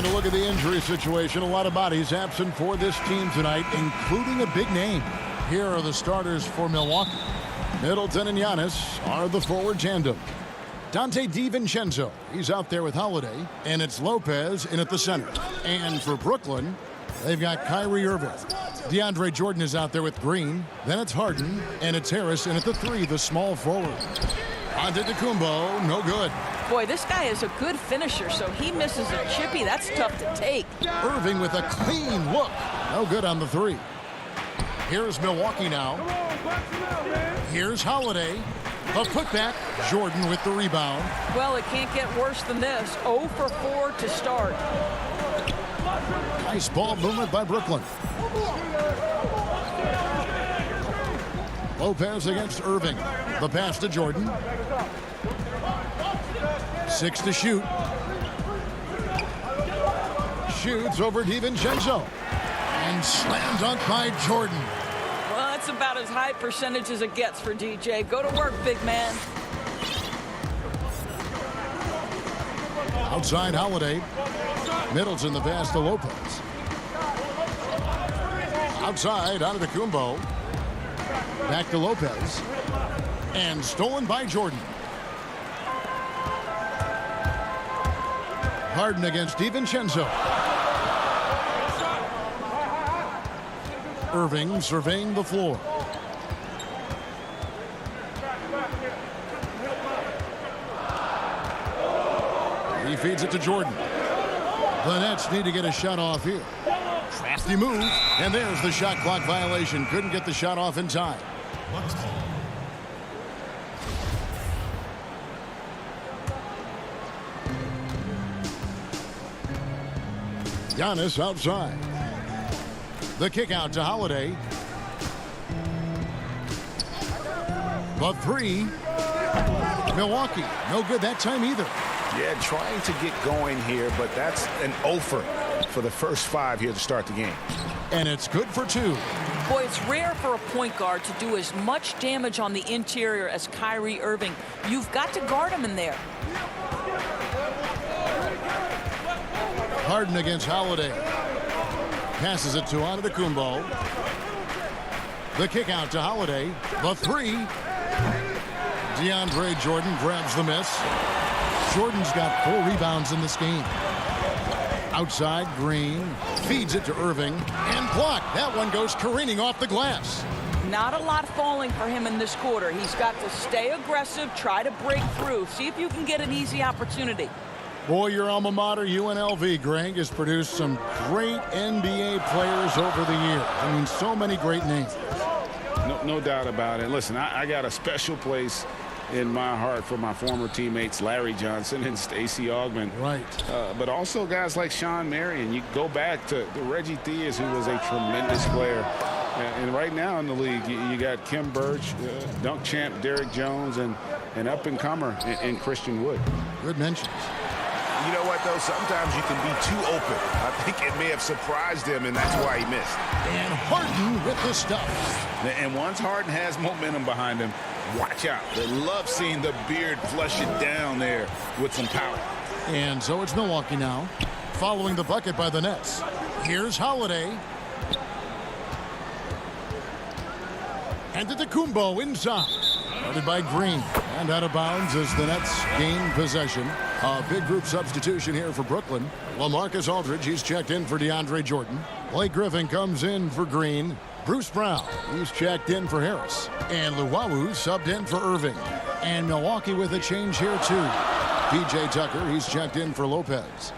And a look at the injury situation. A lot of bodies absent for this team tonight, including a big name. Here are the starters for Milwaukee. Middleton and Giannis are the forward tandem. Dante DiVincenzo, he's out there with Holiday, and it's Lopez in at the center. And for Brooklyn, they've got Kyrie Irving. DeAndre Jordan is out there with Green. Then it's Harden, and it's Harris in at the 3, the small forward. Antetokounmpo, no good. Boy, this guy is a good finisher, so he misses a chippy. That's tough to take. Irving with a clean look. No good on the 3. Here's Milwaukee now. Here's Holiday. The putback. Jordan with the rebound. Well, it can't get worse than this. 0 for 4 to start. Nice ball movement by Brooklyn. Lopez against Irving. The pass to Jordan. 6 to shoot. Shoots over DiVincenzo. And slam dunk by Jordan. Well, that's about as high percentage as it gets for DJ. Go to work, big man. Outside Holiday. Middleton the pass to Lopez. Outside Antetokounmpo. Back to Lopez. And stolen by Jordan. Harden against DiVincenzo. Irving surveying the floor. He feeds it to Jordan. The Nets need to get a shot off here. Crafty move, and there's the shot clock violation. Couldn't get the shot off in time. Giannis outside. The kick out to Holiday. The 3. Milwaukee, no good that time either. Yeah, trying to get going here, but that's an offer for the first 5 here to start the game. And it's good for 2. Boy, it's rare for a point guard to do as much damage on the interior as Kyrie Irving. You've got to guard him in there. Harden against Holiday. Passes it to Antetokounmpo. The kick out to Holiday. The 3. DeAndre Jordan grabs the miss. Jordan's got 4 rebounds in this game. Outside, Green feeds it to Irving and blocked. That one goes careening off the glass. Not a lot falling for him in this quarter. He's got to stay aggressive, try to break through. See if you can get an easy opportunity. Boy, your alma mater, UNLV, Greg, has produced some great NBA players over the years. I mean, so many great names. No doubt about it. Listen, I got a special place in my heart for my former teammates Larry Johnson and Stacey Augmon. Right. But also guys like Sean Marion. You go back to Reggie Theus, who was a tremendous player. And right now in the league, you got Kim Birch, dunk champ Derrick Jones, and an up-and-comer in Christian Wood. Good mentions. You know what, though? Sometimes you can be too open. I think it may have surprised him, and that's why he missed. And Harden with the stuff. And once Harden has momentum behind him, watch out. They love seeing the beard flush it down there with some power. And so it's Milwaukee now, following the bucket by the Nets. Here's Holiday. And Antetokounmpo inside. Guarded by Green. And out of bounds as the Nets gain possession. A big group substitution here for Brooklyn. LaMarcus Aldridge, he's checked in for DeAndre Jordan. Blake Griffin comes in for Green. Bruce Brown, he's checked in for Harris. And Luwawu subbed in for Irving. And Milwaukee with a change here too. P.J. Tucker, he's checked in for Lopez.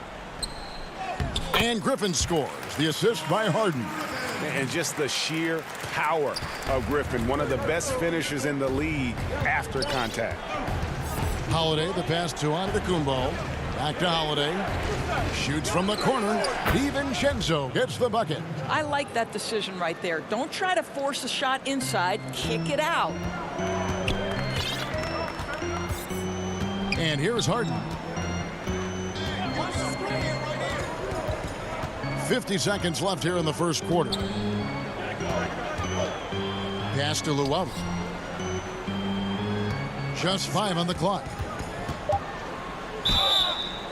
And Griffin scores. The assist by Harden. And just the sheer power of Griffin, one of the best finishers in the league after contact. Holiday, the pass to Antetokounmpo. Back to Holiday. Shoots from the corner. DiVincenzo gets the bucket. I like that decision right there. Don't try to force a shot inside. Kick it out. And here's Harden. 50 seconds left here in the first quarter. Pass to Luwawu. Just 5 on the clock.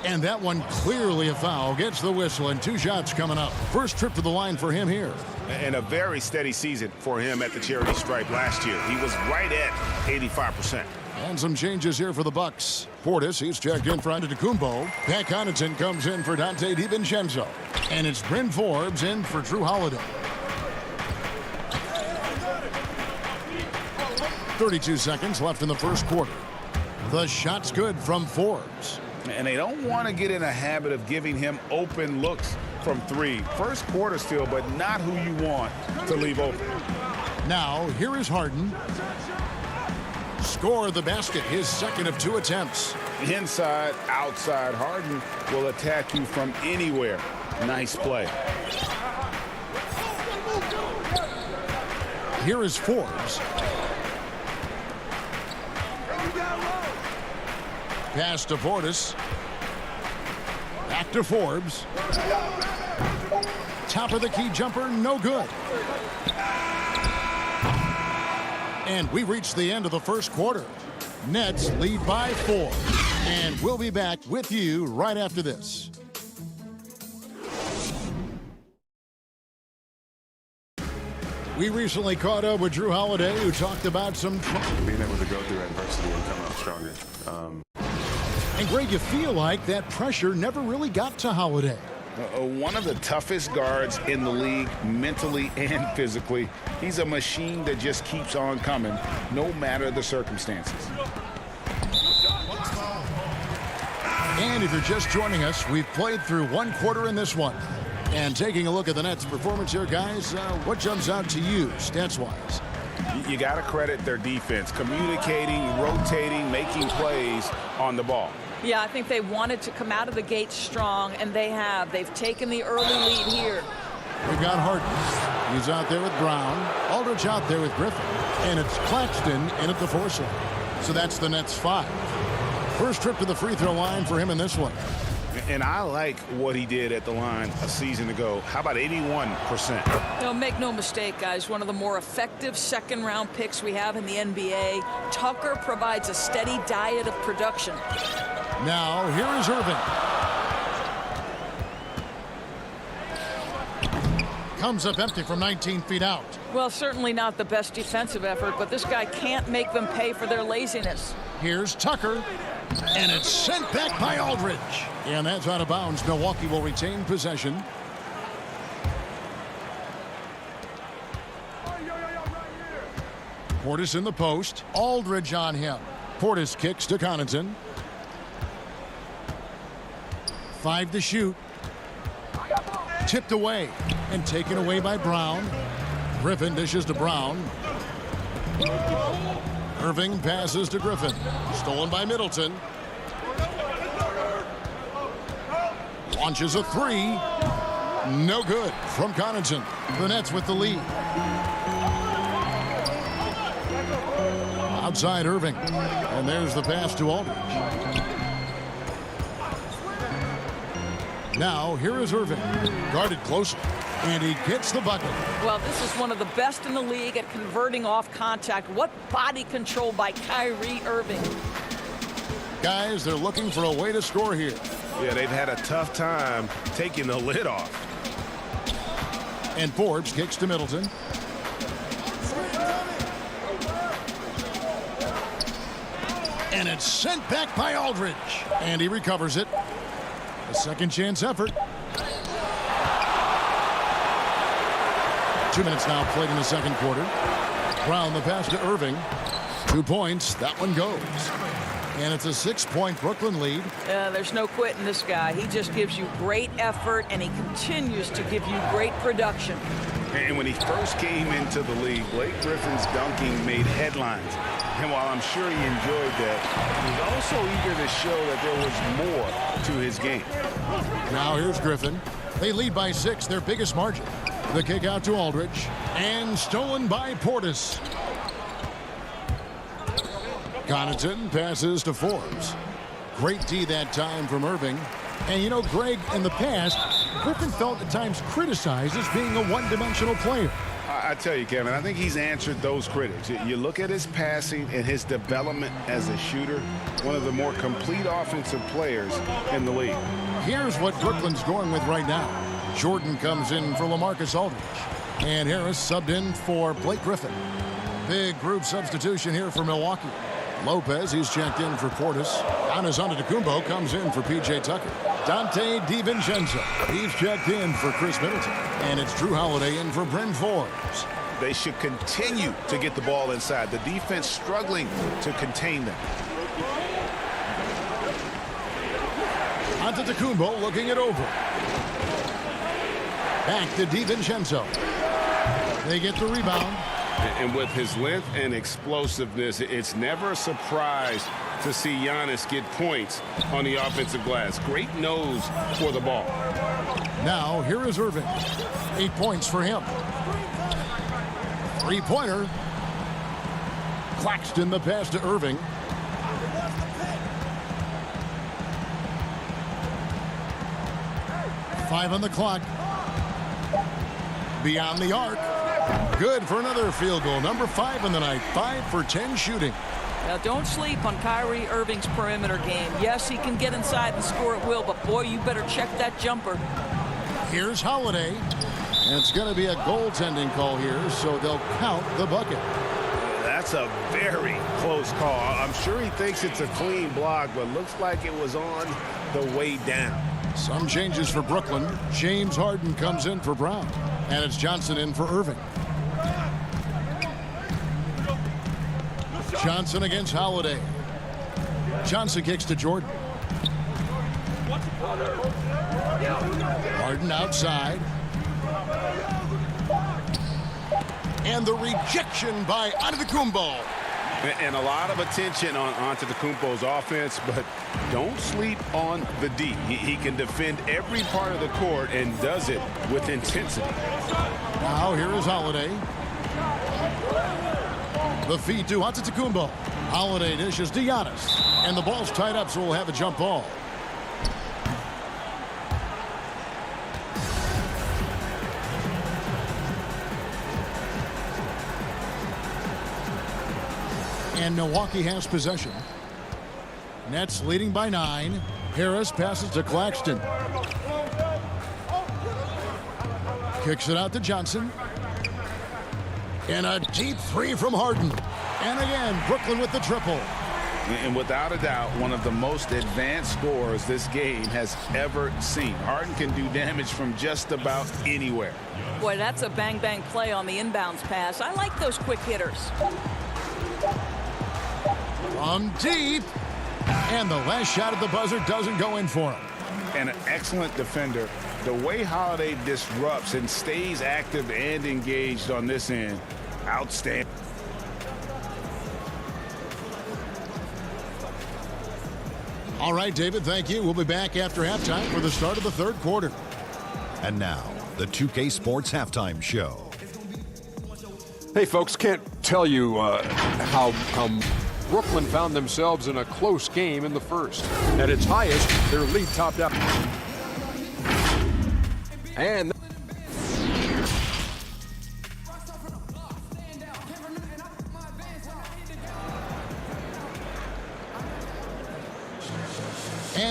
And that one clearly a foul. Gets the whistle, and 2 shots coming up. First trip to the line for him here. And a very steady season for him at the charity stripe last year. He was right at 85%. And some changes here for the Bucks. Portis, he's checked in for Antetokounmpo. Pat Connaughton comes in for Dante DiVincenzo. And it's Bryn Forbes in for Drew Holiday. 32 seconds left in the first quarter. The shot's good from Forbes. And they don't want to get in a habit of giving him open looks from 3. First quarter still, but not who you want to leave open. Now, here is Harden. Score the basket, his second of 2 attempts. Inside, outside, Harden will attack you from anywhere. Nice play. Here is Forbes. Pass to Portis. Back to Forbes. Top of the key jumper, no good. And we reached the end of the first quarter. Nets lead by 4. And we'll be back with you right after this. We recently caught up with Drew Holiday, who talked about some being able to go through adversity and come out stronger. And Greg, you feel like that pressure never really got to Holiday. One of the toughest guards in the league, mentally and physically. He's a machine that just keeps on coming, no matter the circumstances. And if you're just joining us, we've played through 1 quarter in this one. And taking a look at the Nets' performance here, guys, what jumps out to you, stats-wise? You got to credit their defense, communicating, rotating, making plays on the ball. Yeah, I think they wanted to come out of the gate strong, and they have. They've taken the early lead here. We've got Harden. He's out there with Brown. Aldridge out there with Griffin. And it's Claxton in at the 4 slot. So that's the Nets' 5. First trip to the free throw line for him in this one. And I like what he did at the line a season ago. How about 81%? No, make no mistake, guys. One of the more effective second-round picks we have in the NBA. Tucker provides a steady diet of production. Now, here is Irving. Comes up empty from 19 feet out. Well, certainly not the best defensive effort, but this guy can't make them pay for their laziness. Here's Tucker. And it's sent back by Aldridge. And that's out of bounds. Milwaukee will retain possession. Portis in the post. Aldridge on him. Portis kicks to Connaughton. 5 to shoot. Tipped away and taken away by Brown. Griffin dishes to Brown. Irving passes to Griffin. Stolen by Middleton. Launches a 3. No good from Connaughton. The Nets with the lead. Outside Irving. And there's the pass to Aldridge. Now, here is Irving. Guarded closely. And he gets the bucket. Well, this is one of the best in the league at converting off contact. What body control by Kyrie Irving. Guys, they're looking for a way to score here. Yeah, they've had a tough time taking the lid off. And Forbes kicks to Middleton. And it's sent back by Aldridge. And he recovers it. A second chance effort. 2 minutes now played in the second quarter. Brown the pass to Irving. 2 points. That one goes. And it's a 6-point Brooklyn lead. There's no quitting this guy. He just gives you great effort, and he continues to give you great production. And when he first came into the league, Blake Griffin's dunking made headlines. And while I'm sure he enjoyed that, he was also eager to show that there was more to his game. Now here's Griffin. They lead by 6, their biggest margin. The kick out to Aldridge. And stolen by Portis. Connaughton passes to Forbes. Great D that time from Irving. And you know, Greg, in the past, Griffin felt at times criticized as being a one-dimensional player. I tell you, Kevin, I think he's answered those critics. You look at his passing and his development as a shooter, one of the more complete offensive players in the league. Here's what Brooklyn's going with right now. Jordan comes in for LaMarcus Aldridge. And Harris subbed in for Blake Griffin. Big group substitution here for Milwaukee. Lopez, he's checked in for Portis. Giannis Antetokounmpo comes in for P.J. Tucker. Dante DiVincenzo, he's checked in for Chris Middleton. And it's Drew Holiday in for Bryn Forbes. They should continue to get the ball inside. The defense struggling to contain them. Antetokounmpo looking it over. Back to DiVincenzo. They get the rebound. And with his length and explosiveness, it's never a surprise to see Giannis get points on the offensive glass. Great nose for the ball. Now, here is Irving. 8 points for him. Three-pointer. Claxton the pass to Irving. Five on the clock. Beyond the arc. Good for another field goal. Number 5 in the night. 5 for 10 shooting. Now, don't sleep on Kyrie Irving's perimeter game. Yes, he can get inside and score at will, but boy, you better check that jumper. Here's Holiday. And it's going to be a goaltending call here, so they'll count the bucket. That's a very close call. I'm sure he thinks it's a clean block, but looks like it was on the way down. Some changes for Brooklyn. James Harden comes in for Brown. And it's Johnson in for Irving. Johnson against Holiday. Johnson kicks to Jordan. Harden outside. And the rejection by Antetokounmpo. And a lot of attention on Antetokounmpo's offense, but don't sleep on the D. He can defend every part of the court and does it with intensity. Now here is Holiday. The feed to Antetokounmpo. Holiday dishes to Giannis. And the ball's tied up, so we'll have a jump ball. And Milwaukee has possession. Nets leading by 9. Harris passes to Claxton. Kicks it out to Johnson. And a deep three from Harden. And again, Brooklyn with the triple. And without a doubt, one of the most advanced scorers this game has ever seen. Harden can do damage from just about anywhere. Boy, that's a bang-bang play on the inbounds pass. I like those quick hitters. From deep. And the last shot at the buzzer doesn't go in for him. And an excellent defender. The way Holiday disrupts and stays active and engaged on this end, outstanding. All right, David, thank you. We'll be back after halftime for the start of the third quarter. And now, the 2K Sports Halftime Show. Hey, folks, can't tell you how Brooklyn found themselves in a close game in the first. At its highest, their lead topped out. And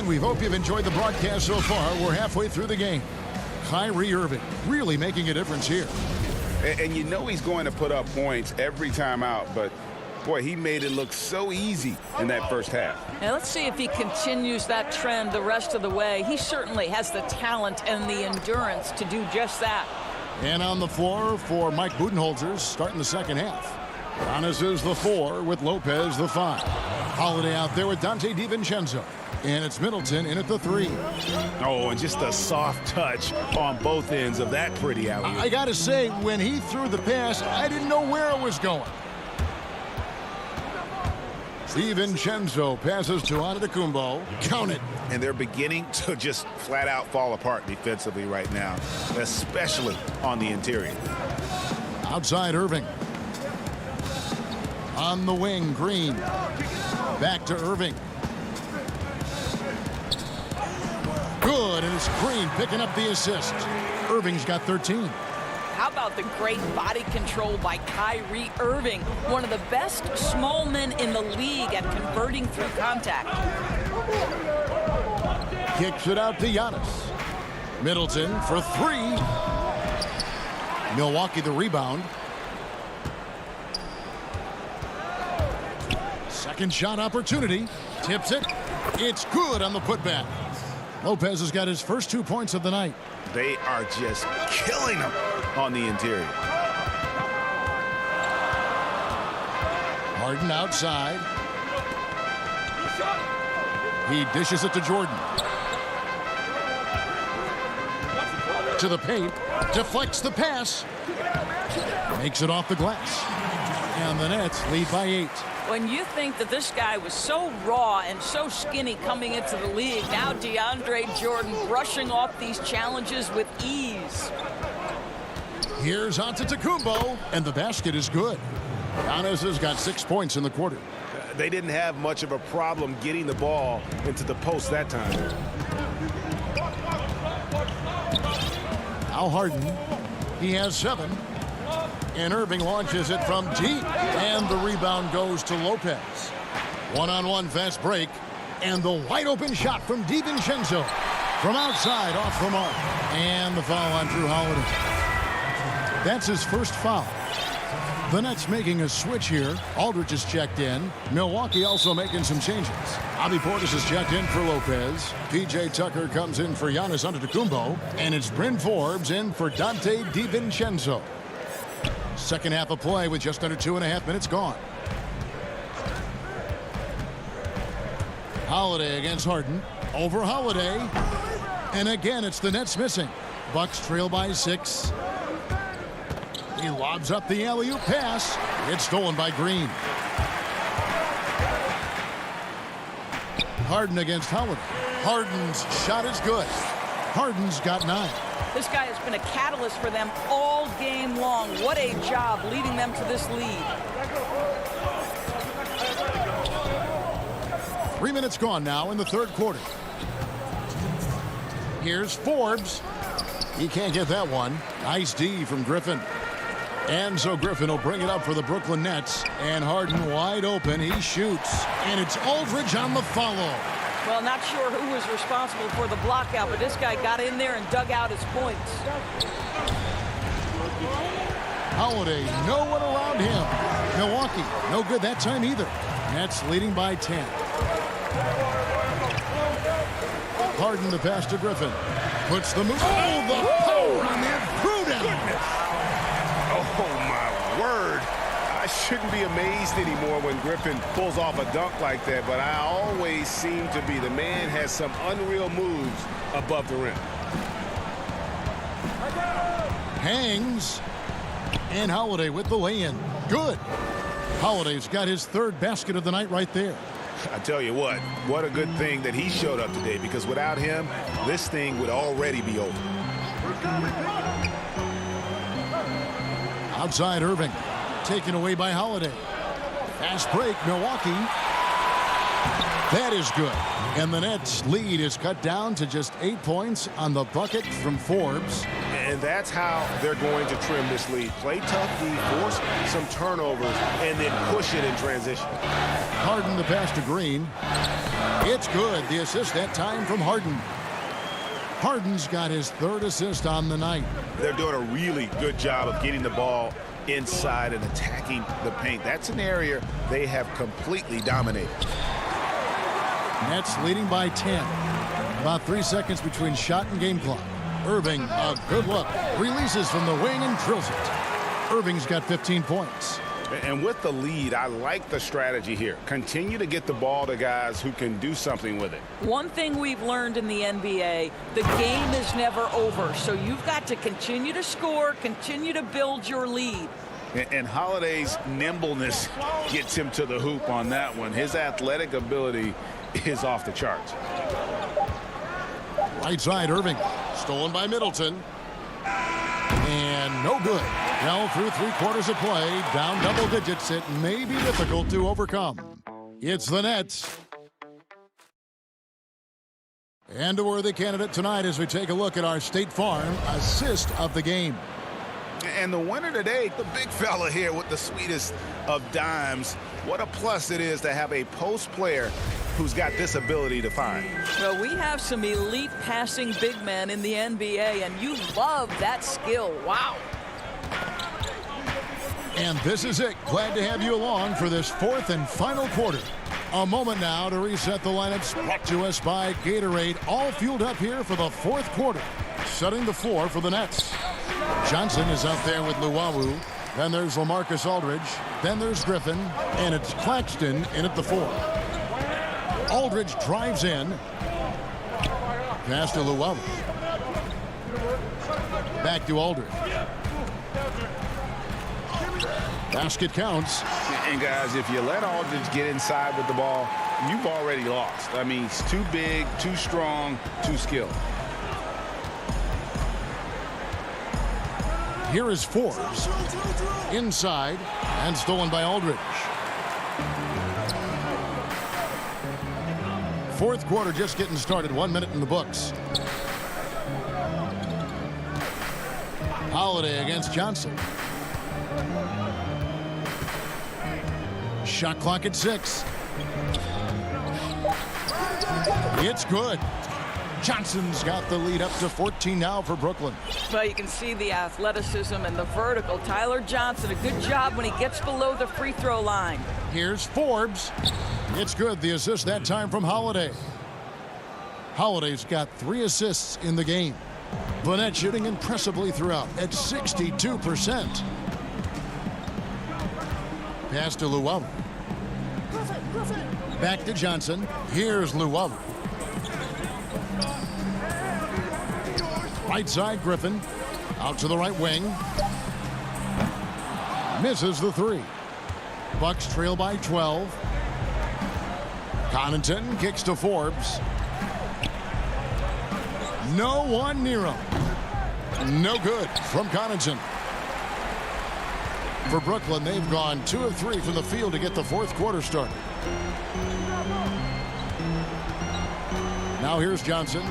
we hope you've enjoyed the broadcast so far. We're halfway through the game. Kyrie Irving really making a difference here. And you know he's going to put up points every time out, but boy, he made it look so easy in that first half. Now let's see if he continues that trend the rest of the way. He certainly has the talent and the endurance to do just that. And on the floor for Mike Budenholzer starting the second half. Giannis is the 4 with Lopez the 5. Holiday out there with Dante DiVincenzo. And it's Middleton in at the 3. Oh, and just a soft touch on both ends of that pretty alley. I got to say, when he threw the pass, I didn't know where it was going. DiVincenzo passes to Antetokounmpo. Count it. And they're beginning to just flat out fall apart defensively right now, especially on the interior. Outside Irving. On the wing, Green. Back to Irving. Good, and it's Green picking up the assist. Irving's got 13. How about the great body control by Kyrie Irving, one of the best small men in the league at converting through contact. Kicks it out to Giannis. Middleton for three. Milwaukee the rebound. Second shot opportunity. Tips it. It's good on the putback. Lopez has got his first 2 points of the night. They are just killing them on the interior. Harden outside. He dishes it to Jordan. To the paint. Deflects the pass. Makes it off the glass. And the Nets lead by 8. When you think that this guy was so raw and so skinny coming into the league, now DeAndre Jordan brushing off these challenges with ease. Here's Antetokounmpo, and the basket is good. Giannis has got 6 points in the quarter. They didn't have much of a problem getting the ball into the post that time. Now Harden. He has 7. And Irving launches it from deep. And the rebound goes to Lopez. One-on-one fast break. And the wide-open shot from DiVincenzo. From outside, off the mark. And the foul on Drew Holiday. That's his first foul. The Nets making a switch here. Aldridge is checked in. Milwaukee also making some changes. Bobby Portis is checked in for Lopez. P.J. Tucker comes in for Giannis Antetokounmpo. And it's Bryn Forbes in for Dante DiVincenzo. Second half of play with just under 2.5 minutes gone. Holiday against Harden. Over Holiday. And again, it's the Nets missing. Bucks trail by 6. He lobs up the alley-oop pass. It's stolen by Green. Harden against Holiday. Harden's shot is good. Harden's got 9. This guy has been a catalyst for them all game long. What a job leading them to this lead. 3 minutes gone now in the third quarter. Here's Forbes. He can't get that one. Nice D from Griffin. And so Griffin will bring it up for the Brooklyn Nets. And Harden wide open. He shoots. And it's Aldridge on the follow. Well, not sure who was responsible for the block out, but this guy got in there and dug out his points. Holiday, no one around him. Milwaukee, no good that time either. Nets leading by 10. Harden the pass to Griffin. Puts the move. Oh, the power on that throwdown. Oh, my word. I shouldn't be amazed anymore when Griffin pulls off a dunk like that, but I always seem to be. The man has some unreal moves above the rim. Hangs. And Holiday with the lay-in. Good. Holiday's got his third basket of the night right there. I tell you what a good thing that he showed up today, because without him, this thing would already be over. Outside Irving. Taken away by Holiday. Fast break, Milwaukee. That is good. And the Nets' lead is cut down to just 8 points on the bucket from Forbes. And that's how they're going to trim this lead. Play tough D, force some turnovers, and then push it in transition. Harden the pass to Green. It's good. The assist that time from Harden. Harden's got his third assist on the night. They're doing a really good job of getting the ball inside and attacking the paint. That's an area they have completely dominated. Nets leading by 10. About 3 seconds between shot and game clock. Irving, a good look. Releases from the wing and drills it. Irving's got 15 points. And with the lead, I like the strategy here. Continue to get the ball to guys who can do something with it. One thing we've learned in the NBA, the game is never over. So you've got to continue to score, continue to build your lead. And Holiday's nimbleness gets him to the hoop on that one. His athletic ability is off the charts. Right side, Irving. Stolen by Middleton. And no good. Now through 3 quarters of play, down double digits, it may be difficult to overcome. It's the Nets. And a worthy candidate tonight as we take a look at our State Farm assist of the game. And the winner today, the big fella here with the sweetest of dimes. What a plus it is to have a post player who's got this ability to find. Well, we have some elite passing big men in the NBA, and you love that skill. Wow. And this is it. Glad to have you along for this fourth and final quarter. A moment now to reset the lineups brought to us by Gatorade. All fueled up here for the fourth quarter. Setting the floor for the Nets. Johnson is out there with Luwawu. Then there's LaMarcus Aldridge. Then there's Griffin. And it's Claxton in at the 4. Aldridge drives in. Pass to Luwawu. Back to Aldridge. Basket counts. And guys, if you let Aldridge get inside with the ball, you've already lost. I mean, he's too big, too strong, too skilled. Here is Forbes. Inside and stolen by Aldridge. Fourth quarter just getting started. 1 minute in the books. Holiday against Johnson. Shot clock at 6. It's good. Johnson's got the lead up to 14 now for Brooklyn. Well, you can see the athleticism and the vertical. Tyler Johnson, a good job when he gets below the free throw line. Here's Forbes. It's good. The assist that time from Holiday. Holiday's got 3 assists in the game. Burnett shooting impressively throughout at 62%. Pass to Luwawu. Back to Johnson. Here's Luwawu. Right side, Griffin. Out to the right wing. Misses the 3. Bucks trail by 12. Connaughton kicks to Forbes. No one near him. No good from Connaughton. For Brooklyn, they've gone 2 of 3 from the field to get the fourth quarter started. Now here's Johnson.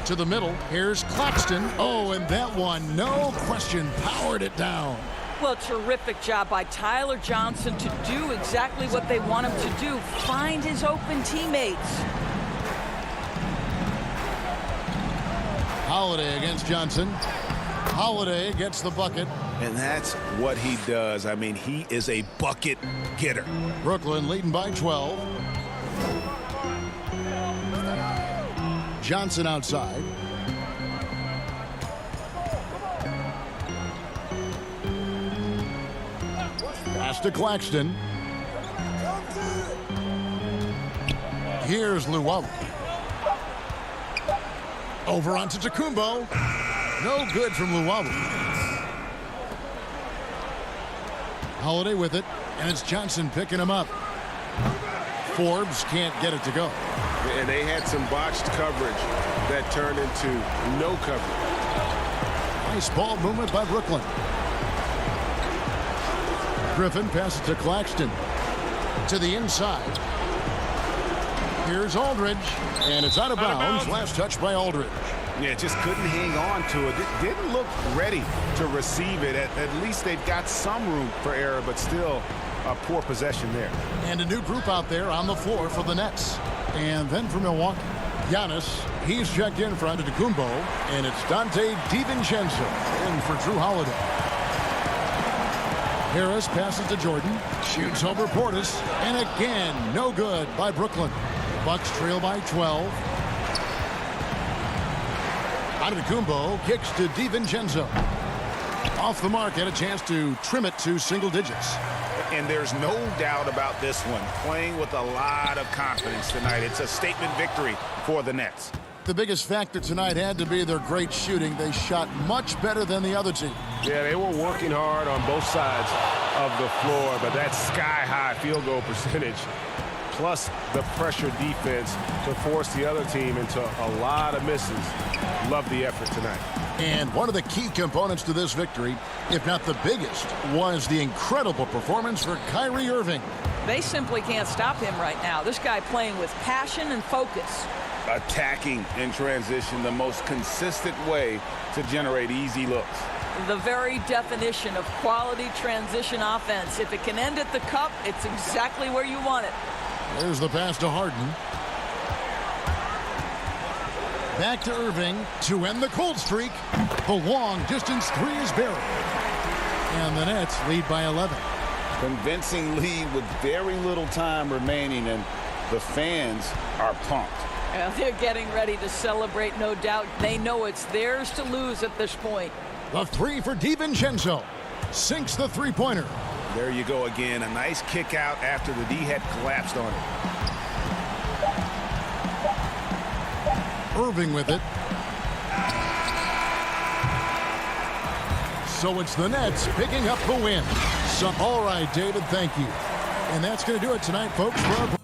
To the middle. Here's Claxton. Oh, and that one, no question, powered it down. Well, terrific job by Tyler Johnson to do exactly what they want him to do. Find his open teammates. Holiday against Johnson. Holiday gets the bucket. And that's what he does. I mean, he is a bucket getter. Brooklyn leading by 12. Johnson outside. Pass to Claxton. Here's Luwawu. Over onto Tacumbo. No good from Luwawu. Holiday with it, and it's Johnson picking him up. Forbes can't get it to go. And they had some botched coverage that turned into no coverage. Nice ball movement by Brooklyn. Griffin passes to Claxton. To the inside. Here's Aldridge. And it's out of bounds. Last touch by Aldridge. Yeah, just couldn't hang on to it. Didn't look ready to receive it. At least they've got some room for error, but still a poor possession there. And a new group out there on the floor for the Nets. And then for Milwaukee, Giannis, he's checked in for Antetokounmpo, and it's Dante DiVincenzo in for Drew Holiday. Harris passes to Jordan, shoots over Portis, and again, no good by Brooklyn. Bucks trail by 12. Antetokounmpo kicks to DiVincenzo. Off the mark, had a chance to trim it to single digits. And there's no doubt about this one. Playing with a lot of confidence tonight. It's a statement victory for the Nets. The biggest factor tonight had to be their great shooting. They shot much better than the other team. Yeah, they were working hard on both sides of the floor, but that sky-high field goal percentage, plus the pressure defense to force the other team into a lot of misses. Love the effort tonight. And one of the key components to this victory, if not the biggest, was the incredible performance for Kyrie Irving. They simply can't stop him right now. This guy playing with passion and focus. Attacking in transition, the most consistent way to generate easy looks. The very definition of quality transition offense. If it can end at the cup, it's exactly where you want it. There's the pass to Harden. Back to Irving to end the cold streak. The long distance three is buried. And the Nets lead by 11. Convincing lead with very little time remaining, and the fans are pumped. Well, they're getting ready to celebrate, no doubt. They know it's theirs to lose at this point. The three for DiVincenzo. Sinks the three-pointer. There you go again. A nice kick out after the D had collapsed on it. Irving with it. So it's the Nets picking up the win. So, all right, David, thank you. And that's going to do it tonight, folks. For our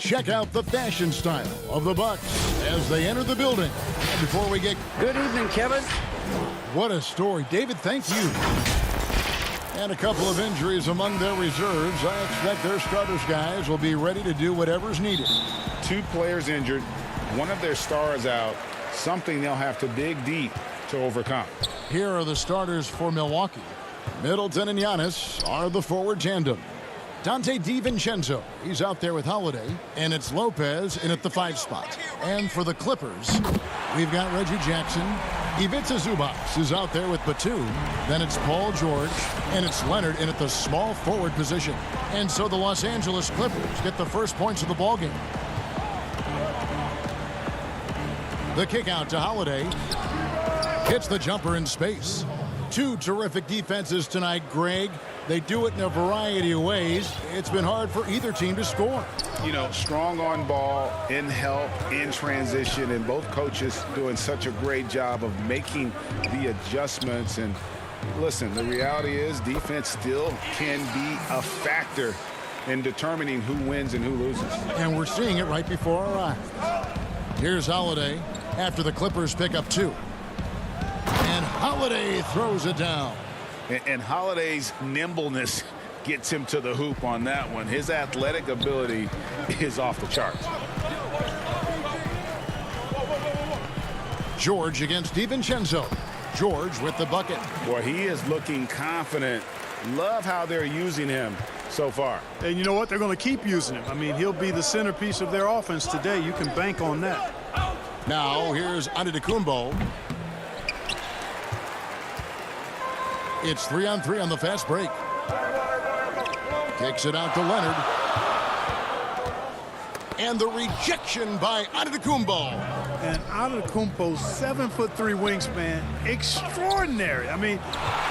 Check out the fashion style of the Bucks as they enter the building. And before we get... Good evening, Kevin. What a story. David, thank you. And a couple of injuries among their reserves. I expect their starters guys will be ready to do whatever's needed. 2 players injured, one of their stars out, something they'll have to dig deep to overcome. Here are the starters for Milwaukee. Middleton and Giannis are the forward tandem. Dante DiVincenzo, he's out there with Holiday, and it's Lopez in at the 5 spot. And for the Clippers, we've got Reggie Jackson. Ivica Zubac is out there with Batum. Then it's Paul George, and it's Leonard in at the small forward position. And so the Los Angeles Clippers get the first points of the ballgame. The kick out to Holiday. Hits the jumper in space. 2 terrific defenses tonight, Greg. They do it in a variety of ways. It's been hard for either team to score. You know, strong on ball, in help, in transition, and both coaches doing such a great job of making the adjustments. And listen, the reality is defense still can be a factor in determining who wins and who loses. And we're seeing it right before our eyes. Here's Holiday after the Clippers pick up 2. And Holiday throws it down. And Holiday's nimbleness gets him to the hoop on that one. His athletic ability is off the charts. George against DiVincenzo. George with the bucket. Boy, he is looking confident. Love how they're using him so far. And you know what? They're going to keep using him. I mean, he'll be the centerpiece of their offense today. You can bank on that. Now here's Antetokounmpo. It's 3-on-3 on the fast break. Kicks it out to Leonard. And the rejection by Antetokounmpo. And Antetokounmpo's 7'3" wingspan, extraordinary. I mean,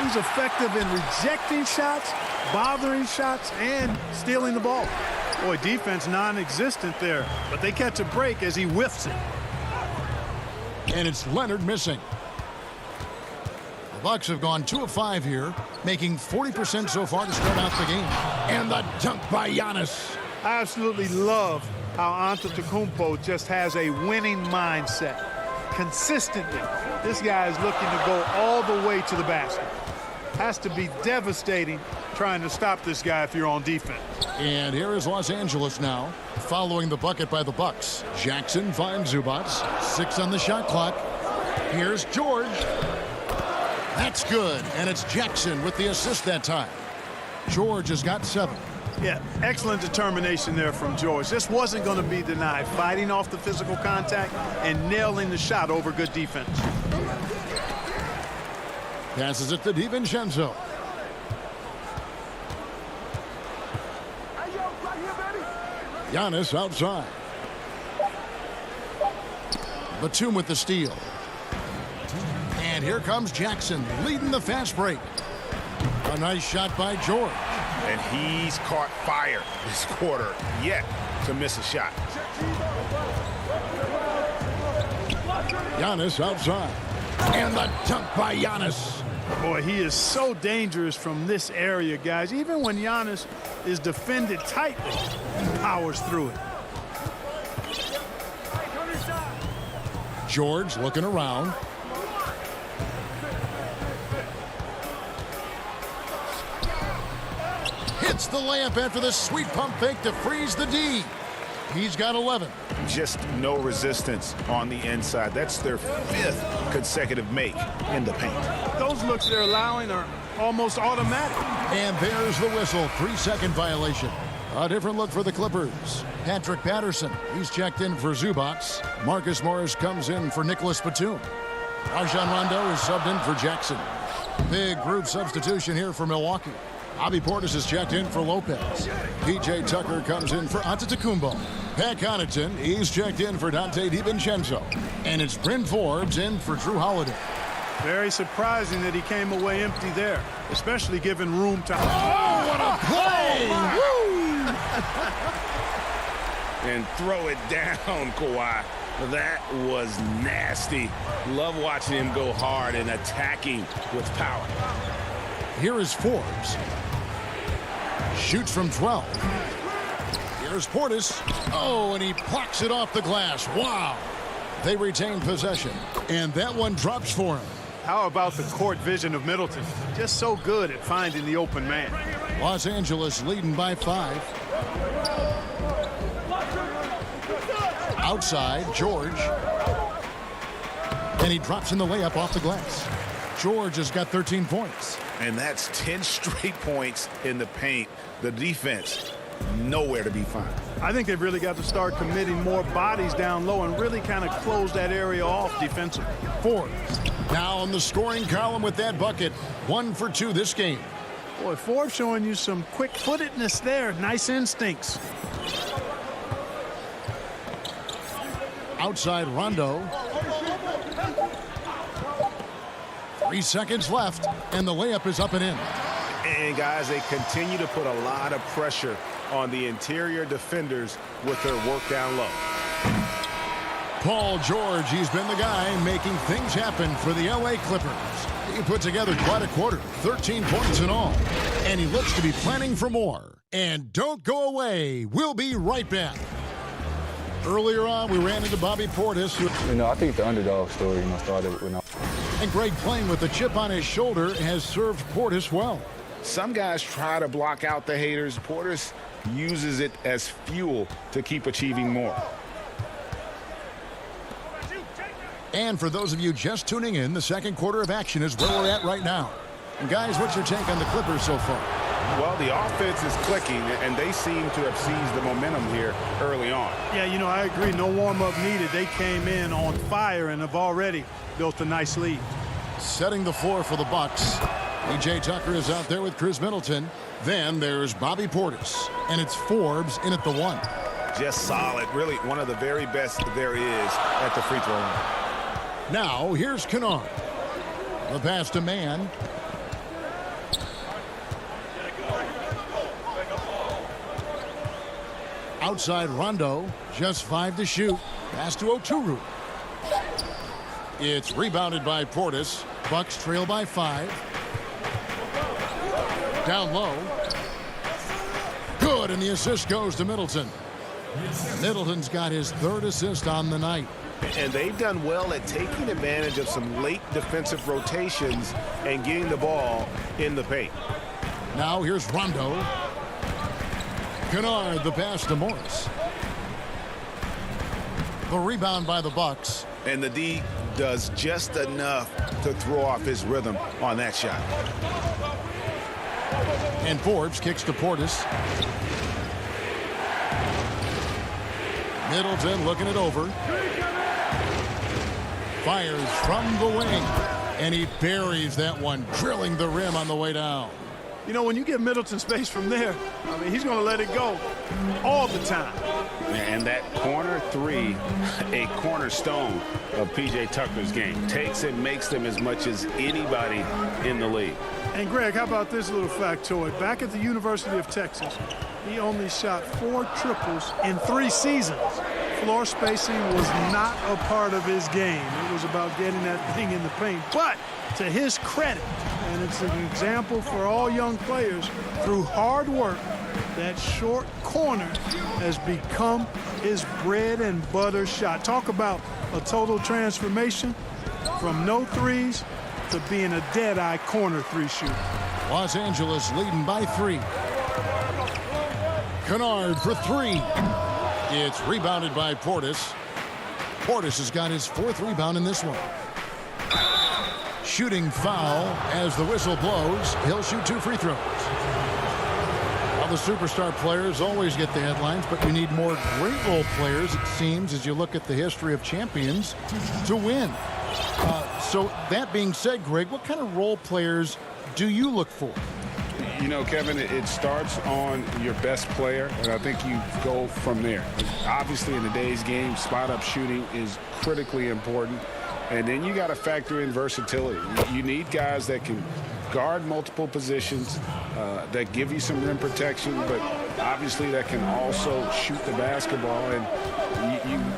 he's effective in rejecting shots, bothering shots, and stealing the ball. Boy, defense non-existent there, but they catch a break as he whiffs it. And it's Leonard missing. The Bucks have gone 2 of 5 here, making 40% so far to start out the game. And the dunk by Giannis. I absolutely love how Antetokounmpo just has a winning mindset. Consistently, this guy is looking to go all the way to the basket. Has to be devastating trying to stop this guy if you're on defense. And here is Los Angeles now, following the bucket by the Bucks. Jackson finds Zubac. 6 on the shot clock. Here's George. That's good, and it's Jackson with the assist that time. George has got 7. Yeah, excellent determination there from George. This wasn't going to be denied. Fighting off the physical contact and nailing the shot over good defense. Passes it to DiVincenzo. Giannis outside. Batum with the steal. And here comes Jackson leading the fast break. A nice shot by George. And he's caught fire this quarter yet to miss a shot. Giannis outside. And the dunk by Giannis. Boy, he is so dangerous from this area, guys. Even when Giannis is defended tightly, he powers through it. George looking around. Hits the layup after the sweet pump fake to freeze the D. He's got 11. Just no resistance on the inside. That's their 5th consecutive make in the paint. Those looks they're allowing are almost automatic. And there's the whistle. 3-second violation. A different look for the Clippers. Patrick Patterson, he's checked in for Zubac. Marcus Morris comes in for Nicholas Batum. Rajon Rondo is subbed in for Jackson. Big group substitution here for Milwaukee. Bobby Portis is checked in for Lopez. P.J. Tucker comes in for Antetokounmpo. Pat Connaughton, he's checked in for Dante DiVincenzo. And it's Bryn Forbes in for Drew Holiday. Very surprising that he came away empty there, especially given room to... Oh, what a play! And throw it down, Kawhi. That was nasty. Love watching him go hard and attacking with power. Here is Forbes. Shoots from 12. Here's Portis. Oh, and he plucks it off the glass. Wow. They retain possession, and that one drops for him. How about the court vision of Middleton? Just so good at finding the open man. Los Angeles leading by 5. Outside, George. And he drops in the layup off the glass. George has got 13 points. And that's 10 straight points in the paint. The defense, nowhere to be found. I think they've really got to start committing more bodies down low and really kind of close that area off defensively. Forbes now on the scoring column with that bucket. 1 for 2 this game. Boy, Forbes showing you some quick-footedness there. Nice instincts. Outside Rondo. 3 seconds left, and the layup is up and in. And guys, they continue to put a lot of pressure on the interior defenders with their work down low. Paul George, he's been the guy making things happen for the LA Clippers. He put together quite a quarter, 13 points in all, and he looks to be planning for more. And don't go away. We'll be right back. Earlier on, we ran into Bobby Portis, who, I think the underdog story, started when and Greg playing with the chip on his shoulder has served Portis well. Some guys try to block out the haters. Portis uses it as fuel to keep achieving more. And for those of you just tuning in, the second quarter of action is where we're at right now. And guys, what's your take on the Clippers so far? Well, the offense is clicking, and they seem to have seized the momentum here early on. Yeah, you know, I agree. No warm-up needed. They came in on fire and have already built a nice lead. Setting the floor for the Bucks. P.J. Tucker is out there with Chris Middleton. Then there's Bobby Portis, and it's Forbes in at the 1. Just solid. Really one of the very best there is at the free throw line. Now here's Kennard. The pass to Mann. Outside Rondo, just 5 to shoot. Pass to Oturu. It's rebounded by Portis. Bucks trail by 5. Down low. Good, and the assist goes to Middleton. Middleton's got his 3rd assist on the night. And they've done well at taking advantage of some late defensive rotations and getting the ball in the paint. Now here's Rondo. Kennard, the pass to Morris. The rebound by the Bucks. And the D does just enough to throw off his rhythm on that shot. And Forbes kicks to Portis. Middleton looking it over. Fires from the wing. And he buries that one, drilling the rim on the way down. You know, when you give Middleton space from there, I mean, he's going to let it go all the time. And that corner 3, a cornerstone of P.J. Tucker's game. Takes and makes them as much as anybody in the league. And, Greg, how about this little factoid? Back at the University of Texas, he only shot 4 triples in 3 seasons. Floor spacing was not a part of his game. It was about getting that thing in the paint. But to his credit, and it's an example for all young players, through hard work, that short corner has become his bread and butter shot. Talk about a total transformation from no threes to being a dead-eye corner 3 shooter. Los Angeles leading by 3. Kennard for 3. It's rebounded by Portis. Portis has got his 4th rebound in this one. Shooting foul as the whistle blows. He'll shoot 2 free throws. Well, the superstar players always get the headlines, but you need more great role players, it seems, as you look at the history of champions, to win. So that being said, Greg, what kind of role players do you look for? You know, Kevin, it starts on your best player, and I think you go from there. Obviously, in today's game, spot-up shooting is critically important, and then you got to factor in versatility. You need guys that can guard multiple positions, that give you some rim protection, but obviously that can also shoot the basketball. And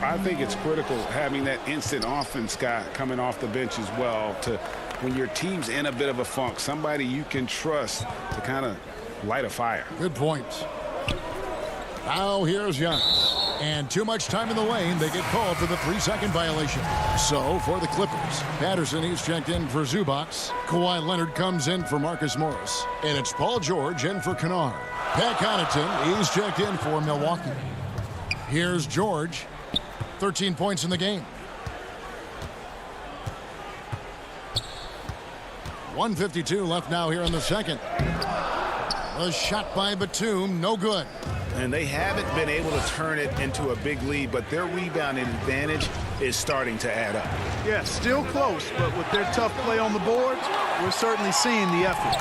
I think it's critical having that instant offense guy coming off the bench as well to when your team's in a bit of a funk, somebody you can trust to kind of light a fire. Good point. Now here's Giannis. And too much time in the lane. They get called for the 3-second violation. So for the Clippers, Patterson, he's checked in for Zubac. Kawhi Leonard comes in for Marcus Morris. And it's Paul George in for Kennard. Pat Connaughton, he's checked in for Milwaukee. Here's George. 13 points in the game. 1:52 left now here in the second. A shot by Batum, no good. And they haven't been able to turn it into a big lead, but their rebounding advantage is starting to add up. Yeah, still close, but with their tough play on the boards, we're certainly seeing the effort.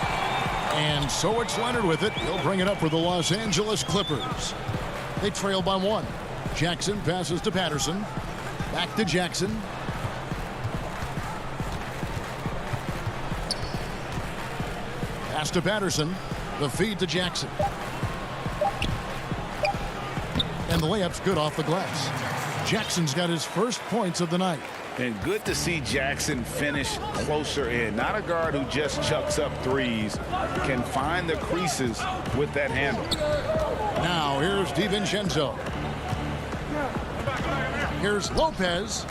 And so it's Leonard with it. He'll bring it up for the Los Angeles Clippers. They trail by 1. Jackson passes to Patterson. Back to Jackson. Pass to Patterson. The feed to Jackson. And the layup's good off the glass. Jackson's got his first points of the night. And good to see Jackson finish closer in. Not a guard who just chucks up threes. Can find the creases with that handle. Now here's DiVincenzo. Here's Lopez.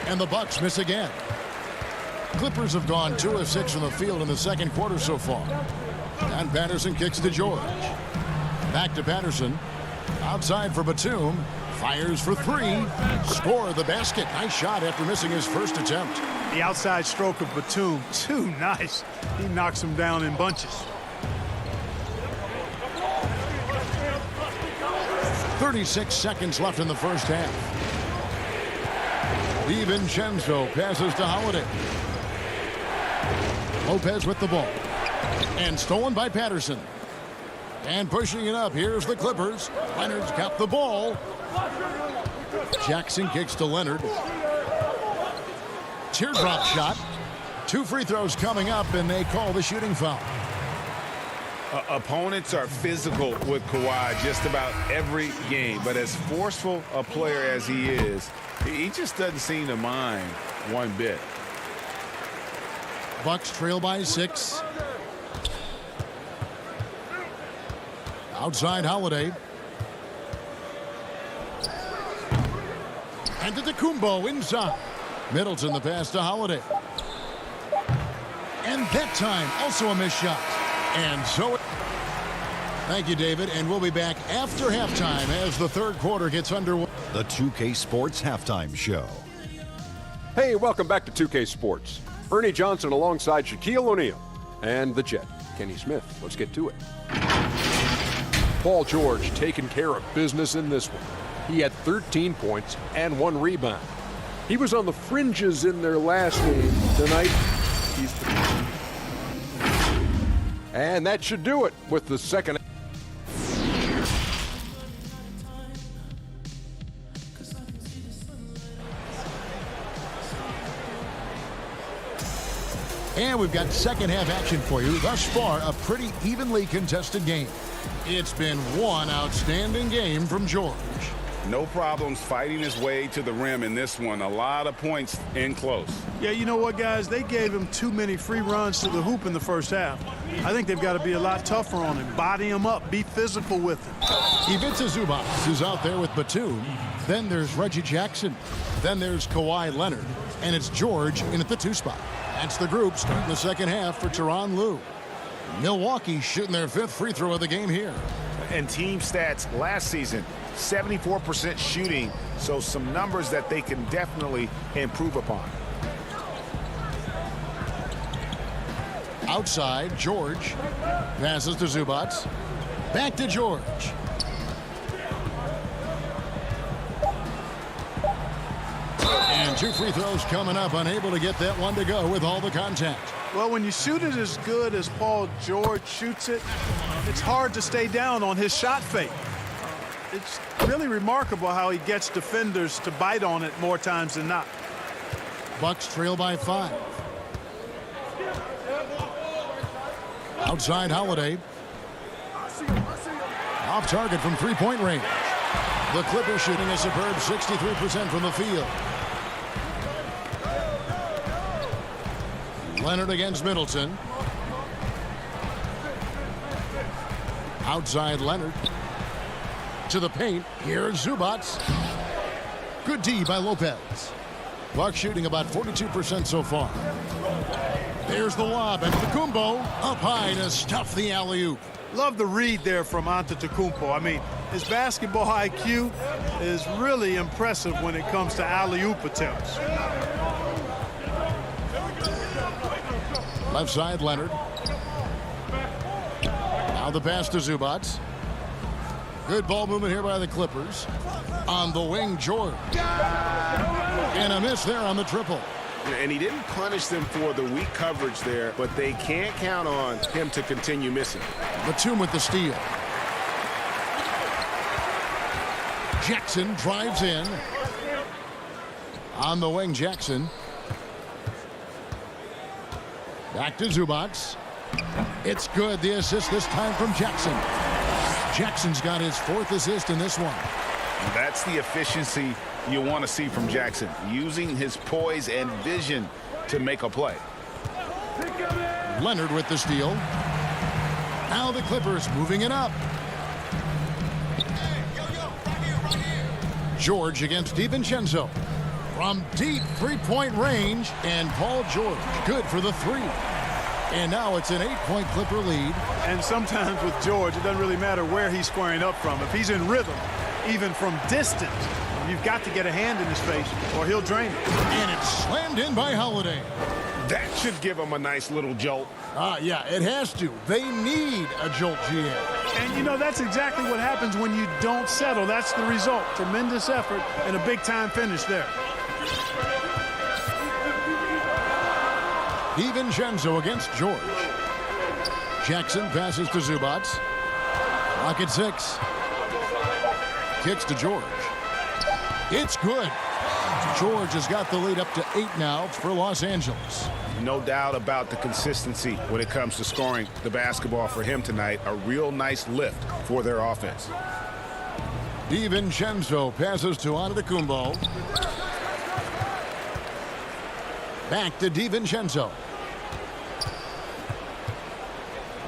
And the Bucks miss again. Clippers have gone 2 of 6 from the field in the second quarter so far. And Patterson kicks to George. Back to Patterson. Outside for Batum. Fires for 3. Score the basket. Nice shot after missing his first attempt. The outside stroke of Batum, too nice. He knocks him down in bunches. 36 seconds left in the first half. DiVincenzo passes to Holiday. Lopez with the ball. And stolen by Patterson. And pushing it up. Here's the Clippers. Leonard's got the ball. Jackson kicks to Leonard. Teardrop shot. 2 free throws coming up, and they call the shooting foul. Opponents are physical with Kawhi just about every game, but as forceful a player as he is, he just doesn't seem to mind one bit. Bucks trail by 6. Outside Holiday. And to Antetokounmpo inside. Middleton the pass to Holiday. And that time also a missed shot. And so thank you, David, and we'll be back after halftime as the third quarter gets underway. The 2K Sports Halftime Show. Hey, welcome back to 2K Sports. Ernie Johnson alongside Shaquille O'Neal and the Jet, Kenny Smith. Let's get to it. Paul George taking care of business in this one. He had 13 points and 1 rebound. He was on the fringes in their last game. Tonight, he's and that should do it with the second. And we've got second half action for you. Thus far, a pretty evenly contested game. It's been one outstanding game from George. No problems fighting his way to the rim in this one. A lot of points in close. Yeah, you know what, guys? They gave him too many free runs to the hoop in the first half. I think they've got to be a lot tougher on him. Body him up. Be physical with him. Ivica Zubac is out there with Batum. Then there's Reggie Jackson. Then there's Kawhi Leonard. And it's George in at the 2 spot. That's the group starting the second half for Tyronn Lue. Milwaukee shooting their 5th free throw of the game here. And team stats last season, 74% shooting, so some numbers that they can definitely improve upon. Outside, George passes to Zubac. Back to George. And 2 free throws coming up, unable to get that one to go with all the contact. Well, when you shoot it as good as Paul George shoots it, it's hard to stay down on his shot fake. It's really remarkable how he gets defenders to bite on it more times than not. Bucks trail by 5. Outside Holiday. Off target from 3-point range. The Clippers shooting a superb 63% from the field. Leonard against Middleton. Outside Leonard. To the paint. Here's Zubac. Good D by Lopez. Bucks shooting about 42% so far. There's the lob. Antetokounmpo up high to stuff the alley-oop. Love the read there from Antetokounmpo. I mean, his basketball IQ is really impressive when it comes to alley-oop attempts. Left side, Leonard. Now the pass to Zubac. Good ball movement here by the Clippers. On the wing, George. And a miss there on the triple. And he didn't punish them for the weak coverage there, but they can't count on him to continue missing. Batum with the steal. Jackson drives in. On the wing, Jackson. Back to Zubac. It's good. The assist this time from Jackson. Jackson's got his 4th assist in this one. And that's the efficiency you want to see from Jackson, using his poise and vision to make a play. Leonard with the steal. Now the Clippers moving it up. George against DiVincenzo. From deep 3-point range, and Paul George good for the 3. And now it's an 8-point Clipper lead. And sometimes with George, it doesn't really matter where he's squaring up from. If he's in rhythm, even from distance, you've got to get a hand in his face or he'll drain it. And it's slammed in by Holiday. That should give him a nice little jolt. Yeah, it has to. They need a jolt, GM. And, you know, that's exactly what happens when you don't settle. That's the result. Tremendous effort and a big-time finish there. DiVincenzo against George. Jackson passes to Zubac. Clock at 6. Kicks to George. It's good. George has got the lead up to 8 now for Los Angeles. No doubt about the consistency when it comes to scoring the basketball for him tonight. A real nice lift for their offense. DiVincenzo passes to Antetokounmpo. Back to DiVincenzo.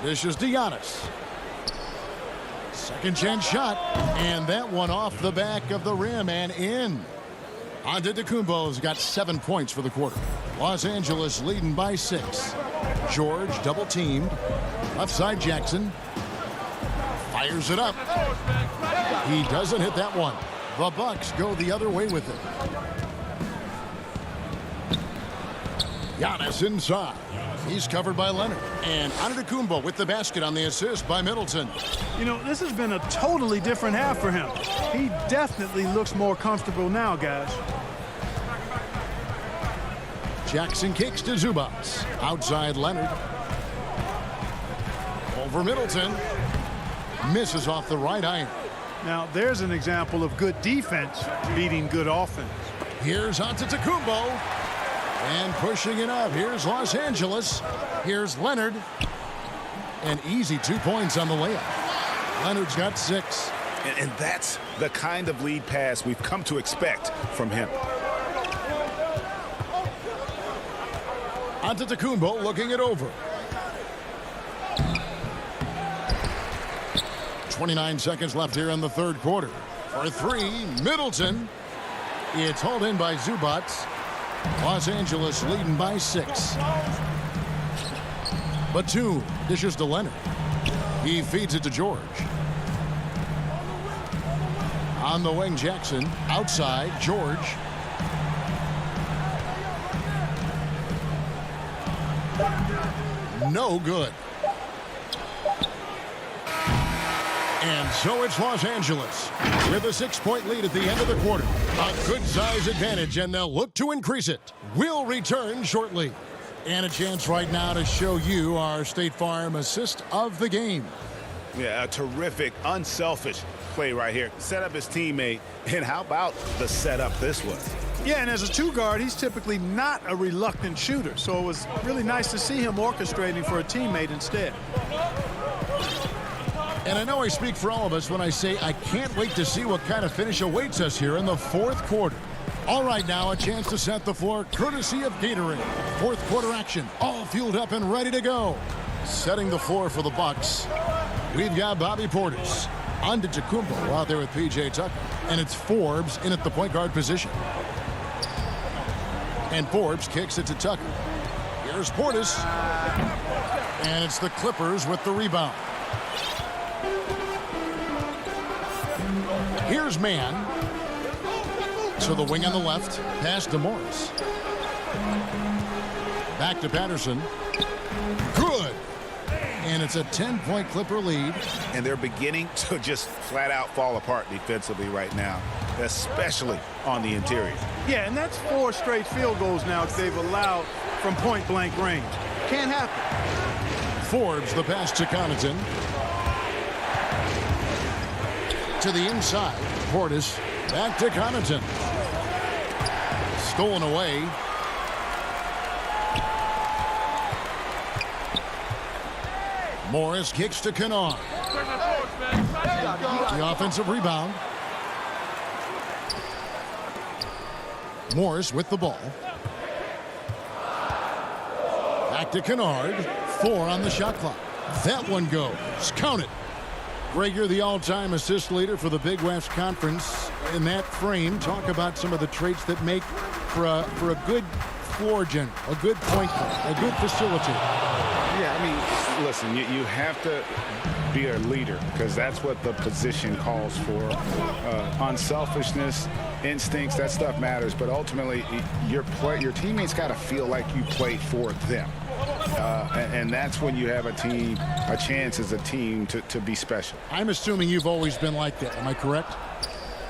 This is Giannis. Second chance shot, and that one off the back of the rim and in. Antetokounmpo's got 7 points for the quarter. Los Angeles leading by 6. George double teamed. Left side Jackson. Fires it up. He doesn't hit that one. The Bucks go the other way with it. Giannis inside. He's covered by Leonard. And Antetokounmpo with the basket on the assist by Middleton. You know, this has been a totally different half for him. He definitely looks more comfortable now, guys. Jackson kicks to Zubac. Outside Leonard. Over Middleton. Misses off the right iron. Now, there's an example of good defense beating good offense. Here's Antetokounmpo. And pushing it up. Here's Los Angeles. Here's Leonard. An easy 2 points on the layup. Leonard's got 6. And that's the kind of lead pass we've come to expect from him. Antetokounmpo looking it over. 29 seconds left here in the third quarter. For 3, Middleton. It's hauled in by Zubac. Los Angeles leading by 6. Batum dishes to Leonard. He feeds it to George. On the wing, Jackson. Outside, George. No good. And so it's Los Angeles with a 6-point lead at the end of the quarter. A good size advantage, and they'll look to increase it. We'll return shortly. And a chance right now to show you our State Farm assist of the game. Yeah, a terrific, unselfish play right here. Set up his teammate, and how about the setup this was? Yeah, and as a 2-guard, he's typically not a reluctant shooter, so it was really nice to see him orchestrating for a teammate instead. And I know I speak for all of us when I say I can't wait to see what kind of finish awaits us here in the fourth quarter. All right, now a chance to set the floor courtesy of Gatorade. Fourth quarter action, all fueled up and ready to go. Setting the floor for the Bucks, we've got Bobby Portis. Antetokounmpo out there with P.J. Tucker. And it's Forbes in at the point guard position. And Forbes kicks it to Tucker. Here's Portis. And it's the Clippers with the rebound. Here's Mann. To the wing on the left. Pass to Morris. Back to Patterson. Good. And it's a 10-point Clipper lead. And they're beginning to just flat out fall apart defensively right now, especially on the interior. Yeah, and that's 4 straight field goals now they've allowed from point-blank range. Can't happen. Forbes the pass to Connaughton. To the inside. Portis back to Connaughton. Stolen away. Morris kicks to Kennard. The offensive rebound. Morris with the ball. Back to Kennard. 4 on the shot clock. That one goes. Count it. Greg, you're the all-time assist leader for the Big West Conference. In that frame, talk about some of the traits that make for a good floor general, a good point guard, a good facilitator. Yeah, I mean, listen, you have to be a leader because that's what the position calls for. Unselfishness, instincts, that stuff matters. But ultimately, your teammates got to feel like you play for them. And that's when you have a chance as a team to be special. I'm assuming you've always been like that. Am I correct?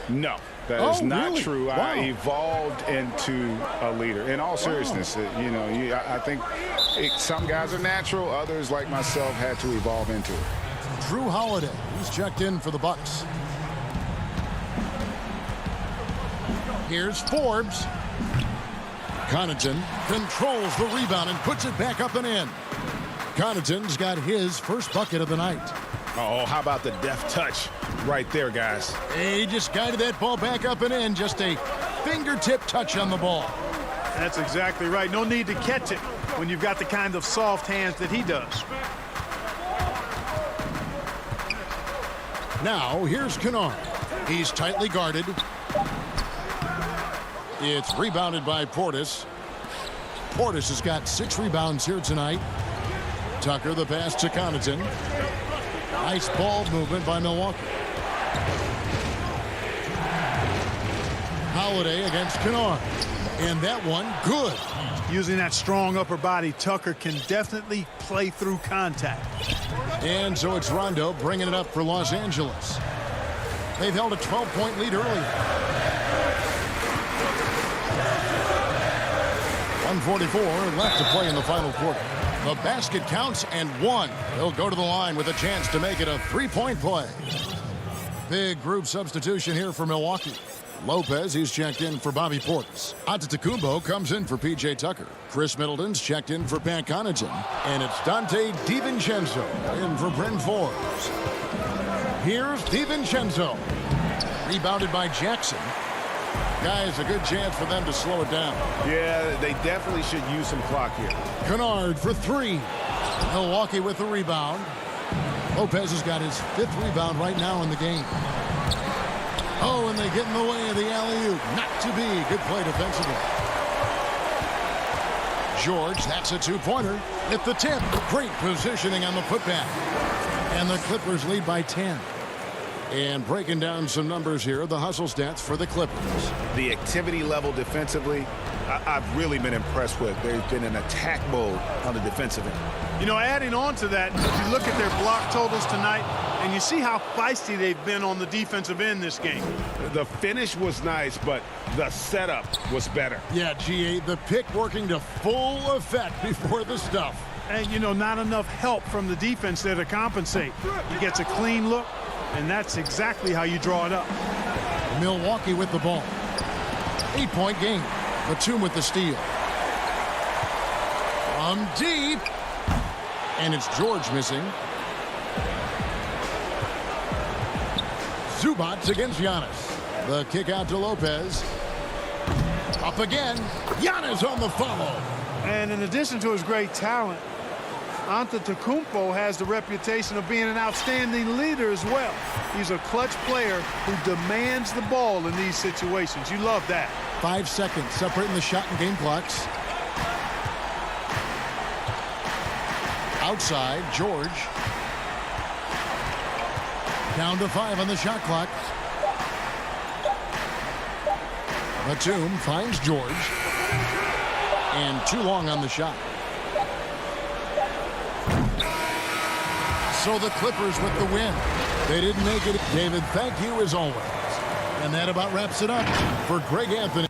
No, that is not really? true. Wow. I evolved into a leader. In all seriousness, I think some guys are natural. Others, like myself, had to evolve into it. Drew Holiday, he's checked in for the Bucks. Here's Forbes. Connaughton controls the rebound and puts it back up and in. Connaughton's got his first bucket of the night. Oh, how about the deft touch right there, guys? He just guided that ball back up and in. Just a fingertip touch on the ball. That's exactly right. No need to catch it when you've got the kind of soft hands that he does. Now, here's Kennard. He's tightly guarded. It's rebounded by Portis. Portis has got 6 rebounds here tonight. Tucker, the pass to Connaughton. Nice ball movement by Milwaukee. Holiday against Kennard. And that one, good. Using that strong upper body, Tucker can definitely play through contact. And so it's Rondo bringing it up for Los Angeles. They've held a 12-point lead earlier. 1:44 left to play in the final quarter. The basket counts and one. They'll go to the line with a chance to make it a 3-point play. Big group substitution here for Milwaukee. Lopez, he's checked in for Bobby Portis. Antetokounmpo comes in for P.J. Tucker. Chris Middleton's checked in for Pat Connaughton. And it's Dante DiVincenzo in for Bryn Forbes. Here's DiVincenzo. Rebounded by Jackson. Guys, a good chance for them to slow it down. Yeah, they definitely should use some clock here. Kennard for 3. Milwaukee with the rebound. Lopez has got his 5th rebound right now in the game. Oh, and they get in the way of the alley-oop. Not to be. Good play defensively. George, that's a 2-pointer. At the tip. Great positioning on the putback. And the Clippers lead by 10. And breaking down some numbers here, the hustle stats for the Clippers. The activity level defensively, I've really been impressed with. They've been in attack mode on the defensive end. You know, adding on to that, if you look at their block totals tonight, and you see how feisty they've been on the defensive end this game. The finish was nice, but the setup was better. Yeah, GA, the pick working to full effect before the stuff. And, you know, not enough help from the defense there to compensate. He gets a clean look, and that's exactly how you draw it up. Milwaukee with the ball. 8-point game. Batum with the steal. From deep. And it's George missing. Zubats against Giannis. The kick out to Lopez. Up again. Giannis on the follow. And in addition to his great talent, Antetokounmpo has the reputation of being an outstanding leader as well. He's a clutch player who demands the ball in these situations. You love that. 5 seconds separating the shot and game clocks. Outside, George. Down to 5 on the shot clock. Batum finds George. And too long on the shot. So the Clippers with the win. They didn't make it. David, thank you as always. And that about wraps it up for Greg Anthony.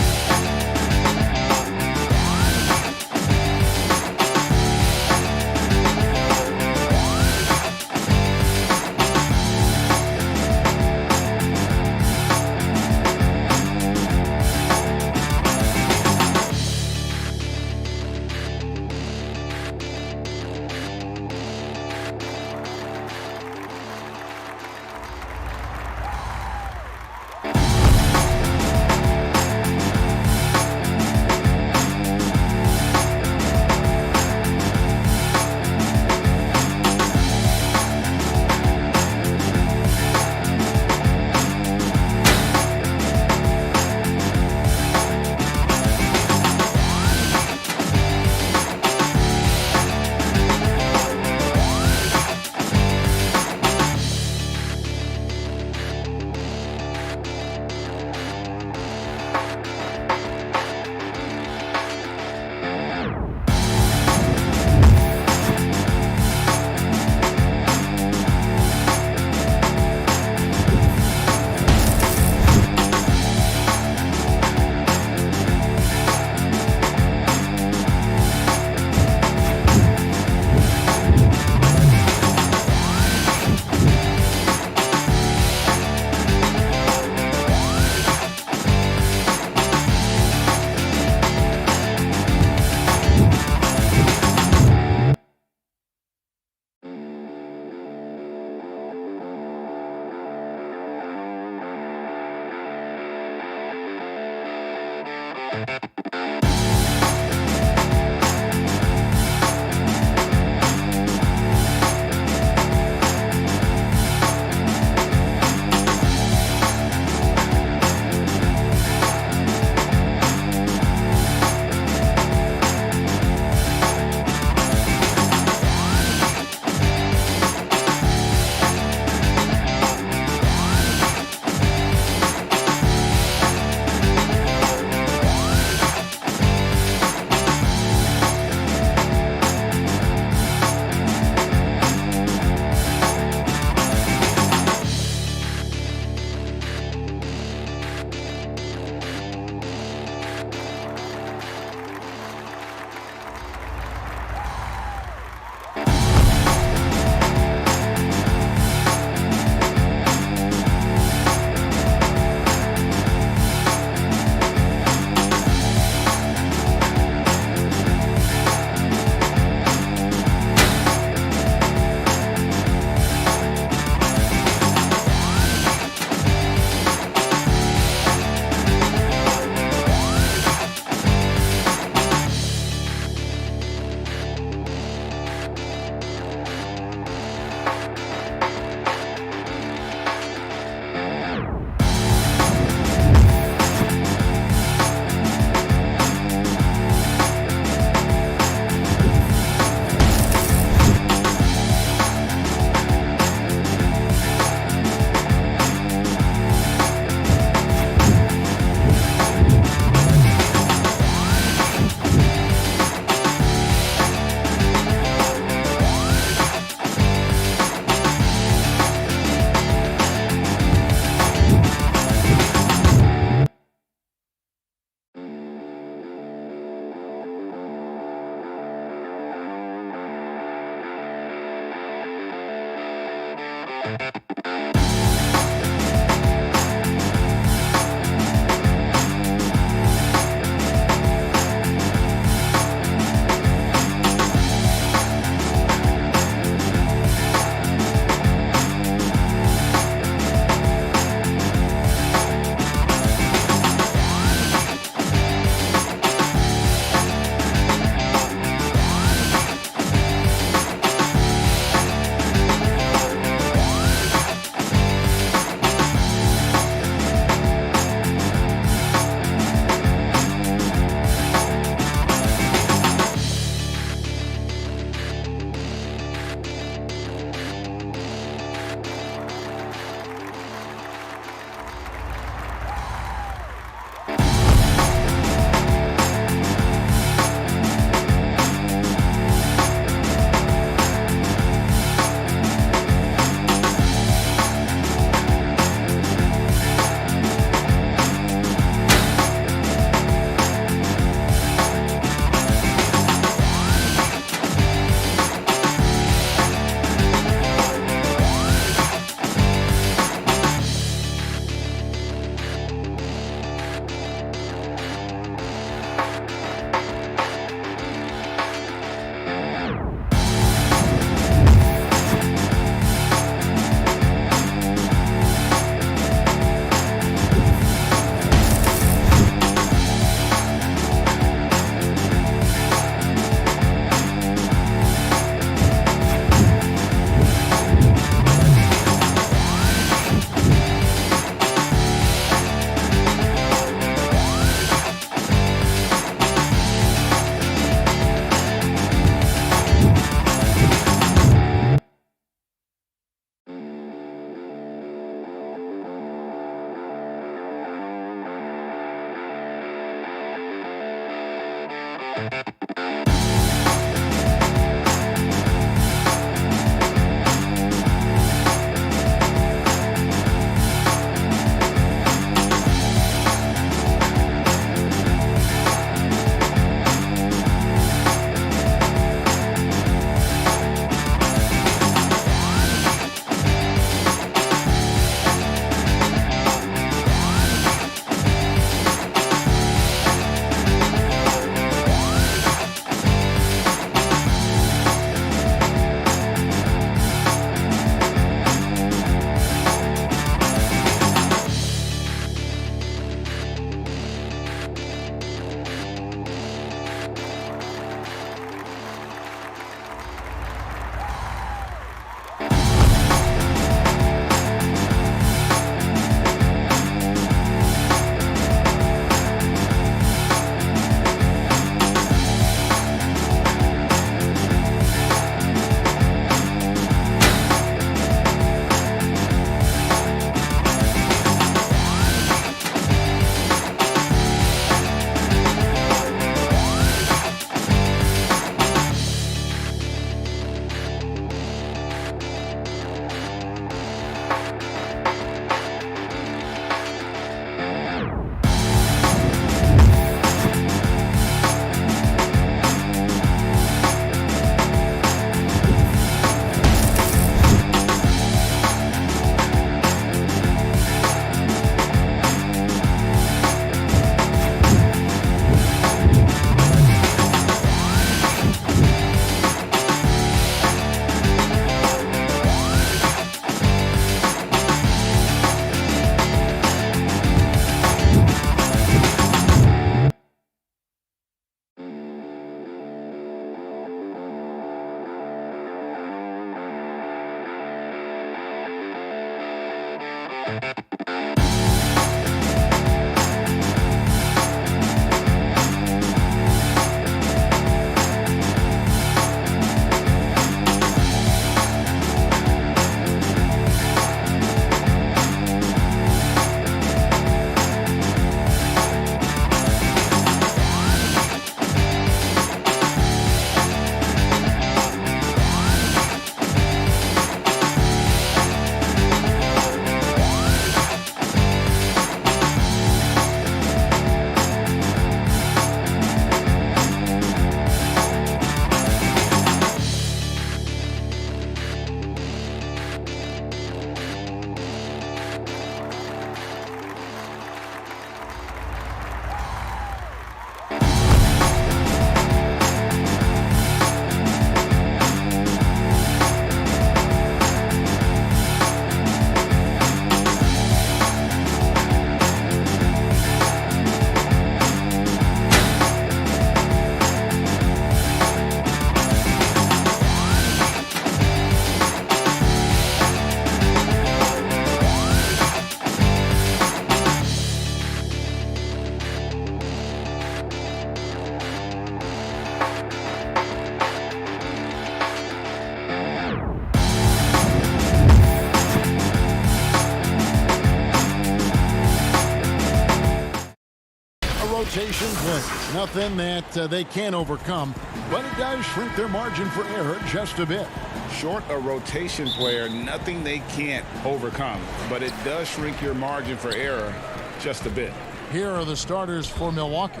Transition play. Nothing that they can't overcome, but it does shrink their margin for error just a bit. Short a rotation player, nothing they can't overcome, but it does shrink your margin for error just a bit. Here are the starters for Milwaukee.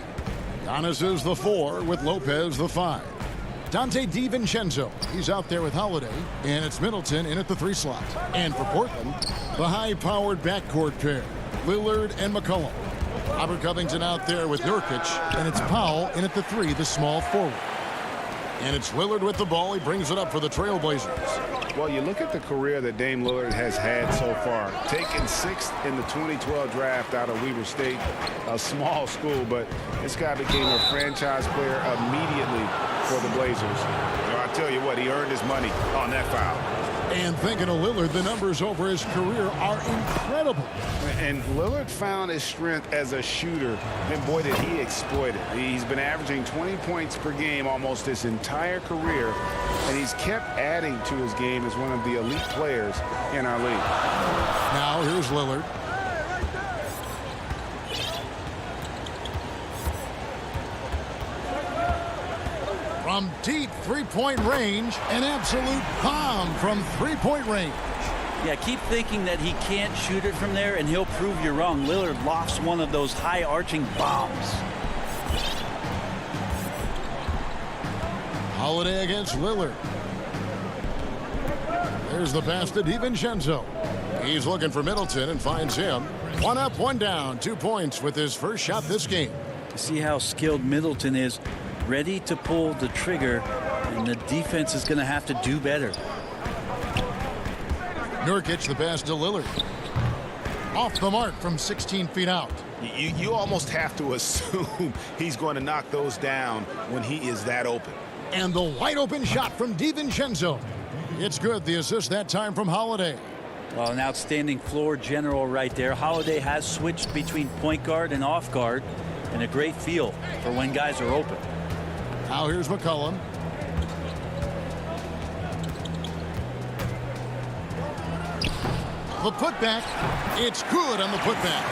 Giannis is the 4 with Lopez the 5. Dante DiVincenzo, he's out there with Holiday, and it's Middleton in at the 3 slot. And for Portland, the high-powered backcourt pair, Lillard and McCollum. Robert Covington out there with Nurkic, and it's Powell in at the 3, the small forward. And it's Lillard with the ball. He brings it up for the Trailblazers. Well, you look at the career that Dame Lillard has had so far. Taken 6th in the 2012 draft out of Weber State, a small school, but this guy became a franchise player immediately for the Blazers. I tell you what, he earned his money on that foul. And thinking of Lillard, the numbers over his career are incredible. And Lillard found his strength as a shooter, and boy, did he exploit it. He's been averaging 20 points per game almost his entire career, and he's kept adding to his game as one of the elite players in our league. Now here's Lillard. From deep three-point range, an absolute bomb from three-point range. Yeah, keep thinking that he can't shoot it from there, and he'll prove you wrong. Lillard lofts one of those high-arching bombs. Holiday against Lillard. There's the pass to DiVincenzo. He's looking for Middleton and finds him. 1 up, 1 down, 2 points with his first shot this game. See how skilled Middleton is, ready to pull the trigger, and the defense is going to have to do better. Nurkic the pass to Lillard. Off the mark from 16 feet out. You almost have to assume he's going to knock those down when he is that open. And the wide open shot from DiVincenzo. It's good. The assist that time from Holiday. Well, an outstanding floor general right there. Holiday has switched between point guard and off guard, and a great feel for when guys are open. Now here's McCollum. The putback. It's good on the putback.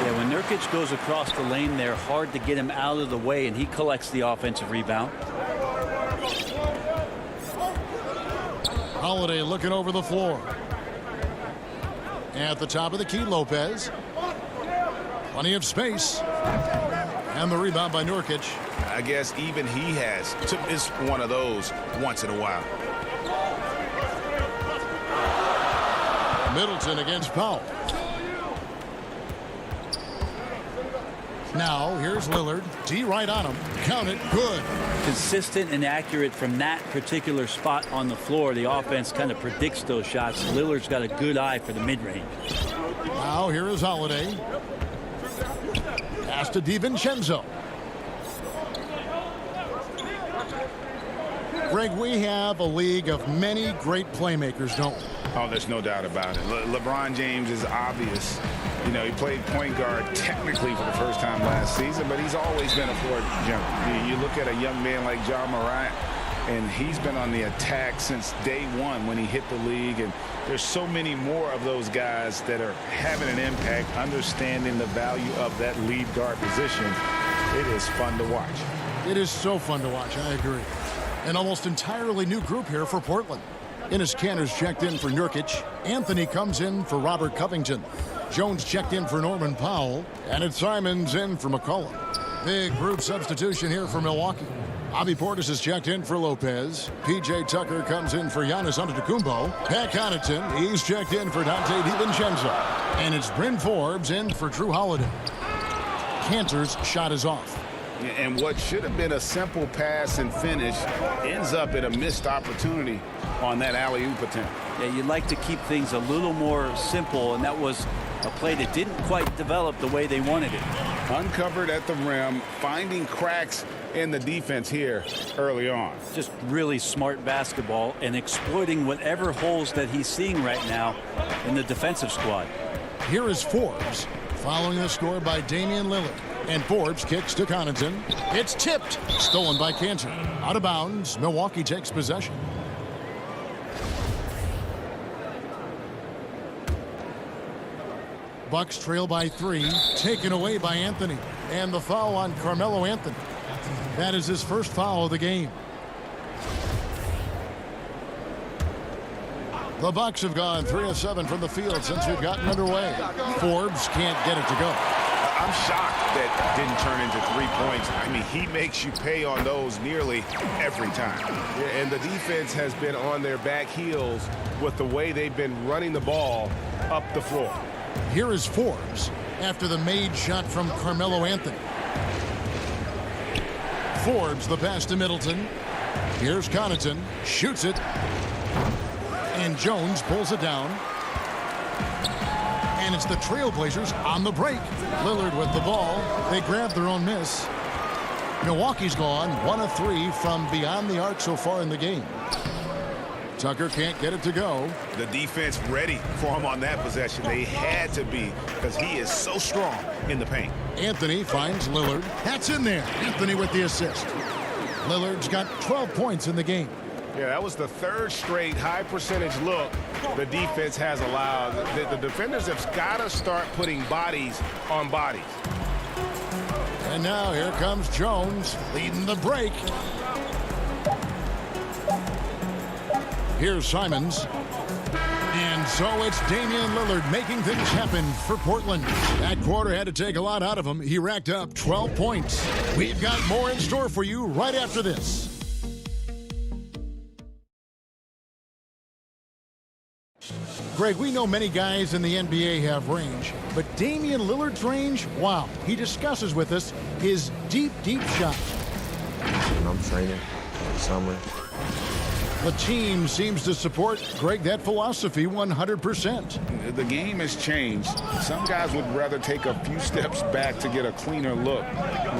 Yeah, when Nurkic goes across the lane, they're hard to get him out of the way, and he collects the offensive rebound. Holiday looking over the floor. At the top of the key, Lopez. Plenty of space. And the rebound by Nurkic. I guess even he has to miss one of those once in a while. Middleton against Powell. Now here's Lillard. D right on him. Count it. Good. Consistent and accurate from that particular spot on the floor. The offense kind of predicts those shots. Lillard's got a good eye for the mid-range. Now here is Holiday. Pass to DiVincenzo. Greg, we have a league of many great playmakers, don't we? Oh, there's no doubt about it. LeBron James is obvious. You know, he played point guard technically for the first time last season, but he's always been a floor jumper. You look at a young man like Ja Morant, and he's been on the attack since day one when he hit the league. And there's so many more of those guys that are having an impact, understanding the value of that lead guard position. It is fun to watch. It is so fun to watch. I agree. An almost entirely new group here for Portland. Enes Kanter's checked in for Nurkic. Anthony comes in for Robert Covington. Jones checked in for Norman Powell. And it's Simons in for McCollum. Big group substitution here for Milwaukee. Bobby Portis is checked in for Lopez. P.J. Tucker comes in for Giannis Antetokounmpo. Pat Connaughton, he's checked in for Dante DiVincenzo. And it's Bryn Forbes in for Drew Holiday. Kanter's shot is off. And what should have been a simple pass and finish ends up in a missed opportunity on that alley-oop attempt. Yeah, you'd like to keep things a little more simple, and that was a play that didn't quite develop the way they wanted it. Uncovered at the rim, finding cracks in the defense here early on. Just really smart basketball and exploiting whatever holes that he's seeing right now in the defensive squad. Here is Forbes, following the score by Damian Lillard. And Forbes kicks to Connaughton. It's tipped. Stolen by Kanter. Out of bounds. Milwaukee takes possession. Bucks trail by 3. Taken away by Anthony. And the foul on Carmelo Anthony. That is his first foul of the game. The Bucks have gone 3 of 7 from the field since we've gotten underway. Forbes can't get it to go. I'm shocked that didn't turn into 3 points. I mean, he makes you pay on those nearly every time. And the defense has been on their back heels with the way they've been running the ball up the floor. Here is Forbes after the made shot from Carmelo Anthony. Forbes, the pass to Middleton. Here's Connaughton, shoots it. And Jones pulls it down. And it's the Trailblazers on the break. Lillard with the ball. They grab their own miss. Milwaukee's gone 1 of 3 from beyond the arc so far in the game. Tucker can't get it to go. The defense ready for him on that possession. They had to be because he is so strong in the paint. Anthony finds Lillard. That's in there. Anthony with the assist. Lillard's got 12 points in the game. Yeah, that was the 3rd straight high percentage look the defense has allowed. The defenders have got to start putting bodies on bodies. And now here comes Jones leading the break. Here's Simons. And so it's Damian Lillard making things happen for Portland. That quarter had to take a lot out of him. He racked up 12 points. We've got more in store for you right after this. Greg, we know many guys in the NBA have range, but Damian Lillard's range, wow. He discusses with us his deep, deep shot. When I'm training in the summer. The team seems to support, Greg, that philosophy 100%. The game has changed. Some guys would rather take a few steps back to get a cleaner look.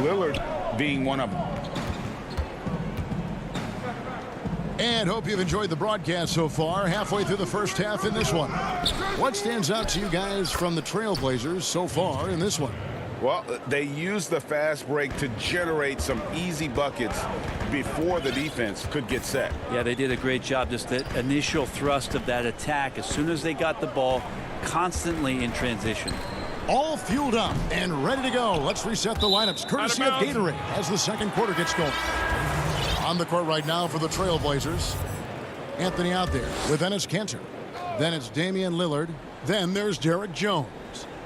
Lillard being one of them. And hope you've enjoyed the broadcast so far. Halfway through the first half in this one. What stands out to you guys from the Trailblazers so far in this one? Well, they used the fast break to generate some easy buckets before the defense could get set. Yeah, they did a great job. Just the initial thrust of that attack as soon as they got the ball, constantly in transition. All fueled up and ready to go. Let's reset the lineups courtesy of Gatorade as the second quarter gets going. On the court right now for the Trailblazers. Anthony out there with Enes Kanter. Then it's Damian Lillard. Then there's Derek Jones.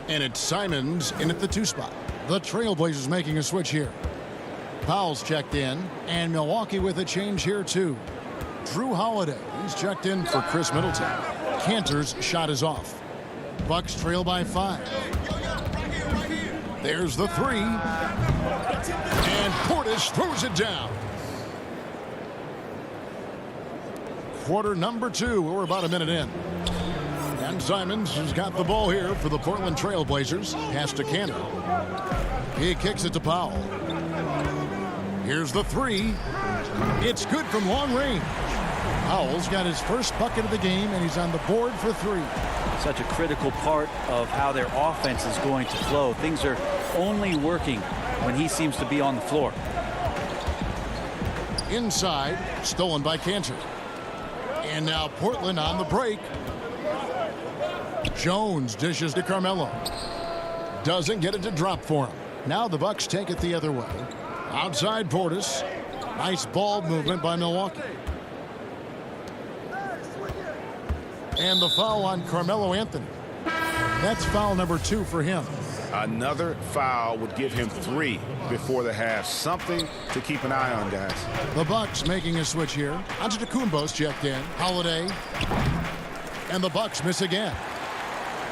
And it's Simons in at the 2 spot. The Trailblazers making a switch here. Powell's checked in. And Milwaukee with a change here too. Drew Holiday. He's checked in for Chris Middleton. Kanter's shot is off. Bucks trail by 5. There's the 3. And Portis throws it down. Quarter number 2. We're about a minute in. And Simons has got the ball here for the Portland Trailblazers. Pass to Kanter. He kicks it to Powell. Here's the 3. It's good from long range. Powell's got his first bucket of the game, and he's on the board for 3. Such a critical part of how their offense is going to flow. Things are only working when he seems to be on the floor. Inside, stolen by Kanter. And now Portland on the break. Jones dishes to Carmelo. Doesn't get it to drop for him. Now the Bucks take it the other way. Outside Portis. Nice ball movement by Milwaukee. And the foul on Carmelo Anthony. That's foul number 2 for him. Another foul would give him 3 before the half. Something to keep an eye on, guys. The Bucks making a switch here. Antetokounmpo's checked in. Holiday. And the Bucks miss again.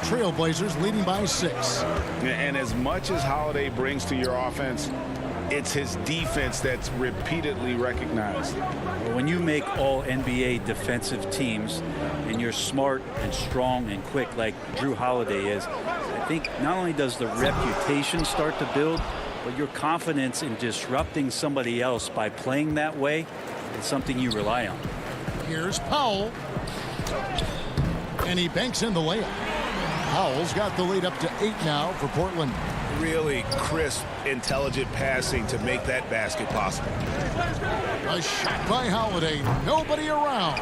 Trailblazers leading by 6. And as much as Holiday brings to your offense, it's his defense that's repeatedly recognized. When you make all NBA defensive teams and you're smart and strong and quick like Drew Holiday is, I think not only does the reputation start to build, but your confidence in disrupting somebody else by playing that way is something you rely on. Here's Powell. And he banks in the layup. Powell's got the lead up to 8 now for Portland. Really crisp, intelligent passing to make that basket possible. A shot by Holiday. Nobody around.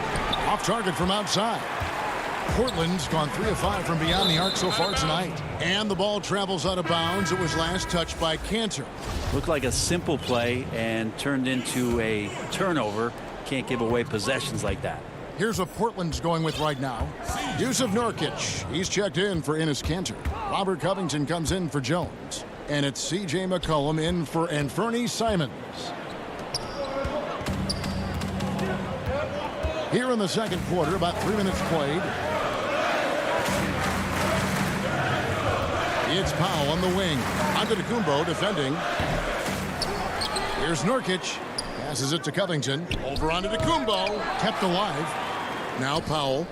Off target from outside. Portland's gone 3 of 5 from beyond the arc so far tonight. And the ball travels out of bounds. It was last touched by Cantor. Looked like a simple play and turned into a turnover. Can't give away possessions like that. Here's what Portland's going with right now. Yusuf Nurkic. He's checked in for Enes Kanter. Robert Covington comes in for Jones. And it's C.J. McCollum in for Anfernee Simons. Here in the second quarter, about 3 minutes played. It's Powell on the wing. Antetokounmpo defending. Here's Nurkic. Passes it to Covington. Over onto Antetokounmpo. Kept alive. Now Powell.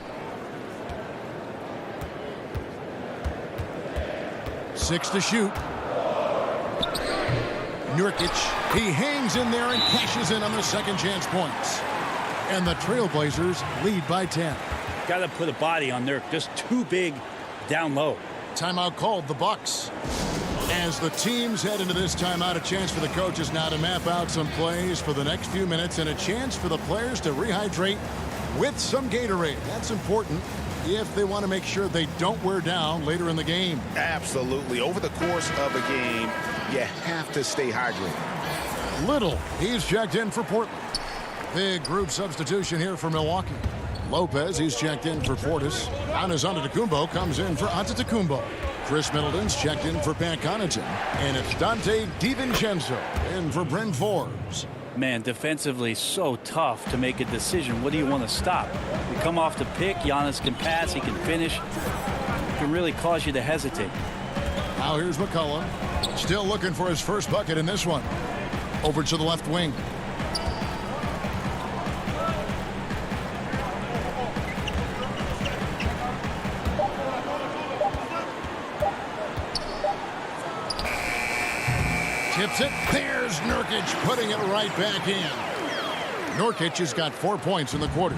6 to shoot. Nurkic. He hangs in there and cashes in on the second chance points. And the Trailblazers lead by 10. Got to put a body on Nurk. Just too big down low. Timeout called the Bucks. As the teams head into this timeout, a chance for the coaches now to map out some plays for the next few minutes and a chance for the players to rehydrate with some Gatorade. That's important if they want to make sure they don't wear down later in the game. Absolutely. Over the course of a game, you have to stay hydrated. Little, he's checked in for Portland. Big group substitution here for Milwaukee. Lopez, he's checked in for Portis. Giannis Antetokounmpo comes in for Antetokounmpo. Chris Middleton's checked in for Pat Connaughton. And it's Dante DiVincenzo in for Bryn Forbes. Man, defensively so tough to make a decision. What do you want to stop? You come off the pick, Giannis can pass, he can finish. It can really cause you to hesitate. Now here's McCollum. Still looking for his first bucket in this one. Over to the left wing. Tips it. There's Nurkic putting it right back in. Nurkic has got 4 points in the quarter.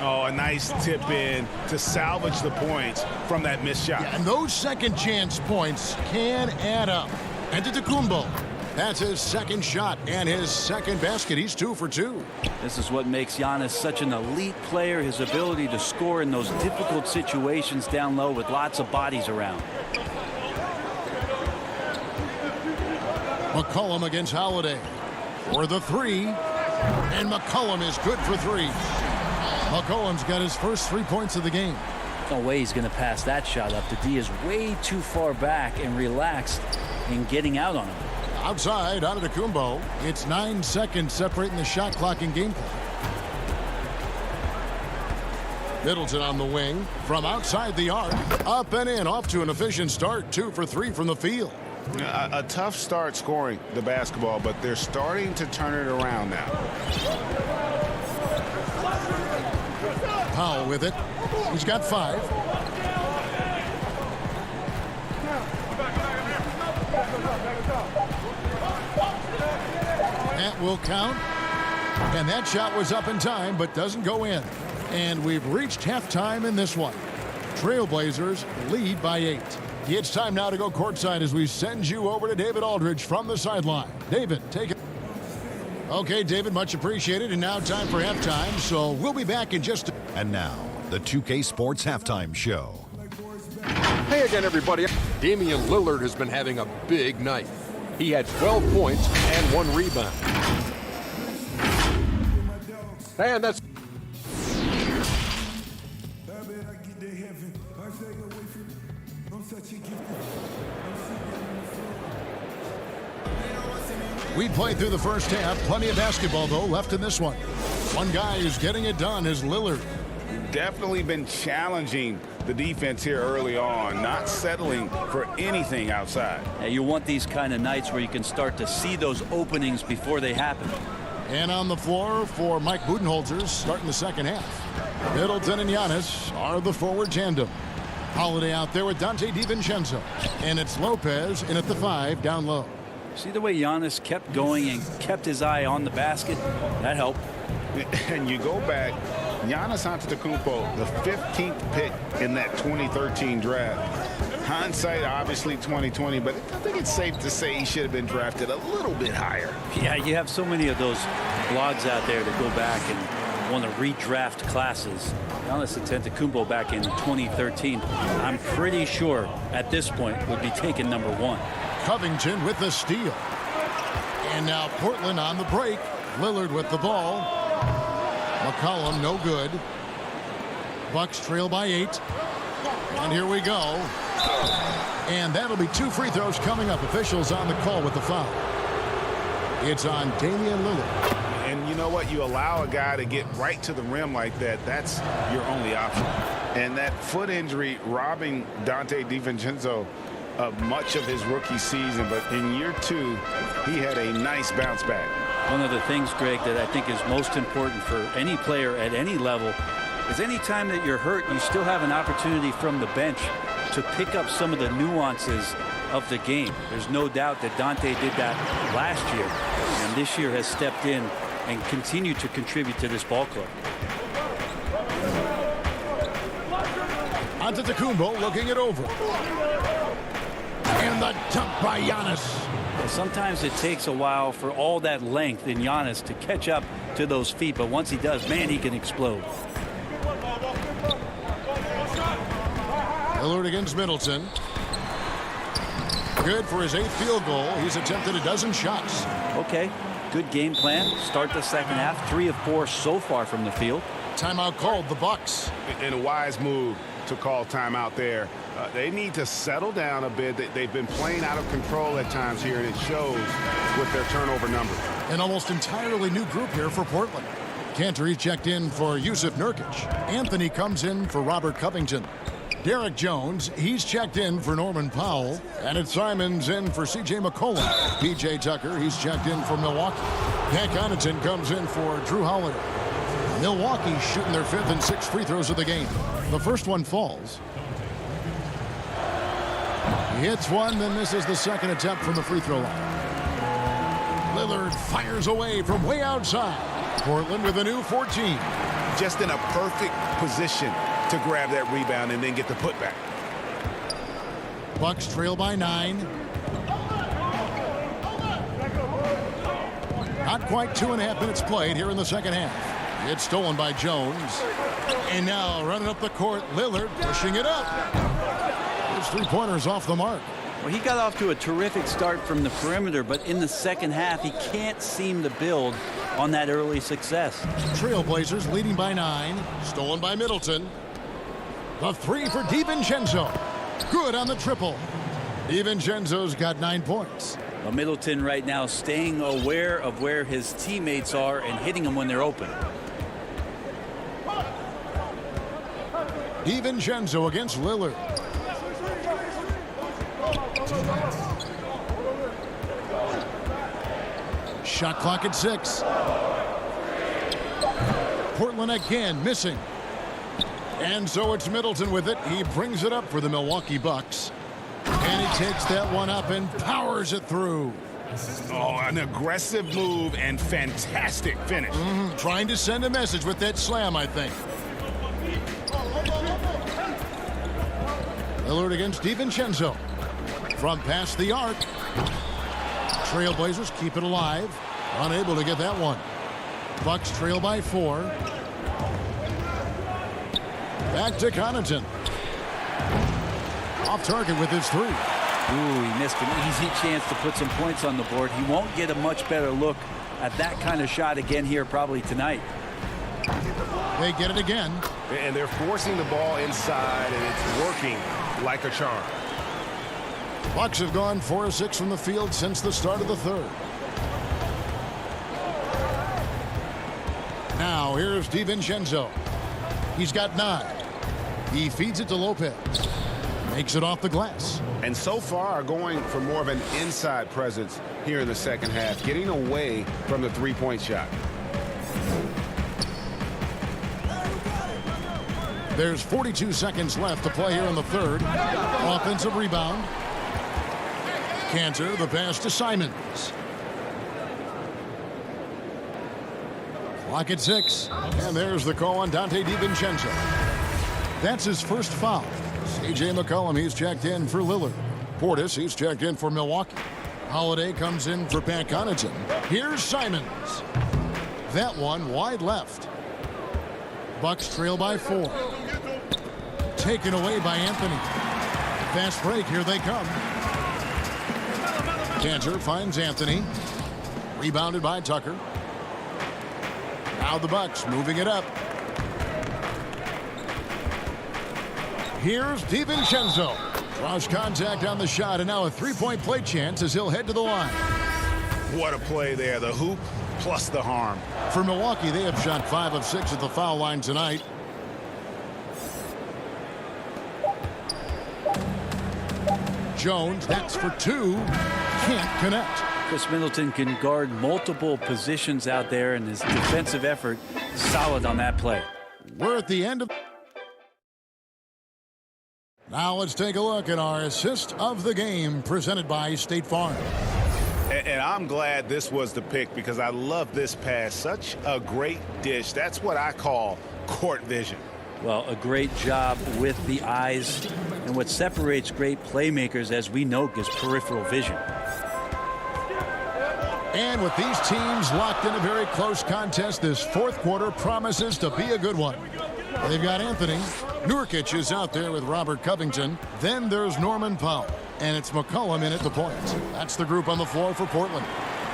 Oh, a nice tip in to salvage the points from that missed shot. Yeah, and those second chance points can add up. Antetokounmpo. That's his second shot and his second basket. He's 2 for 2. This is what makes Giannis such an elite player, his ability to score in those difficult situations down low with lots of bodies around. McCollum against Holiday for the 3. And McCollum is good for 3. McCollum's got his first 3 points of the game. No way he's going to pass that shot up. The D is way too far back and relaxed in getting out on him. Outside, Antetokounmpo. It's 9 seconds separating the shot clock and game clock. Middleton on the wing. From outside the arc. Up and in. Off to an efficient start. 2 for 3 from the field. A tough start scoring the basketball, but they're starting to turn it around now. Powell with it. He's got 5. That will count. And that shot was up in time, but doesn't go in. And we've reached halftime in this one. Trailblazers lead by 8. It's time now to go courtside as we send you over to David Aldridge from the sideline. David, take it. Okay, David, much appreciated. And now time for halftime, so we'll be back in just a... And now, the 2K Sports Halftime Show. Hey again, everybody. Damian Lillard has been having a big night. He had 12 points and 1 rebound. And that's... We played through the first half. Plenty of basketball, though, left in this one. One guy who's getting it done is Lillard. Definitely been challenging the defense here early on, not settling for anything outside. Yeah, you want these kind of nights where you can start to see those openings before they happen. And on the floor for Mike Budenholzer starting the second half. Middleton and Giannis are the forward tandem. Holiday out there with Dante DiVincenzo. And it's Lopez in at the 5 down low. See the way Giannis kept going and kept his eye on the basket? That helped. And you go back, Giannis Antetokounmpo, the 15th pick in that 2013 draft. Hindsight, obviously 2020, but I think it's safe to say he should have been drafted a little bit higher. Yeah, you have so many of those blogs out there that go back and one of the redraft classes. Giannis Antetokounmpo back in 2013, I'm pretty sure at this point would be taken number 1. Covington with the steal. And now Portland on the break. Lillard with the ball. McCollum no good. Bucks trail by 8. And here we go. And that'll be 2 free throws coming up. Officials on the call with the foul. It's on Damian Lillard. And you know what? You allow a guy to get right to the rim like that. That's your only option. And that foot injury robbing Dante DiVincenzo of much of his rookie season. But in year 2, he had a nice bounce back. One of the things, Greg, that I think is most important for any player at any level is any time that you're hurt, you still have an opportunity from the bench to pick up some of the nuances of the game. There's no doubt that Dante did that last year, and this year has stepped in and continued to contribute to this ball club. Antetokounmpo looking it over. And the dunk by Giannis. Sometimes it takes a while for all that length in Giannis to catch up to those feet, but once he does, man, he can explode. Lillard against Middleton. Good for his 8th field goal. He's attempted a dozen shots. Okay, good game plan. Start the second half. 3 of 4 so far from the field. Timeout called the Bucks. And a wise move to call timeout there. They need to settle down a bit. They've been playing out of control at times here, and it shows with their turnover numbers. An almost entirely new group here for Portland. Cantor, he's checked in for Yusuf Nurkic. Anthony comes in for Robert Covington. Derek Jones, he's checked in for Norman Powell. And it's Simons in for C.J. McCollum. P.J. Tucker, he's checked in for Milwaukee. Pat Connaughton comes in for Drew Holiday. Milwaukee shooting their 5th and 6th free throws of the game. The first one falls. He hits one, then this is the second attempt from the free throw line. Lillard fires away from way outside. Portland with a new 14. Just in a perfect position to grab that rebound and then get the putback. Bucks trail by 9. Not quite 2.5 minutes played here in the second half. It's stolen by Jones. And now running up the court, Lillard pushing it up. His 3-pointers off the mark. Well, he got off to a terrific start from the perimeter, but in the second half, he can't seem to build on that early success. Trailblazers leading by 9. Stolen by Middleton. The 3 for DiVincenzo. Good on the triple. DiVincenzo's got 9 points. Well, Middleton right now staying aware of where his teammates are and hitting them when they're open. DiVincenzo against Lillard. Shot clock at 6. Portland again missing. And so it's Middleton with it. He brings it up for the Milwaukee Bucks. And he takes that one up and powers it through. Oh, an aggressive move and fantastic finish. Trying to send a message with that slam, I think. Lillard against DiVincenzo. From past the arc. Trailblazers keep it alive. Unable to get that one. Bucks trail by 4. Back to Connaughton. Off target with his 3. Ooh, he missed an easy chance to put some points on the board. He won't get a much better look at that kind of shot again here probably tonight. They get it again. And they're forcing the ball inside, and it's working like a charm. Bucks have gone 4 of 6 from the field since the start of the third. Now here's DiVincenzo. He's got 9. He feeds it to Lopez. Makes it off the glass. And so far going for more of an inside presence here in the second half, getting away from the 3-point shot. There's 42 seconds left to play here in the third. Offensive rebound. Cantor, the pass to Simons. Clock at 6. And there's the call on Dante DiVincenzo. That's his first foul. C.J. McCollum, he's checked in for Lillard. Portis, he's checked in for Milwaukee. Holiday comes in for Pat Connaughton. Here's Simons. That one wide left. Bucks trail by 4. Taken away by Anthony. Fast break, here they come. Cantor finds Anthony. Rebounded by Tucker. Now the Bucks moving it up. Here's DiVincenzo. Draws contact on the shot, and now a three-point play chance as he'll head to the line. What a play there. The hoop plus the harm. For Milwaukee, they have shot 5 of 6 at the foul line tonight. Jones, that's for 2. Can't connect. Chris Middleton can guard multiple positions out there, and his defensive effort solid on that play. We're at the end of... Now let's take a look at our assist of the game presented by State Farm. And I'm glad this was the pick because I love this pass. Such a great dish. That's what I call court vision. Well, a great job with the eyes. And what separates great playmakers, as we know, is peripheral vision. And with these teams locked in a very close contest, this fourth quarter promises to be a good one. They've got Anthony. Nurkic is out there with Robert Covington. Then there's Norman Powell. And it's McCollum in at the point. That's the group on the floor for Portland.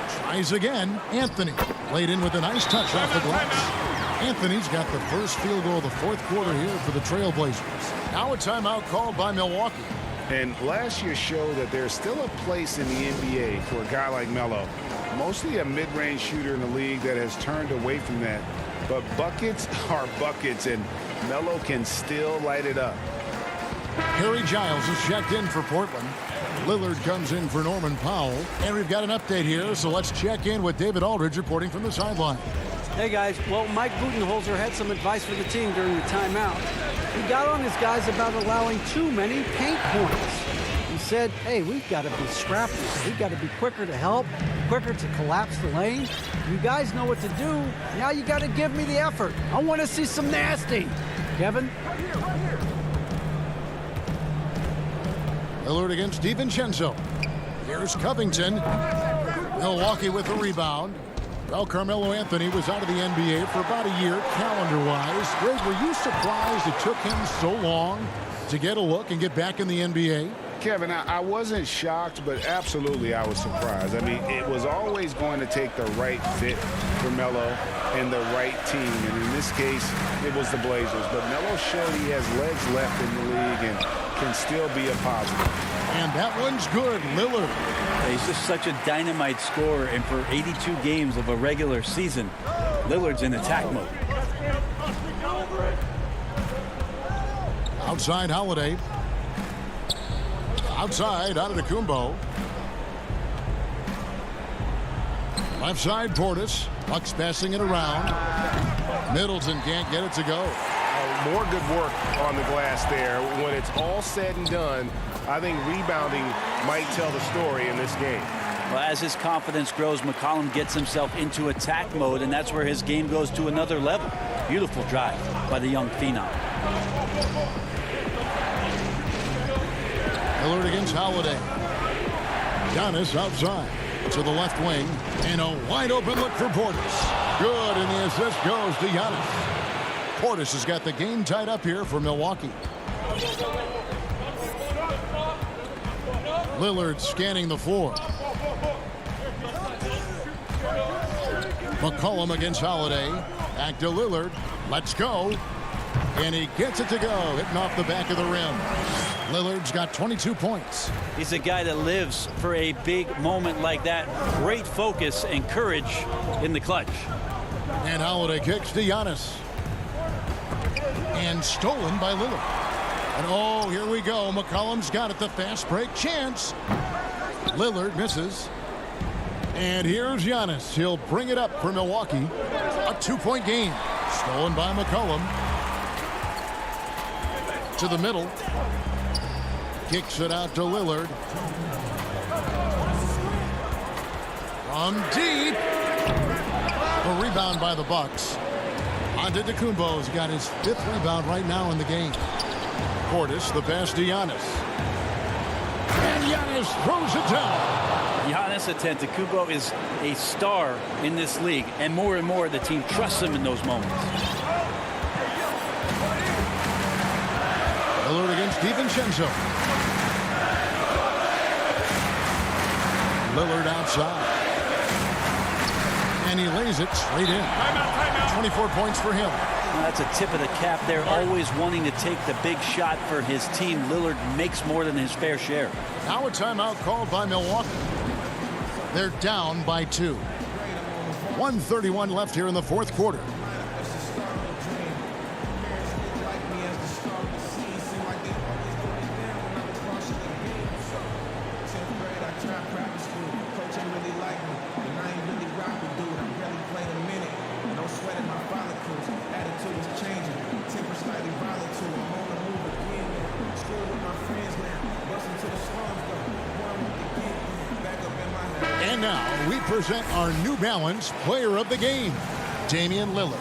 Tries again. Anthony laid in with a nice touch off the glass. Anthony's got the first field goal of the fourth quarter here for the Trailblazers. Now a timeout called by Milwaukee. And last year showed that there's still a place in the NBA for a guy like Melo. Mostly a mid-range shooter in the league that has turned away from that. But buckets are buckets, and Melo can still light it up. Harry Giles is checked in for Portland. Lillard comes in for Norman Powell. And we've got an update here, so let's check in with David Aldridge reporting from the sideline. Hey, guys. Well, Mike Budenholzer had some advice for the team during the timeout. He got on his guys about allowing too many paint points. He said, hey, we've got to be scrappy. We've got to be quicker to help, quicker to collapse the lane. You guys know what to do. Now you got to give me the effort. I want to see some nasty. Kevin? Lillard against DiVincenzo. Here's Covington. Milwaukee with the rebound. Well, Carmelo Anthony was out of the NBA for about a year, calendar-wise. Greg, were you surprised it took him so long to get a look and get back in the NBA? Kevin, I wasn't shocked, but absolutely I was surprised. I mean, it was always going to take the right fit for Melo and the right team. And in this case, it was the Blazers. But Melo showed he has legs left in the league and can still be a positive. And that one's good. Lillard. He's just such a dynamite scorer, and for 82 games of a regular season, Lillard's in attack mode. Outside Holiday. Outside Antetokounmpo. Left side Portis. Bucks passing it around. Middleton can't get it to go. More good work on the glass there. When it's all said and done, I think rebounding might tell the story in this game. Well, as his confidence grows, McCollum gets himself into attack mode, and that's where his game goes to another level. Beautiful drive by the young phenom. Lillard against Holiday. Giannis outside to the left wing. And a wide open look for Portis. Good, and the assist goes to Giannis. Portis has got the game tied up here for Milwaukee. Lillard scanning the floor. McCollum against Holiday. Back to Lillard. Let's go. And he gets it to go, hitting off the back of the rim. Lillard's got 22 points. He's a guy that lives for a big moment like that. Great focus and courage in the clutch. And Holiday kicks to Giannis. And stolen by Lillard. And oh, here we go. McCollum's got it. The fast break chance. Lillard misses. And here's Giannis. He'll bring it up for Milwaukee. A 2-point game. Stolen by McCollum. To the middle. Kicks it out to Lillard. From deep. A rebound by the Bucks. Antetokounmpo's got his 5th rebound right now in the game. Portis, the pass to Giannis. And Giannis throws it down. Giannis Antetokounmpo is a star in this league, and more the team trusts him in those moments. Lillard against DiVincenzo. Lillard outside. And he lays it straight in. 24 points for him. Well, that's a tip of the cap there, always wanting to take the big shot for his team. Lillard makes more than his fair share. Now a timeout called by Milwaukee. They're down by 2. 1:31 left here in the fourth quarter. And now we present our New Balance Player of the Game, Damian Lillard.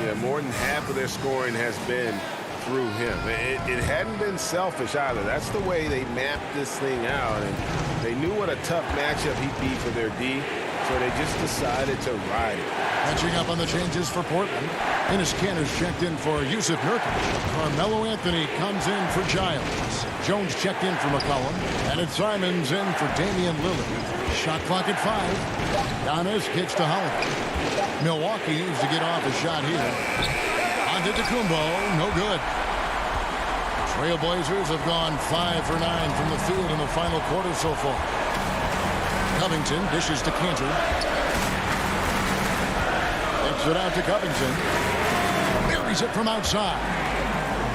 Yeah, more than half of their scoring has been through him. It hadn't been selfish either. That's the way they mapped this thing out. And they knew what a tough matchup he'd be for their D, so they just decided to ride it. Catching up on the changes for Portland. Enes Kanter's checked in for Yusuf Nurkic. Carmelo Anthony comes in for Giles. Jones checked in for McCollum. And it's Simons in for Damian Lillard. Shot clock at 5. Giannis kicks to Holiday. Milwaukee needs to get off a shot here. Antetokounmpo, no good. Trailblazers have gone 5 for 9 from the field in the final quarter so far. Covington dishes to Kanter. Kicks it out to Covington. Buries it from outside.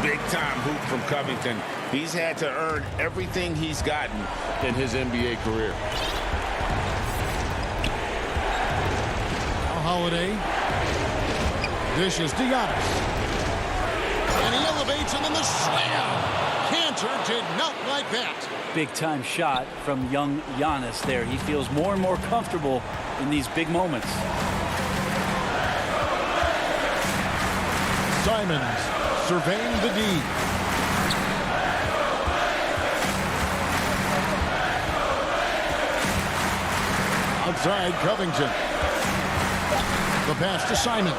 Big time hoop from Covington. He's had to earn everything he's gotten in his NBA career. Holiday. Dishes to Giannis. And he elevates and then the slam. Kanter did not like that. Big time shot from young Giannis there. He feels more and more comfortable in these big moments. Simons surveying the D. Outside Covington. The pass to Simons.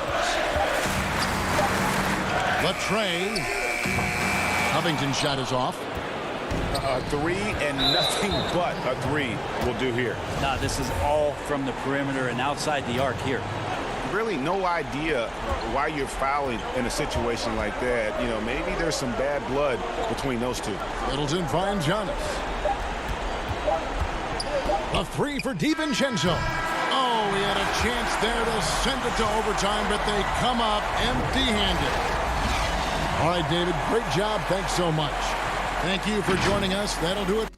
Latrey. Covington's shot is off. A 3 and nothing but a 3 will do here. Nah, this is all from the perimeter and outside the arc here. Really no idea why you're fouling in a situation like that. You know, maybe there's some bad blood between those two. Middleton finds Giannis. A 3 for DiVincenzo. Oh, he had a chance there to send it to overtime, but they come up empty-handed. All right, David, great job. Thanks so much. Thank you for joining us. That'll do it.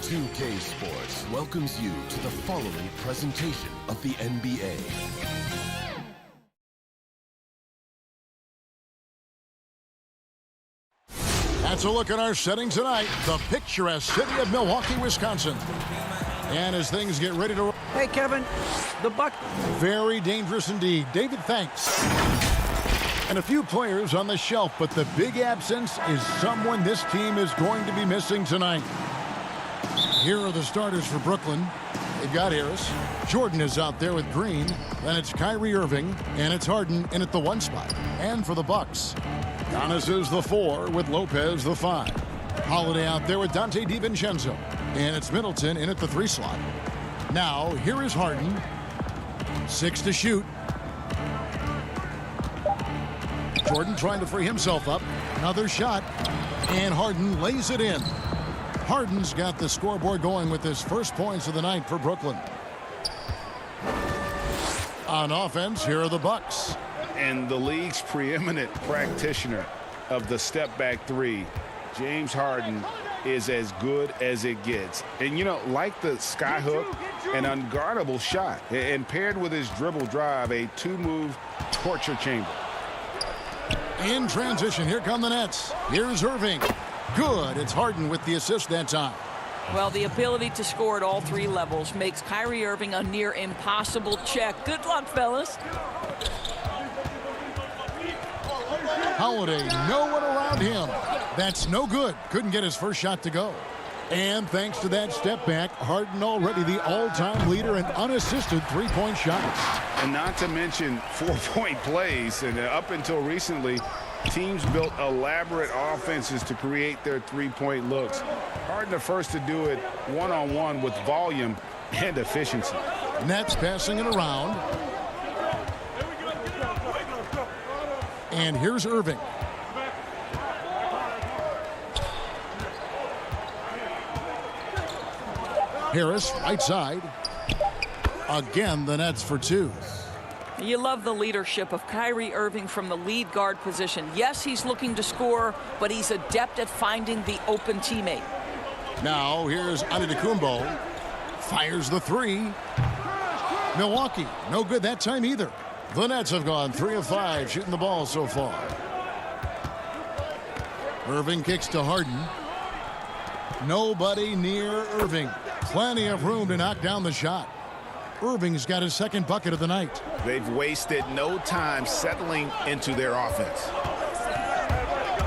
2K Sports welcomes you to the following presentation of the NBA. That's a look at our setting tonight. The picturesque city of Milwaukee, Wisconsin. And as things get ready to... Hey, Kevin, the Buck... Very dangerous indeed. David, thanks. And a few players on the shelf, but the big absence is someone this team is going to be missing tonight. Here are the starters for Brooklyn. They've got Harris. Jordan is out there with Green. Then it's Kyrie Irving, and it's Harden in at the 1 spot. And for the Bucks, Giannis is the 4 with Lopez the 5. Holiday out there with Dante DiVincenzo. And it's Middleton in at the 3 slot. Now, here is Harden. 6 to shoot. Jordan trying to free himself up. Another shot. And Harden lays it in. Harden's got the scoreboard going with his first points of the night for Brooklyn. On offense, here are the Bucks. And the league's preeminent practitioner of the step-back 3, James Harden, is as good as it gets. And, you know, like the skyhook, an unguardable shot. And paired with his dribble drive, a 2-move torture chamber. In transition, here come the Nets. Here's Irving. Good. It's Harden with the assist that time. Well, the ability to score at all 3 levels makes Kyrie Irving a near impossible check. Good luck, fellas. Holiday, no one around him. That's no good. Couldn't get his first shot to go. And thanks to that step back, Harden already the all-time leader in unassisted 3-point shots. And not to mention 4-point plays. And up until recently, teams built elaborate offenses to create their 3-point looks. Harden the first to do it one-on-one with volume and efficiency. Nets passing it around. And here's Irving. Harris, right side. Again, the Nets for 2. You love the leadership of Kyrie Irving from the lead guard position. Yes, he's looking to score, but he's adept at finding the open teammate. Now, here's Antetokounmpo. Fires the 3. Milwaukee, no good that time either. The Nets have gone 3 of 5 shooting the ball so far. Irving kicks to Harden. Nobody near Irving. Plenty of room to knock down the shot. Irving's got his second bucket of the night. They've wasted no time settling into their offense.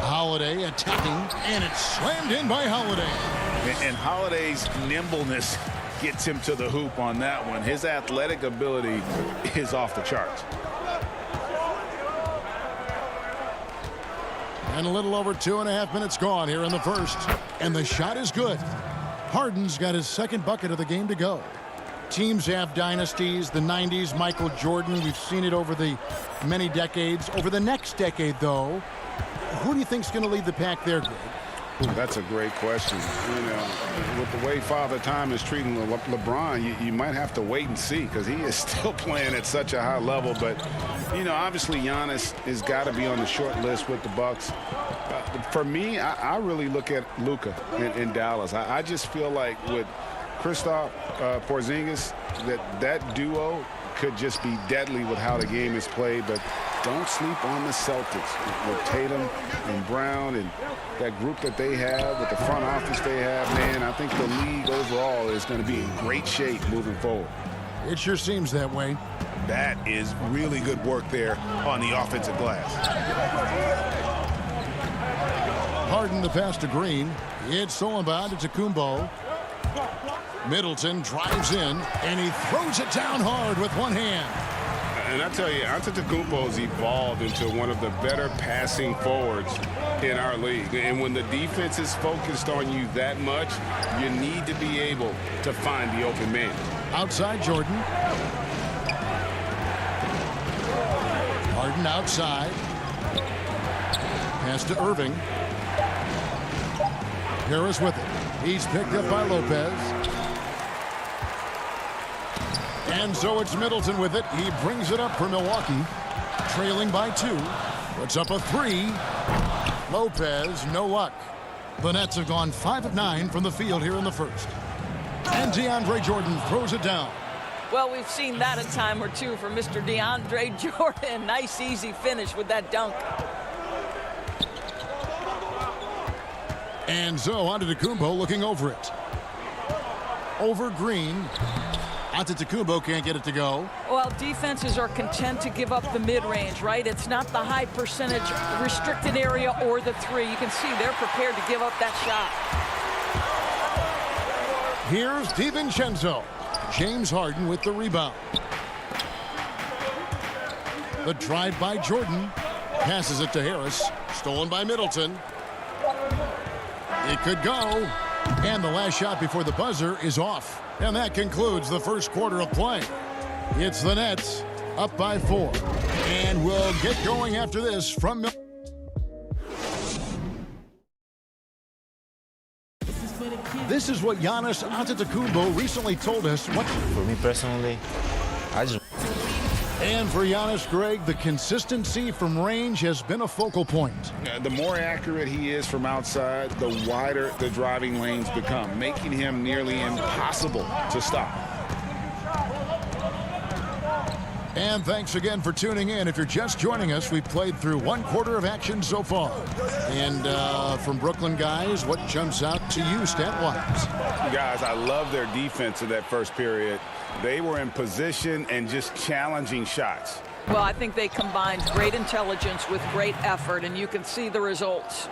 Holiday attacking, and it's slammed in by Holiday. And Holiday's nimbleness gets him to the hoop on that one. His athletic ability is off the charts. And a little over 2.5 minutes gone here in the first. And the shot is good. Harden's got his second bucket of the game to go. Teams have dynasties, the 90s, Michael Jordan. We've seen it over the many decades. Over the next decade, though, who do you think's going to lead the pack there, Greg? Ooh, that's a great question. You know, with the way Father Time is treating LeBron, you might have to wait and see because he is still playing at such a high level. But, you know, obviously Giannis has got to be on the short list with the Bucks. For me, I really look at Luka in Dallas. I just feel like with Kristaps Porzingis, that duo could just be deadly with how the game is played. But don't sleep on the Celtics with Tatum and Brown and that group that they have, with the front office they have. Man, I think the league overall is going to be in great shape moving forward. It sure seems that way. That is really good work there on the offensive glass. Harden the pass to Green. It's stolen by Antetokounmpo. Middleton drives in, and he throws it down hard with one hand. And I tell you, Antetokounmpo's evolved into one of the better passing forwards in our league. And when the defense is focused on you that much, you need to be able to find the open man. Outside Jordan. Harden outside. Pass to Irving. Harris with it. He's picked up by Lopez. And so it's Middleton with it. He brings it up for Milwaukee. Trailing by 2. Puts up a 3. Lopez, no luck. The Nets have gone 5 of 9 from the field here in the first. And DeAndre Jordan throws it down. Well, we've seen that a time or two from Mr. DeAndre Jordan. Nice, easy finish with that dunk. And so Antetokounmpo looking over it. Over Green. Antetokounmpo can't get it to go. Well, defenses are content to give up the mid-range, right? It's not the high percentage restricted area or the three. You can see they're prepared to give up that shot. Here's DiVincenzo. James Harden with the rebound. The drive by Jordan. Passes it to Harris. Stolen by Middleton. It could go. And the last shot before the buzzer is off. And that concludes the first quarter of play. It's the Nets up by 4. And we'll get going after this from This is what Giannis Antetokounmpo recently told us. For me personally, And for Giannis, Greg, the consistency from range has been a focal point. The more accurate he is from outside, the wider the driving lanes become, making him nearly impossible to stop. And thanks again for tuning in. If you're just joining us, we've played through one quarter of action so far. And from Brooklyn guys, what jumps out to you stat-wise? Guys, I love their defense in that first period. They were in position and just challenging shots. Well, I think they combined great intelligence with great effort, and you can see the results.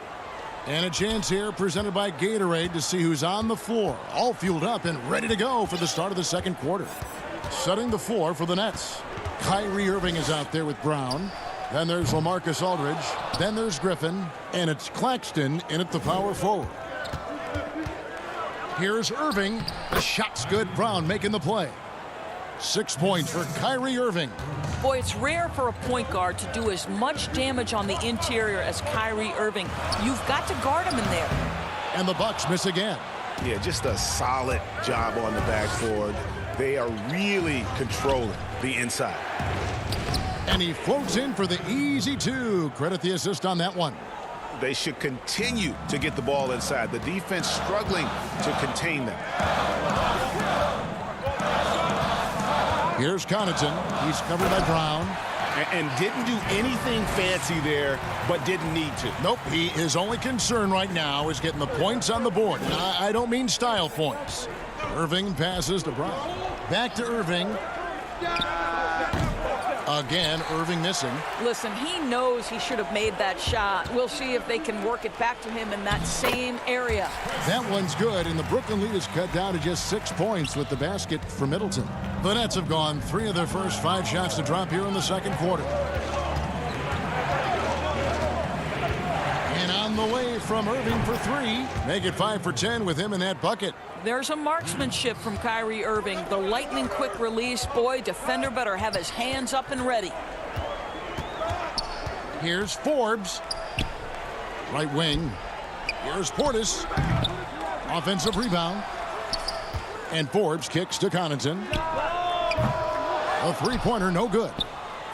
And a chance here presented by Gatorade to see who's on the floor, all fueled up and ready to go for the start of the second quarter. Setting the floor for the Nets. Kyrie Irving is out there with Brown. Then there's LaMarcus Aldridge. Then there's Griffin. And it's Claxton in at the power forward. Here's Irving. The shot's good. Brown making the play. 6 points for Kyrie Irving. Boy, it's rare for a point guard to do as much damage on the interior as Kyrie Irving. You've got to guard him in there. And the Bucks miss again. Yeah, just a solid job on the backboard. They are really controlling the inside. And he floats in for the easy two. Credit the assist on that one. They should continue to get the ball inside. The defense struggling to contain them. Here's Connaughton. He's covered by Brown. And didn't do anything fancy there, but didn't need to. Nope, his only concern right now is getting the points on the board. And I don't mean style points. Irving passes to Brown. Back to Irving. Again, Irving missing. Listen, he knows he should have made that shot. We'll see if they can work it back to him in that same area. That one's good, and the Brooklyn lead is cut down to just 6 points with the basket for Middleton. The Nets have gone 3 of their first 5 shots to drop here in the second quarter. And on the way from Irving for 3. Make it 5 for 10 with him in that bucket. There's a marksmanship from Kyrie Irving. The lightning quick release. Boy, defender better have his hands up and ready. Here's Forbes. Right wing. Here's Portis. Offensive rebound. And Forbes kicks to Connaughton. A three-pointer, no good.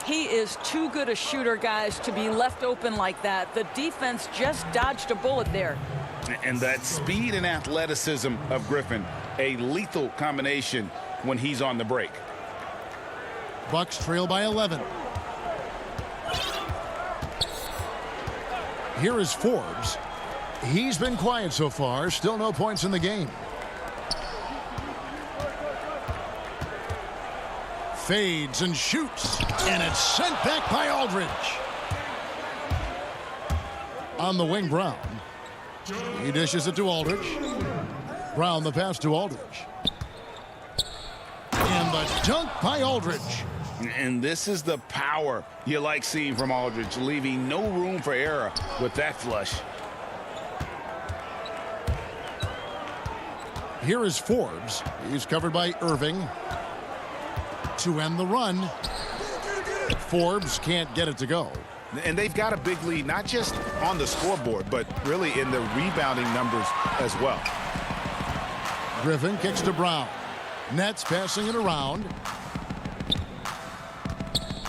He is too good a shooter, guys, to be left open like that. The defense just dodged a bullet there. And that speed and athleticism of Griffin, a lethal combination when he's on the break. Bucks trail by 11. Here is Forbes. He's been quiet so far. Still no points in the game. Fades and shoots. And it's sent back by Aldridge. On the wing, Brown. He dishes it to Aldridge. Brown the pass to Aldridge. And the dunk by Aldridge. And this is the power you like seeing from Aldridge, leaving no room for error with that flush. Here is Forbes. He's covered by Irving. To end the run. Forbes can't get it to go. And they've got a big lead, not just on the scoreboard, but really in the rebounding numbers as well. Griffin kicks to Brown. Nets passing it around.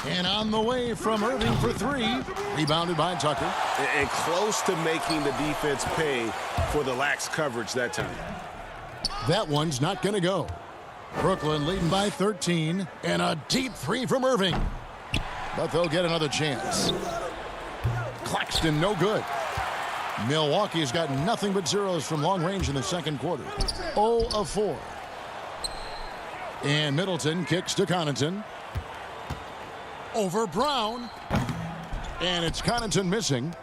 And on the way from Irving for 3. Rebounded by Tucker. And close to making the defense pay for the lax coverage that time. That one's not going to go. Brooklyn leading by 13, and a deep three from Irving. But they'll get another chance. Claxton, no good. Milwaukee's got nothing but zeros from long range in the second quarter. 0 of 4. And Middleton kicks to Connaughton. Over Brown. And it's Connaughton missing.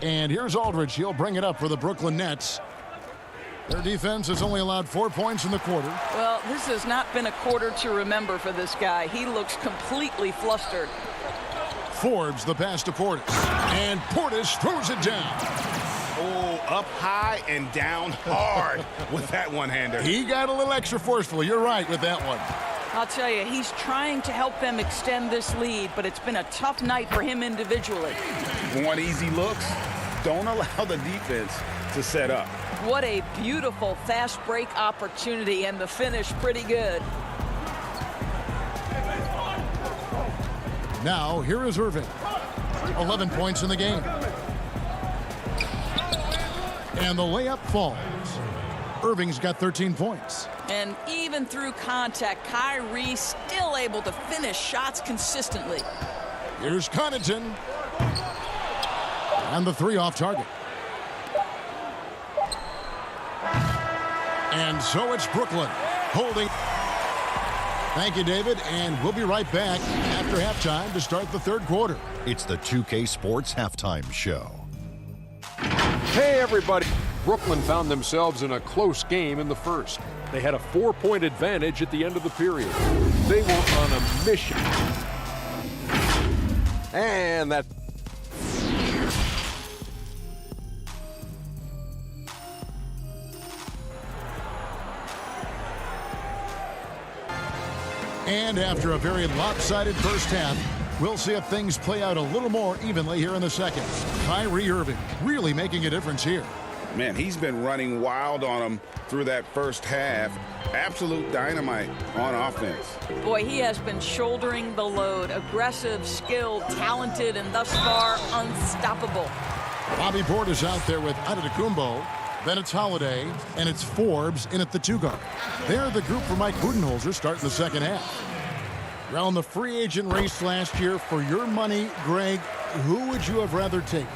And here's Aldridge. He'll bring it up for the Brooklyn Nets. Their defense has only allowed 4 points in the quarter. Well, this has not been a quarter to remember for this guy. He looks completely flustered. Forbes the pass to Portis. And Portis throws it down. Oh, up high and down hard with that one-hander. He got a little extra forceful. You're right with that one. I'll tell you, he's trying to help them extend this lead, but it's been a tough night for him individually. Want easy looks? Don't allow the defense to set up. What a beautiful fast break opportunity, and the finish pretty good. Now, here is Irving. 11 points in the game. And the layup falls. Irving's got 13 points. And even through contact, Kyrie still able to finish shots consistently. Here's Connaughton. And the three off target. And so it's Brooklyn holding. Thank you, David. And we'll be right back after halftime to start the third quarter. It's the 2K Sports Halftime Show. Hey, everybody. Brooklyn found themselves in a close game in the first. They had a 4-point advantage at the end of the period. They were on a mission. And that. And after a very lopsided first half, we'll see if things play out a little more evenly here in the second. Kyrie Irving really making a difference here. Man, he's been running wild on him through that first half. Absolute dynamite on offense. Boy, he has been shouldering the load. Aggressive, skilled, talented, and thus far unstoppable. Bobby Portis out there with Antetokounmpo. Then it's Holiday, and it's Forbes in at the 2 guard. They're the group for Mike Budenholzer starting the second half. Around the free agent race last year, for your money, Greg, who would you have rather taken?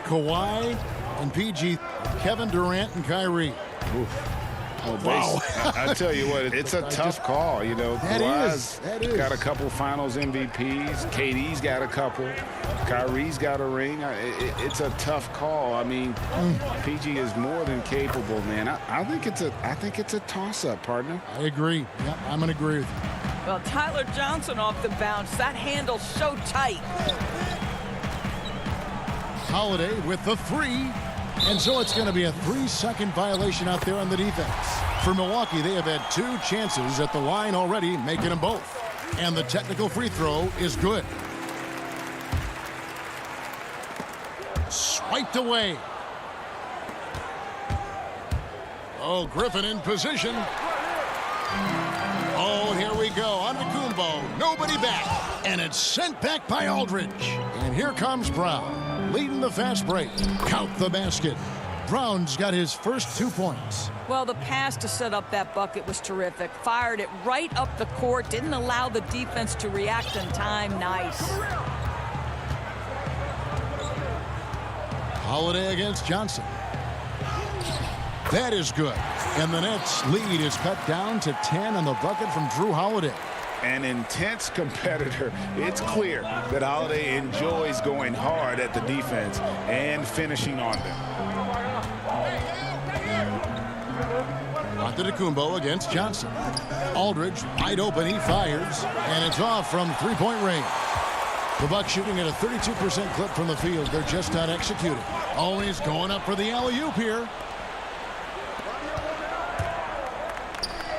Kawhi and PG, Kevin Durant and Kyrie. Oof. Well, wow. I tell you what, it's a tough call. You know, Kawhi's got a couple Finals MVPs. KD's got a couple. Kyrie's got a ring. It's a tough call. I mean, PG is more than capable, man. I think it's a toss-up, partner. I agree. Yep, I'm going to agree with you. Well, Tyler Johnson off the bounce. That handle's so tight. Holiday with the 3. And so it's going to be a 3-second violation out there on the defense. For Milwaukee, they have had 2 chances at the line already, making them both. And the technical free throw is good. Swiped away. Oh, Griffin in position. Oh, here we go. Antetokounmpo, nobody back. And it's sent back by Aldridge. And here comes Brown, leading the fast break. Count the basket. Brown's got his first 2 points. Well, the pass to set up that bucket was terrific. Fired it right up the court. Didn't allow the defense to react in time. Nice. Holiday against Johnson. That is good. And the Nets' lead is cut down to 10 on the bucket from Drew Holiday. An intense competitor. It's clear that Holiday enjoys going hard at the defense and finishing on them. Antetokounmpo against Johnson. Aldridge wide open. He fires. And it's off from 3-point range. The Bucks shooting at a 32% clip from the field. They're just not executing. Always going up for the alley-oop here.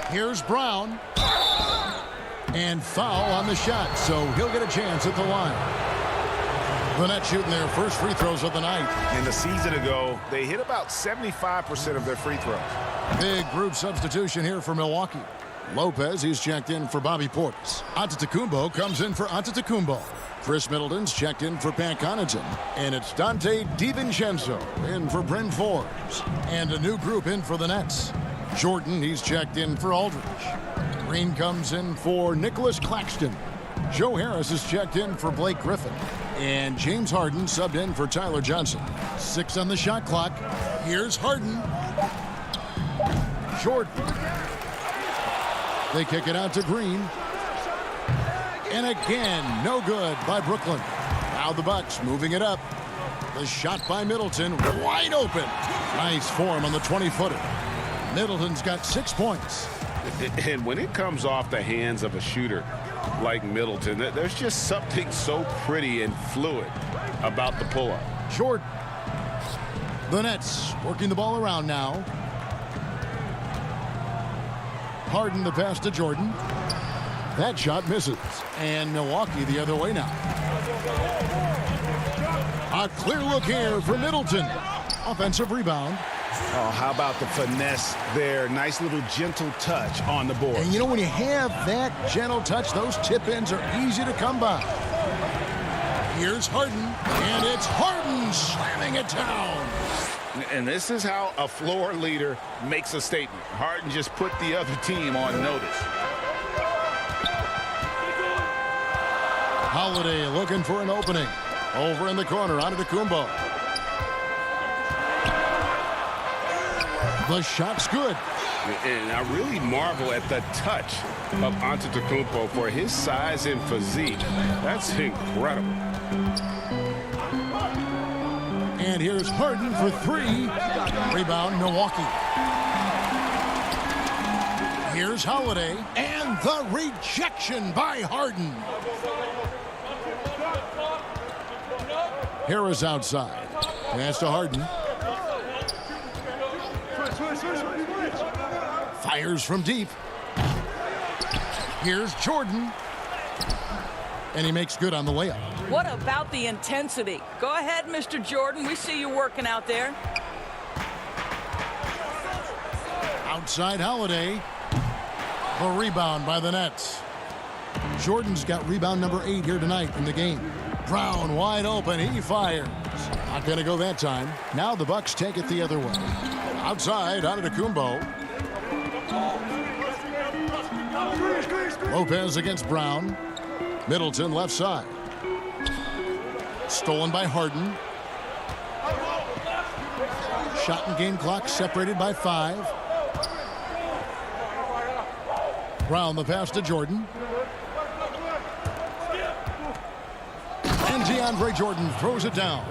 Here's Brown. And foul on the shot, so he'll get a chance at the line. The Nets shooting their first free throws of the night. And a season ago, they hit about 75% of their free throws. Big group substitution here for Milwaukee. Lopez, he's checked in for Bobby Portis. Antetokounmpo comes in for Antetokounmpo. Chris Middleton's checked in for Pat Connaughton. And it's Dante DiVincenzo in for Bryn Forbes. And a new group in for the Nets. Jordan, he's checked in for Aldridge. Green comes in for Nicholas Claxton. Joe Harris is checked in for Blake Griffin. And James Harden subbed in for Tyler Johnson. 6 on the shot clock. Here's Harden. Jordan. They kick it out to Green. And again, no good by Brooklyn. Now the Bucks moving it up. The shot by Middleton, wide open. Nice form on the 20-footer. Middleton's got 6 points. And when it comes off the hands of a shooter like Middleton, there's just something so pretty and fluid about the pull-up. Jordan. The Nets working the ball around now. Harden the pass to Jordan. That shot misses. And Milwaukee the other way now. A clear look here for Middleton. Offensive rebound. Oh, how about the finesse there? Nice little gentle touch on the board. And you know, when you have that gentle touch, those tip-ins are easy to come by. Here's Harden, and it's Harden slamming it down. And this is how a floor leader makes a statement. Harden just put the other team on notice. Holiday looking for an opening. Over in the corner, Antetokounmpo. The shot's good. And I really marvel at the touch of Antetokounmpo for his size and physique. That's incredible. And here's Harden for 3. Rebound, Milwaukee. Here's Holiday. And the rejection by Harden. Harris outside. Pass to Harden. Fires from deep. Here's Jordan. And he makes good on the layup. What about the intensity? Go ahead, Mr. Jordan. We see you working out there. Outside Holiday. The rebound by the Nets. Jordan's got rebound number 8 here tonight in the game. Brown wide open. He fires. Not going to go that time. Now the Bucks take it the other way. Outside, Antetokounmpo. Lopez against Brown. Middleton left side. Stolen by Harden. Shot and game clock separated by 5. Brown the pass to Jordan. And DeAndre Jordan throws it down.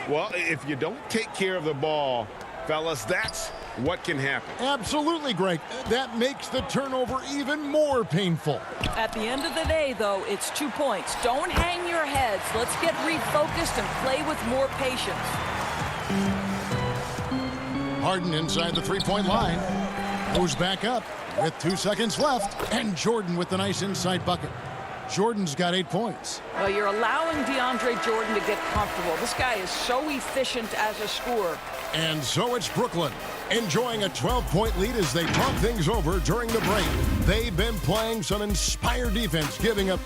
Well, if you don't take care of the ball, fellas, that's what can happen. Absolutely, Greg. That makes the turnover even more painful. At the end of the day, though, it's 2 points. Don't hang your heads. Let's get refocused and play with more patience. Harden inside the three-point line. Goes back up with 2 seconds left. And Jordan with the nice inside bucket. Jordan's got 8 points. Well, you're allowing DeAndre Jordan to get comfortable. This guy is so efficient as a scorer. And so it's Brooklyn, enjoying a 12-point lead as they talk things over during the break. They've been playing some inspired defense, giving up.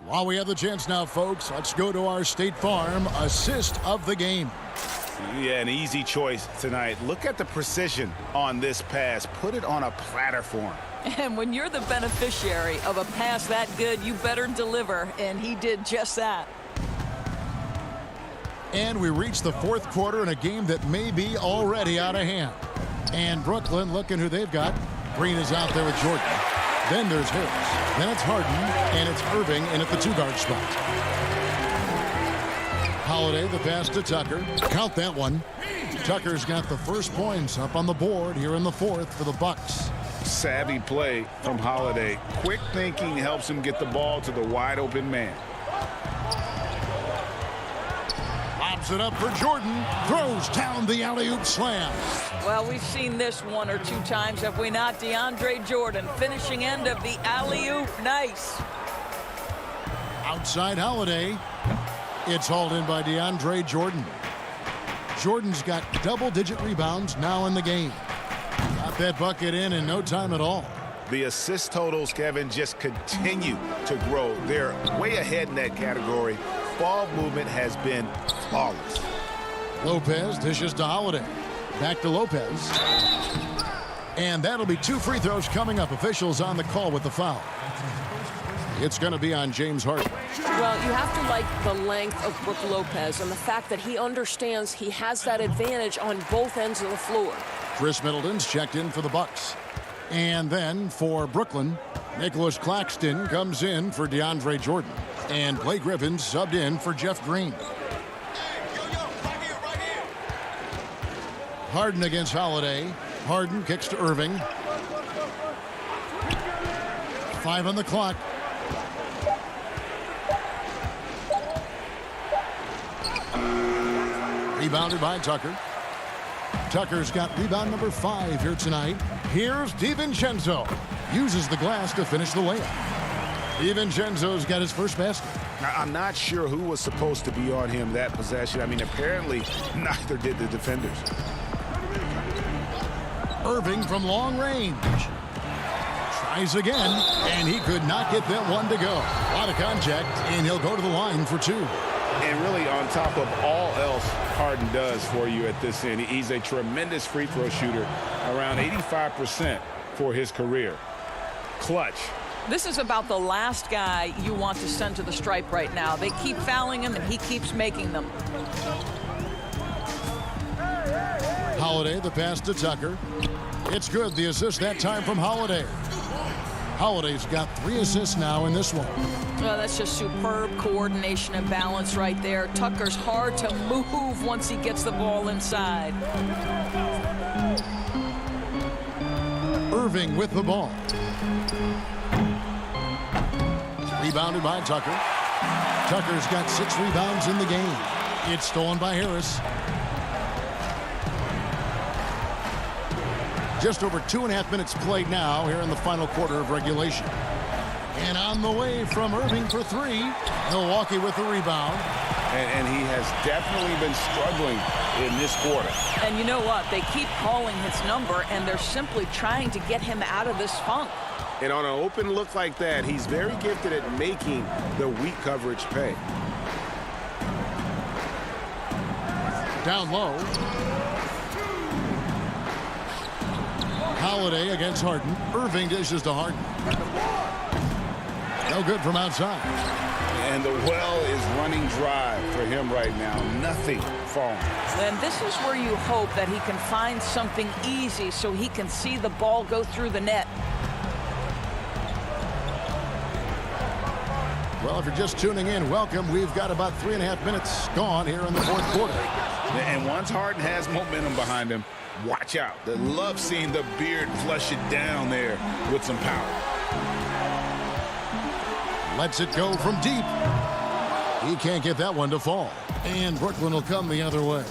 While we have the chance now, folks, let's go to our State Farm assist of the game. Yeah, an easy choice tonight. Look at the precision on this pass. Put it on a platter for him. And when you're the beneficiary of a pass that good, you better deliver, and he did just that. And we reach the 4th quarter in a game that may be already out of hand. And Brooklyn looking who they've got. Green is out there with Jordan. Then there's Harris. Then it's Harden, and it's Irving in at the 2-guard spot. Holiday, the pass to Tucker. Count that one. Tucker's got the first points up on the board here in the 4th for the Bucks. Savvy play from Holiday. Quick thinking helps him get the ball to the wide open man. Lobs it up for Jordan. Throws down the alley-oop slam. Well, we've seen this 1 or 2 times, have we not? DeAndre Jordan, finishing end of the alley-oop. Nice. Outside Holiday. It's hauled in by DeAndre Jordan. Jordan's got double-digit rebounds now in the game. Got that bucket in no time at all. The assist totals, Kevin, just continue to grow. They're way ahead in that category. Ball movement has been flawless. Lopez dishes to Holiday. Back to Lopez. And that'll be 2 free throws coming up. Officials on the call with the foul. It's going to be on James Harden. Well, you have to like the length of Brook Lopez and the fact that he understands he has that advantage on both ends of the floor. Chris Middleton's checked in for the Bucks. And then for Brooklyn, Nicholas Claxton comes in for DeAndre Jordan. And Blake Griffin subbed in for Jeff Green. Harden against Holiday. Harden kicks to Irving. 5 on the clock. Rebounded by Tucker. Tucker's got rebound number 5 here tonight. Here's DiVincenzo. Uses the glass to finish the layup. DiVincenzo's got his first basket. Now, I'm not sure who was supposed to be on him that possession. I mean, apparently neither did the defenders. Irving from long range. Tries again, and he could not get that one to go. A lot of contact, and he'll go to the line for 2. And really, on top of all else Harden does for you at this end, he's a tremendous free throw shooter, around 85% for his career. Clutch. This is about the last guy you want to send to the stripe right now. They keep fouling him, and he keeps making them. Holiday, the pass to Tucker. It's good. The assist that time from Holiday. Holiday's got 3 assists now in this one. Well, that's just superb coordination and balance right there. Tucker's hard to move once he gets the ball inside. Irving with the ball. Rebounded by Tucker. Tucker's got 6 rebounds in the game. It's stolen by Harris. Just over 2.5 minutes played now here in the final quarter of regulation. And on the way from Irving for 3. Milwaukee with the rebound. And he has definitely been struggling in this quarter. And you know what? They keep calling his number, and they're simply trying to get him out of this funk. And on an open look like that, he's very gifted at making the weak coverage pay. Down low. Holiday against Harden. Irving dishes to Harden. No good from outside. And the well is running dry for him right now. Nothing falling. And this is where you hope that he can find something easy so he can see the ball go through the net. Well, if you're just tuning in, welcome. We've got about 3.5 minutes gone here in the 4th quarter. And once Harden has momentum behind him, watch out. They love seeing the beard flush it down there with some power. Lets it go from deep. He can't get that one to fall. And Brooklyn will come the other way.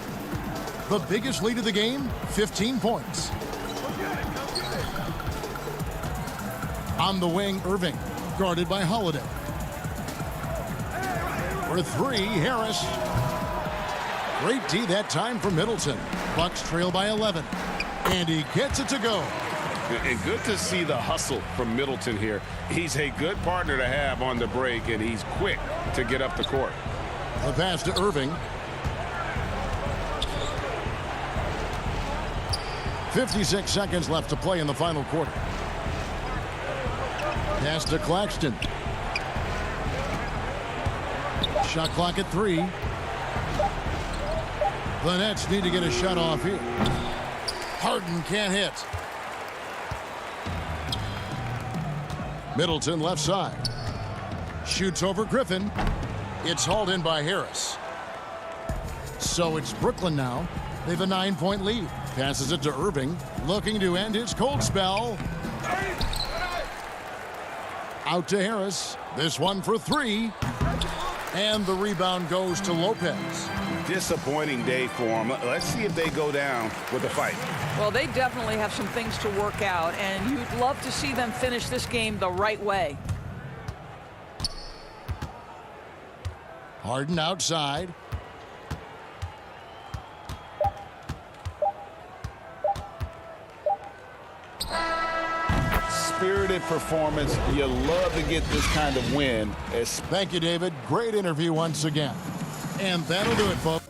The biggest lead of the game, 15 points. On the wing, Irving, guarded by Holiday. For 3, Harris. Great D that time for Middleton. Bucks trail by 11. And he gets it to go. And good to see the hustle from Middleton here. He's a good partner to have on the break, and he's quick to get up the court. The pass to Irving. 56 seconds left to play in the final quarter. Pass to Claxton. Shot clock at 3. The Nets need to get a shot off here. Harden can't hit. Middleton left side. Shoots over Griffin. It's hauled in by Harris. So it's Brooklyn now. They have a 9-point lead. Passes it to Irving. Looking to end his cold spell. Out to Harris. This one for 3. And the rebound goes to Lopez. Disappointing day for him. Let's see if they go down with a fight. Well, they definitely have some things to work out, and you'd love to see them finish this game the right way. Harden outside. Spirited performance. You love to get this kind of win. Thank you, David. Great interview once again. And that'll do it, folks.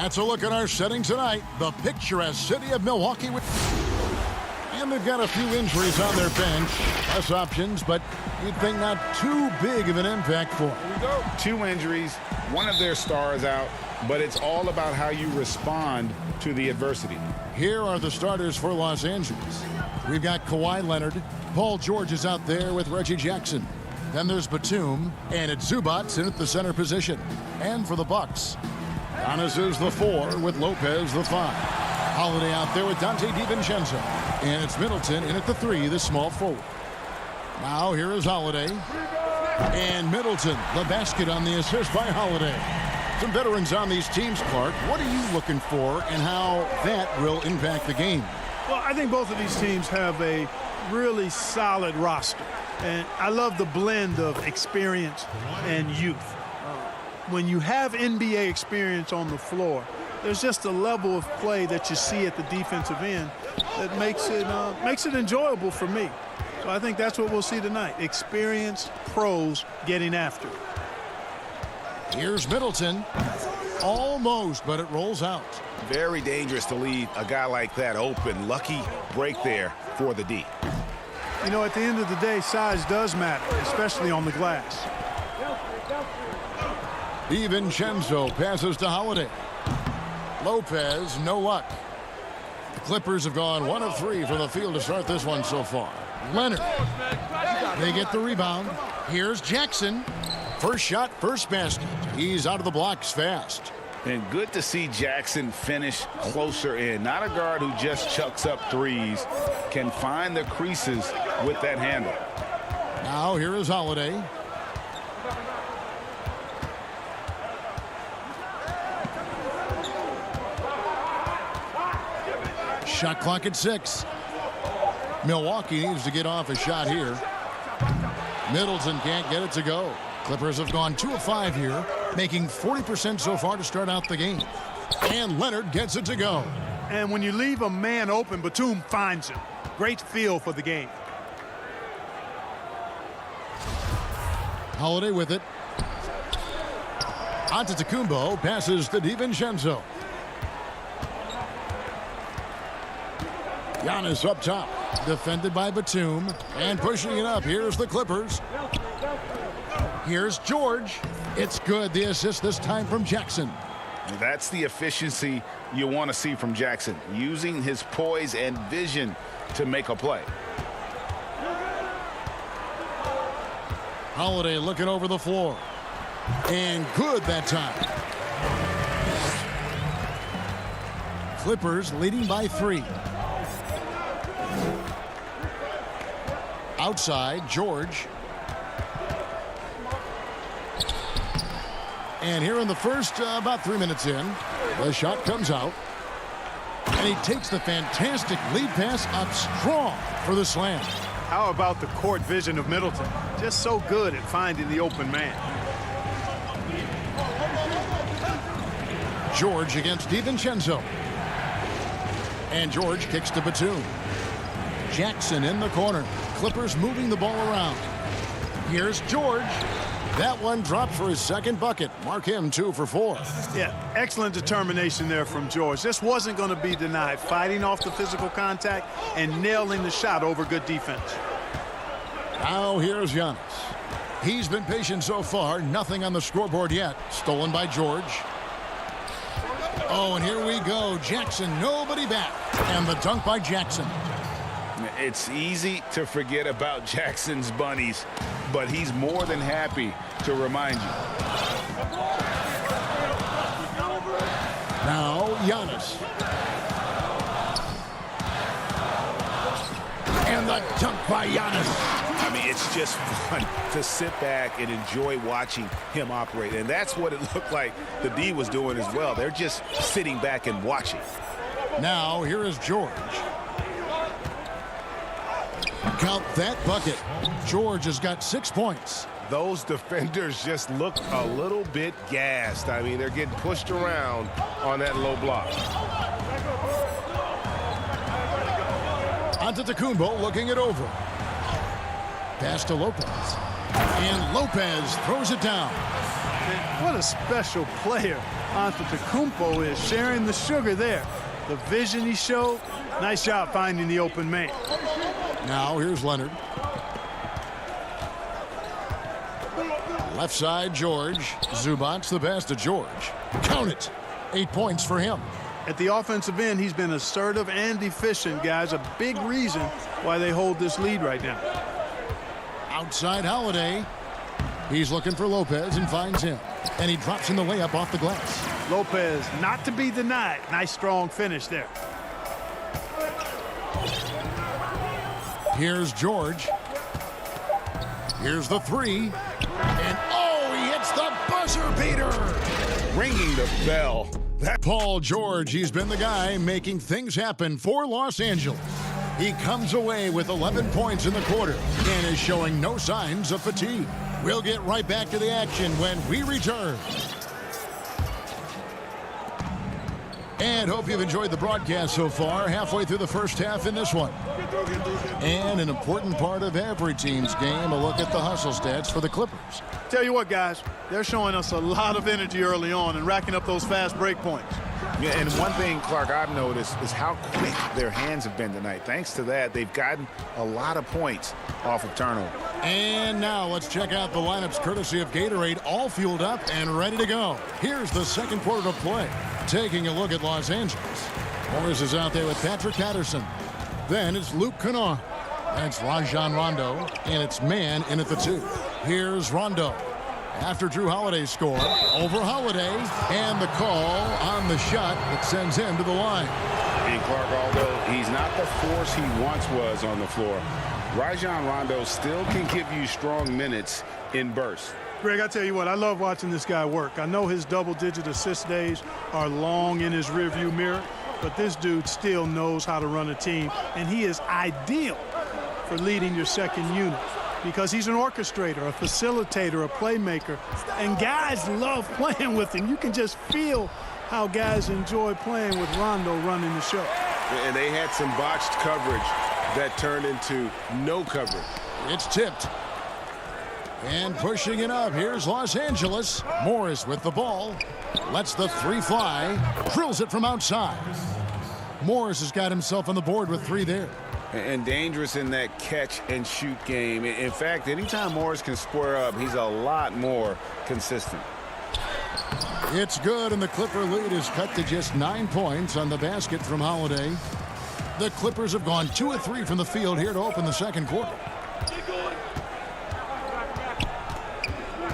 That's a look at our setting tonight. The picturesque city of Milwaukee. And they've got a few injuries on their bench. Less options, but you'd think not too big of an impact for them. Here we go. 2 injuries, one of their stars out, but it's all about how you respond to the adversity. Here are the starters for Los Angeles. We've got Kawhi Leonard. Paul George is out there with Reggie Jackson. Then there's Batum, and it's Zubats in at the center position. And for the Bucks, Giannis is the 4 with Lopez the 5. Holiday out there with Dante DiVincenzo. And it's Middleton in at the 3, the small forward. Now here is Holiday. And Middleton, the basket on the assist by Holiday. Some veterans on these teams, Clark. What are you looking for and how that will impact the game? Well, I think both of these teams have a really solid roster. And I love the blend of experience and youth. When you have NBA experience on the floor, there's just a level of play that you see at the defensive end that makes it enjoyable for me. So I think that's what we'll see tonight. Experienced pros getting after it. Here's Middleton. Almost, but it rolls out. Very dangerous to leave a guy like that open. Lucky break there for the D. You know, at the end of the day, size does matter, especially on the glass. DiVincenzo passes to Holiday. Lopez, no luck. The Clippers have gone 1 of 3 from the field to start this one so far. Leonard. They get the rebound. Here's Jackson. First shot, first basket. He's out of the blocks fast. And good to see Jackson finish closer in. Not a guard who just chucks up threes. Can find the creases with that handle. Now here is Holiday. Shot clock at 6. Milwaukee needs to get off a shot here. Middleton can't get it to go. Clippers have gone 2 of 5 here, making 40% so far to start out the game. And Leonard gets it to go. And when you leave a man open, Batum finds him. Great feel for the game. Holiday with it. Antetokounmpo passes to DiVincenzo. Giannis up top, defended by Batum, and pushing it up. Here's the Clippers. Here's George. It's good. The assist this time from Jackson. That's the efficiency you want to see from Jackson, using his poise and vision to make a play. Holiday looking over the floor. And good that time. Clippers leading by 3. Outside, George. And here in the first, about 3 minutes in, the shot comes out. And he takes the fantastic lead pass up strong for the slam. How about the court vision of Middleton? Just so good at finding the open man. George against DiVincenzo. And George kicks to Batum. Jackson in the corner. Clippers moving the ball around. Here's George. That one dropped for his second bucket. Mark him 2 for 4. Yeah, excellent determination there from George. This wasn't going to be denied. Fighting off the physical contact and nailing the shot over good defense. Now here's Giannis. He's been patient so far. Nothing on the scoreboard yet. Stolen by George. Oh, and here we go. Jackson, nobody back. And the dunk by Jackson. It's easy to forget about Jackson's bunnies, but he's more than happy to remind you. Now Giannis. And the dunk by Giannis. I mean, it's just fun to sit back and enjoy watching him operate. And that's what it looked like the D was doing as well. They're just sitting back and watching. Now here is George. Count that bucket. George has got 6 points. Those defenders just look a little bit gassed. I mean, they're getting pushed around on that low block. Antetokounmpo looking it over. Pass to Lopez. And Lopez throws it down. Man, what a special player Antetokounmpo is, sharing the sugar there. The vision he showed, nice job finding the open man. Now here's Leonard. Left side, George. Zubac's the pass to George. Count it. 8 points for him. At the offensive end, he's been assertive and efficient, guys. A big reason why they hold this lead right now. Outside Holiday. He's looking for Lopez and finds him. And he drops in the layup off the glass. Lopez not to be denied. Nice strong finish there. Here's George. Here's the 3. And oh, he hits the buzzer beater. Ringing the bell. Paul George, he's been the guy making things happen for Los Angeles. He comes away with 11 points in the quarter and is showing no signs of fatigue. We'll get right back to the action when we return. And hope you've enjoyed the broadcast so far, halfway through the first half in this one. And an important part of every team's game, a look at the hustle stats for the Clippers. Tell you what, guys, they're showing us a lot of energy early on and racking up those fast break points. Yeah, and one thing, Clark, I've noticed is how quick their hands have been tonight. Thanks to that, they've gotten a lot of points off of turnover. And now let's check out the lineups courtesy of Gatorade, all fueled up and ready to go. Here's the second quarter of play. Taking a look at Los Angeles. Morris is out there with Patrick Patterson. Then it's Luke Kennard. That's Rajon Rondo, and it's man in at the 2. Here's Rondo. After Drew Holiday's score, over Holiday, and the call on the shot that sends him to the line. And Clark, although he's not the force he once was on the floor, Rajon Rondo still can give you strong minutes in bursts. Greg, I tell you what, I love watching this guy work. I know his double-digit assist days are long in his rearview mirror, but this dude still knows how to run a team, and he is ideal for leading your second unit because he's an orchestrator, a facilitator, a playmaker, and guys love playing with him. You can just feel how guys enjoy playing with Rondo running the show. And they had some botched coverage that turned into no coverage. It's tipped. And pushing it up, here's Los Angeles. Morris with the ball. Lets the 3 fly. Drills it from outside. Morris has got himself on the board with 3 there. And dangerous in that catch and shoot game. In fact, anytime Morris can square up, he's a lot more consistent. It's good, and the Clipper lead is cut to just 9 points on the basket from Holiday. The Clippers have gone 2 of 3 from the field here to open the second quarter.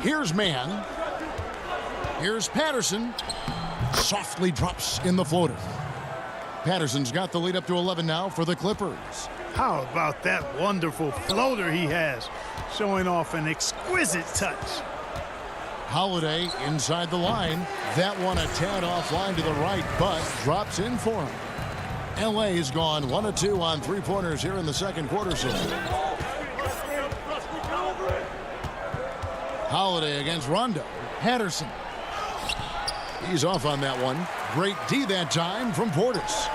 Here's Mann. Here's Patterson. Softly drops in the floater. Patterson's got the lead up to 11 now for the Clippers. How about that wonderful floater he has, showing off an exquisite touch. Holiday inside the line. That one a tad offline to the right, but drops in for him. LA has gone 1 of 2 on three-pointers here in the second quarter. So Holiday against Rondo. Patterson. He's off on that one. Great D that time from Portis.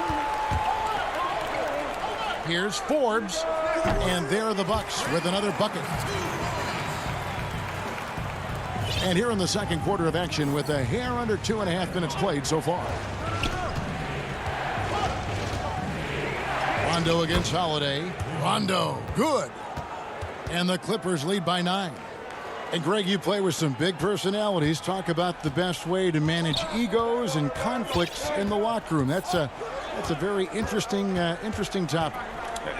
Here's Forbes. And there are the Bucks with another bucket. And here in the second quarter of action with a hair under 2.5 minutes played so far. Rondo against Holiday. Rondo, good. And the Clippers lead by 9. And Greg, you play with some big personalities. Talk about the best way to manage egos and conflicts in the locker room. That's a very interesting topic.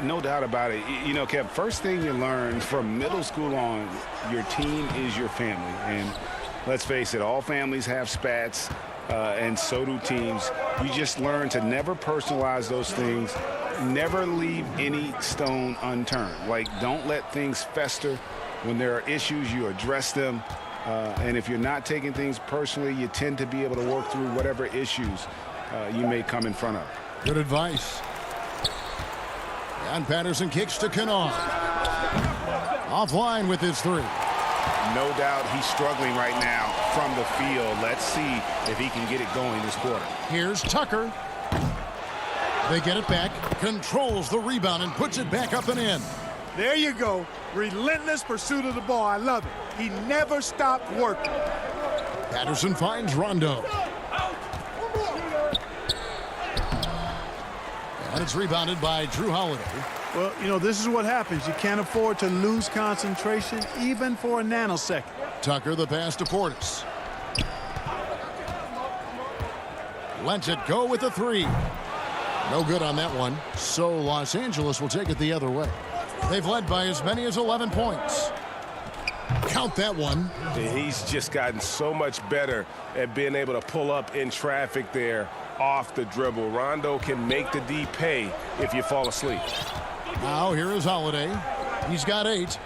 No doubt about it. You know, Kev, first thing you learn from middle school on, your team is your family. And let's face it, all families have spats, and so do teams. You just learn to never personalize those things, never leave any stone unturned. Like, don't let things fester. When there are issues, you address them. And if you're not taking things personally, you tend to be able to work through whatever issues you may come in front of. Good advice. And Patterson kicks to Kennard. Offline with his 3. No doubt he's struggling right now from the field. Let's see if he can get it going this quarter. Here's Tucker. They get it back. Controls the rebound and puts it back up and in. There you go. Relentless pursuit of the ball. I love it. He never stopped working. Patterson finds Rondo. And it's rebounded by Drew Holiday. Well, you know, this is what happens. You can't afford to lose concentration even for a nanosecond. Tucker the pass to Portis. Lets it go with the 3. No good on that one. So Los Angeles will take it the other way. They've led by as many as 11 points. Count that one. He's just gotten so much better at being able to pull up in traffic there off the dribble. Rondo can make the D pay if you fall asleep. Now here is Holiday. He's got 8.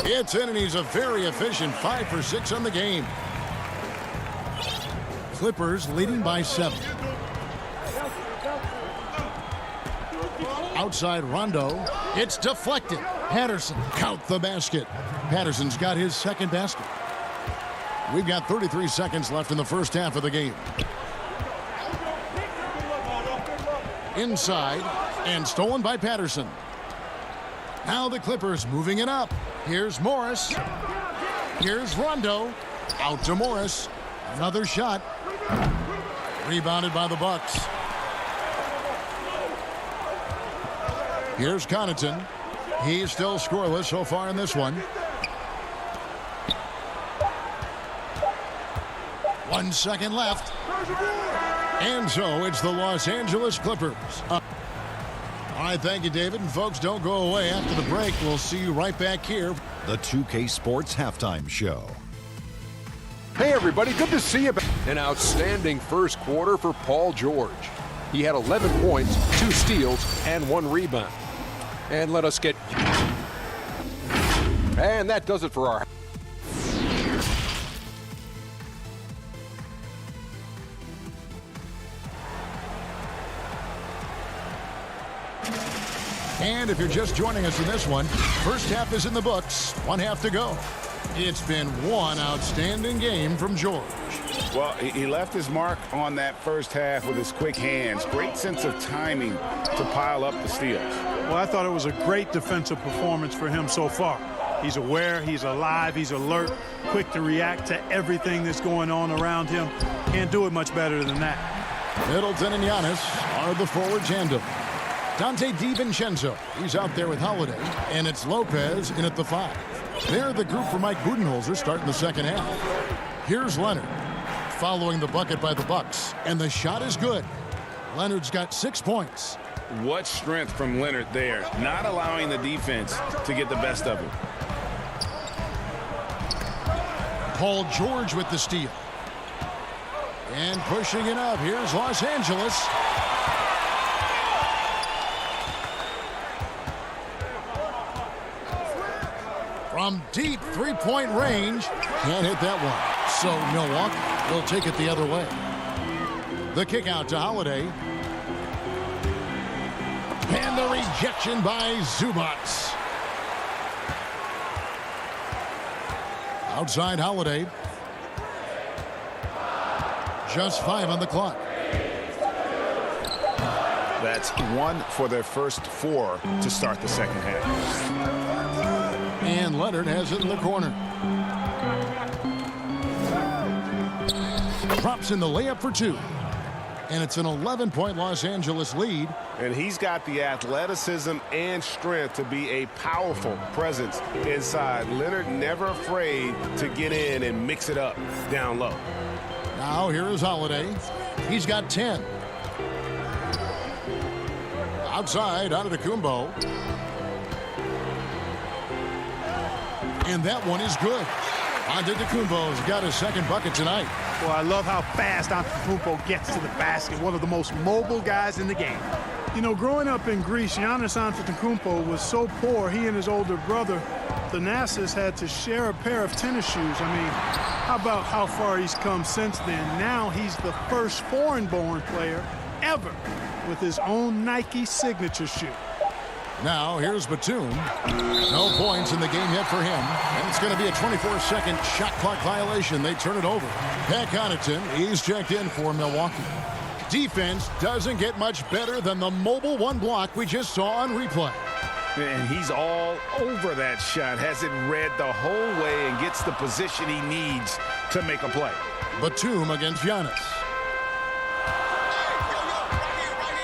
It's in, and he's a very efficient 5 for 6 on the game. Clippers leading by 7. Outside Rondo. It's deflected. Patterson. Count the basket. Patterson's got his second basket. We've got 33 seconds left in the first half of the game. Inside, and stolen by Patterson. Now the Clippers moving it up. Here's Morris. Here's Rondo. Out to Morris. Another shot. Rebounded by the Bucks. Here's Connaughton. He's still scoreless so far in this one. 1 second left. And so it's the Los Angeles Clippers. All right, thank you, David. And folks, don't go away. After the break, we'll see you right back here. The 2K Sports Halftime Show. Hey, everybody. Good to see you. An outstanding first quarter for Paul George. He had 11 points, 2 steals, and 1 rebound. And let us get... And that does it for our... And if you're just joining us in this one, first half is in the books, 1 half to go. It's been one outstanding game from George. Well, he left his mark on that first half with his quick hands. Great sense of timing to pile up the steals. Well, I thought it was a great defensive performance for him so far. He's aware, he's alive, he's alert, quick to react to everything that's going on around him. Can't do it much better than that. Middleton and Giannis are the forward tandem. Dante DiVincenzo, he's out there with Holiday, and it's Lopez in at the 5. They're the group for Mike Budenholzer starting the second half. Here's Leonard following the bucket by the Bucks, and the shot is good. Leonard's got 6 points. What strength from Leonard there, not allowing the defense to get the best of him. Paul George with the steal. And pushing it up, here's Los Angeles. From deep three-point range, can't hit that one. So Milwaukee will take it the other way. The kick out to Holiday. And the rejection by Zubats. Outside Holiday. Just 5 on the clock. That's 1 for their first 4 to start the second half. And Leonard has it in the corner. Drops in the layup for 2. And it's an 11-point Los Angeles lead. And he's got the athleticism and strength to be a powerful presence inside. Leonard never afraid to get in and mix it up down low. Now here is Holiday. He's got 10. Outside, Antetokounmpo. And that one is good. Antetokounmpo's got his second bucket tonight. Well, I love how fast Antetokounmpo gets to the basket. One of the most mobile guys in the game. You know, growing up in Greece, Giannis Antetokounmpo was so poor, he and his older brother, Thanasis, had to share a pair of tennis shoes. I mean, how about how far he's come since then? Now he's the first foreign-born player ever with his own Nike signature shoe. Now here's Batum. No points in the game yet for him. And it's going to be a 24-second shot clock violation. They turn it over. Pat Connaughton, he's checked in for Milwaukee. Defense doesn't get much better than the mobile one block we just saw on replay. And he's all over that shot. Has it read the whole way and gets the position he needs to make a play. Batum against Giannis.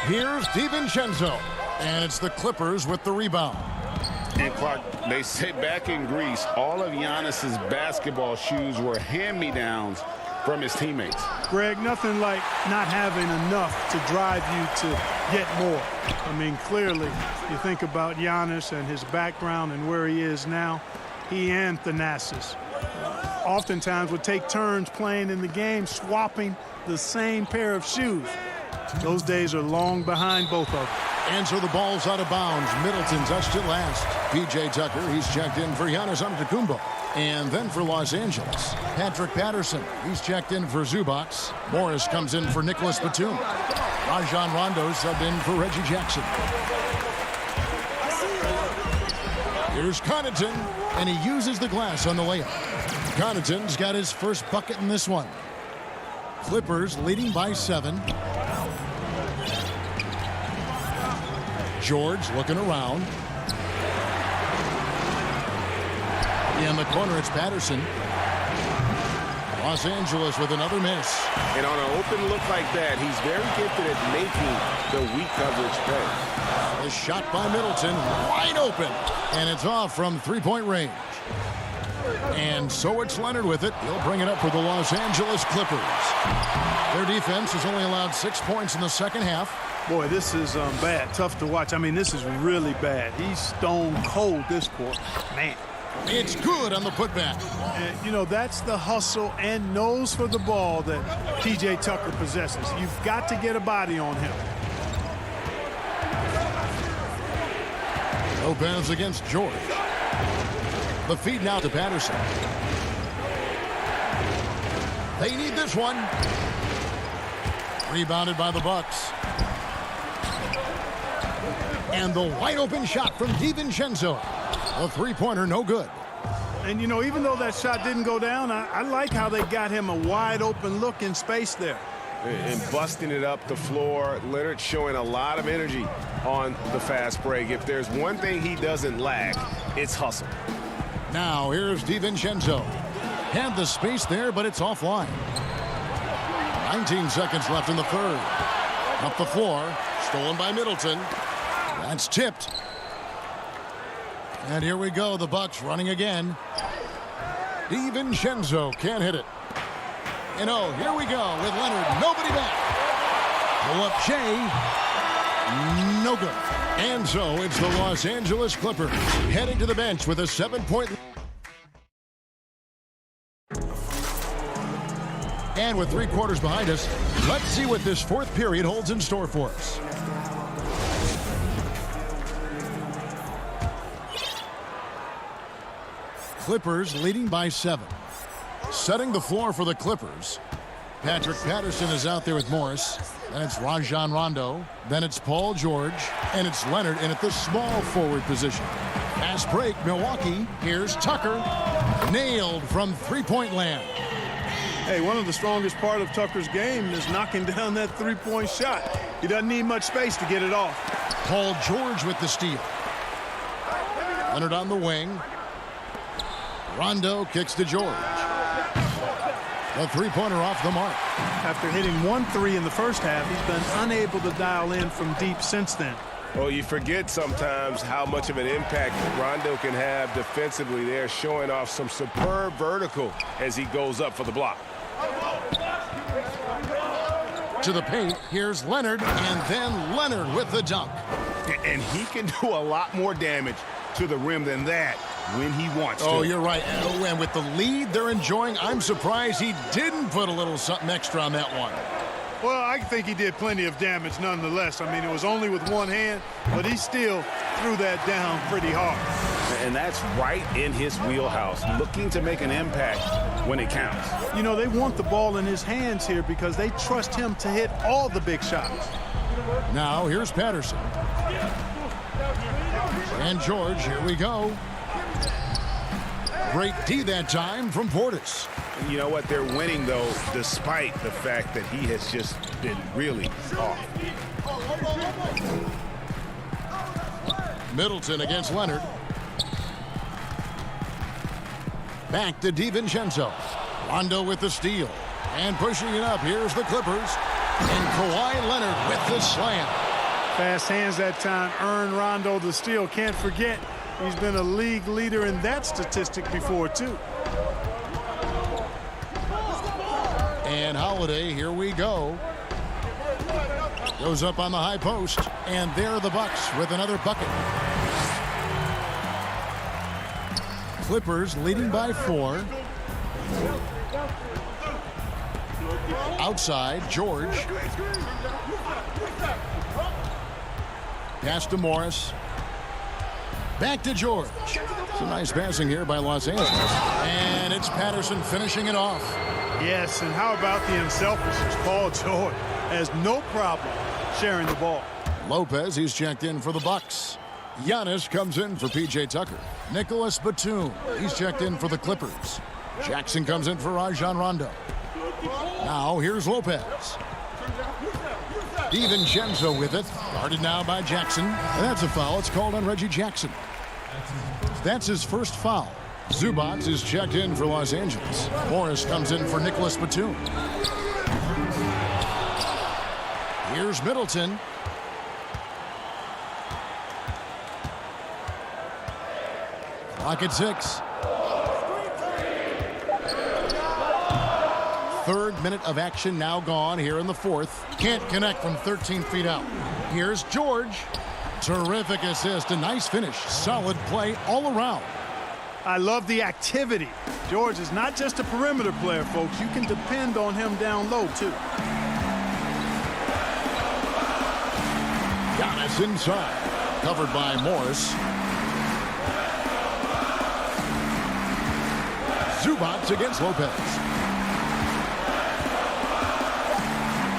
Here's DiVincenzo. And it's the Clippers with the rebound. And Clark, they say back in Greece, all of Giannis's basketball shoes were hand-me-downs from his teammates. Greg, nothing like not having enough to drive you to get more. I mean, clearly, you think about Giannis and his background and where he is now, he and Thanasis oftentimes would take turns playing in the game, swapping the same pair of shoes. Those days are long behind both of them. And so the ball's out of bounds. Middleton touched it last. P.J. Tucker, he's checked in for Giannis Antetokounmpo. And then for Los Angeles, Patrick Patterson, he's checked in for Zubats. Morris comes in for Nicholas Batum. Rajon Rondo subbed in for Reggie Jackson. Here's Connaughton, and he uses the glass on the layup. Connaughton's got his first bucket in this one. Clippers leading by 7. George looking around. In the corner, it's Patterson. Los Angeles with another miss. And on an open look like that, he's very gifted at making the weak coverage pay. The shot by Middleton, wide open. And it's off from three-point range. And so it's Leonard with it. He'll bring it up for the Los Angeles Clippers. Their defense has only allowed 6 points in the second half. Boy, this is bad. Tough to watch. I mean, this is really bad. He's stone cold this quarter. Man. It's good on the putback. And, you know, that's the hustle and nose for the ball that P.J. Tucker possesses. You've got to get a body on him. Lopez against George. The feed now to Patterson. They need this one. Rebounded by the Bucks. And the wide open shot from DiVincenzo. A three-pointer, no good. And, you know, even though that shot didn't go down, I like how they got him a wide open look in space there. And busting it up the floor. Leonard showing a lot of energy on the fast break. If there's one thing he doesn't lack, it's hustle. Now here's DiVincenzo. Had the space there, but it's offline. 19 seconds left in the third. Up the floor. Stolen by Middleton. That's tipped. And here we go. The Bucks running again. DiVincenzo can't hit it. And oh, here we go with Leonard. Nobody back. Pull up Shea. No good. And so it's the Los Angeles Clippers heading to the bench with a 7-point. And with 3 quarters behind us, let's see what this 4th period holds in store for us. Clippers leading by 7. Setting the floor for the Clippers. Patrick Patterson is out there with Morris. Then it's Rajon Rondo. Then it's Paul George. And it's Leonard in at the small forward position. Fast break, Milwaukee. Here's Tucker. Nailed from three-point land. Hey, one of the strongest part of Tucker's game is knocking down that three-point shot. He doesn't need much space to get it off. Paul George with the steal. Leonard on the wing. Rondo kicks to George. The three-pointer off the mark. After hitting 1 3 in the first half, he's been unable to dial in from deep since then. Well, you forget sometimes how much of an impact Rondo can have defensively there, showing off some superb vertical as he goes up for the block. To the paint, here's Leonard, and then Leonard with the dunk. And he can do a lot more damage to the rim than that when he wants to. Oh, you're right. And with the lead they're enjoying, I'm surprised he didn't put a little something extra on that one. Well, I think he did plenty of damage nonetheless. I mean, it was only with one hand, but he still threw that down pretty hard. And that's right in his wheelhouse, looking to make an impact when it counts. You know, they want the ball in his hands here because they trust him to hit all the big shots. Now, here's Patterson. And George, here we go. Great D that time from Portis. You know what? They're winning, though, despite the fact that he has just been really off. Middleton against Leonard. Back to DiVincenzo. Rondo with the steal. And pushing it up, here's the Clippers. And Kawhi Leonard with the slam. Fast hands that time earned Rondo the steal. Can't forget, he's been a league leader in that statistic before, too. And Holiday, here we go. Goes up on the high post. And there are the Bucks with another bucket. Clippers leading by 4. Outside, George. Pass to Morris. Back to George. Some nice passing here by Los Angeles. And it's Patterson finishing it off. Yes, and how about the unselfishness? Paul George has no problem sharing the ball. Lopez, he's checked in for the Bucks. Giannis comes in for P.J. Tucker. Nicholas Batum, he's checked in for the Clippers. Jackson comes in for Rajon Rondo. Now here's Lopez. DiVincenzo with it. Guarded now by Jackson. And that's a foul. It's called on Reggie Jackson. That's his first foul. Zubac is checked in for Los Angeles. Morris comes in for Nicholas Batum. Here's Middleton. Clock at 6. Third minute of action now gone here in the 4th. Can't connect from 13 feet out. Here's George. Terrific assist. A nice finish. Solid play all around. I love the activity. George is not just a perimeter player, folks. You can depend on him down low, too. Giannis inside. Covered by Morris. Zubac against Lopez.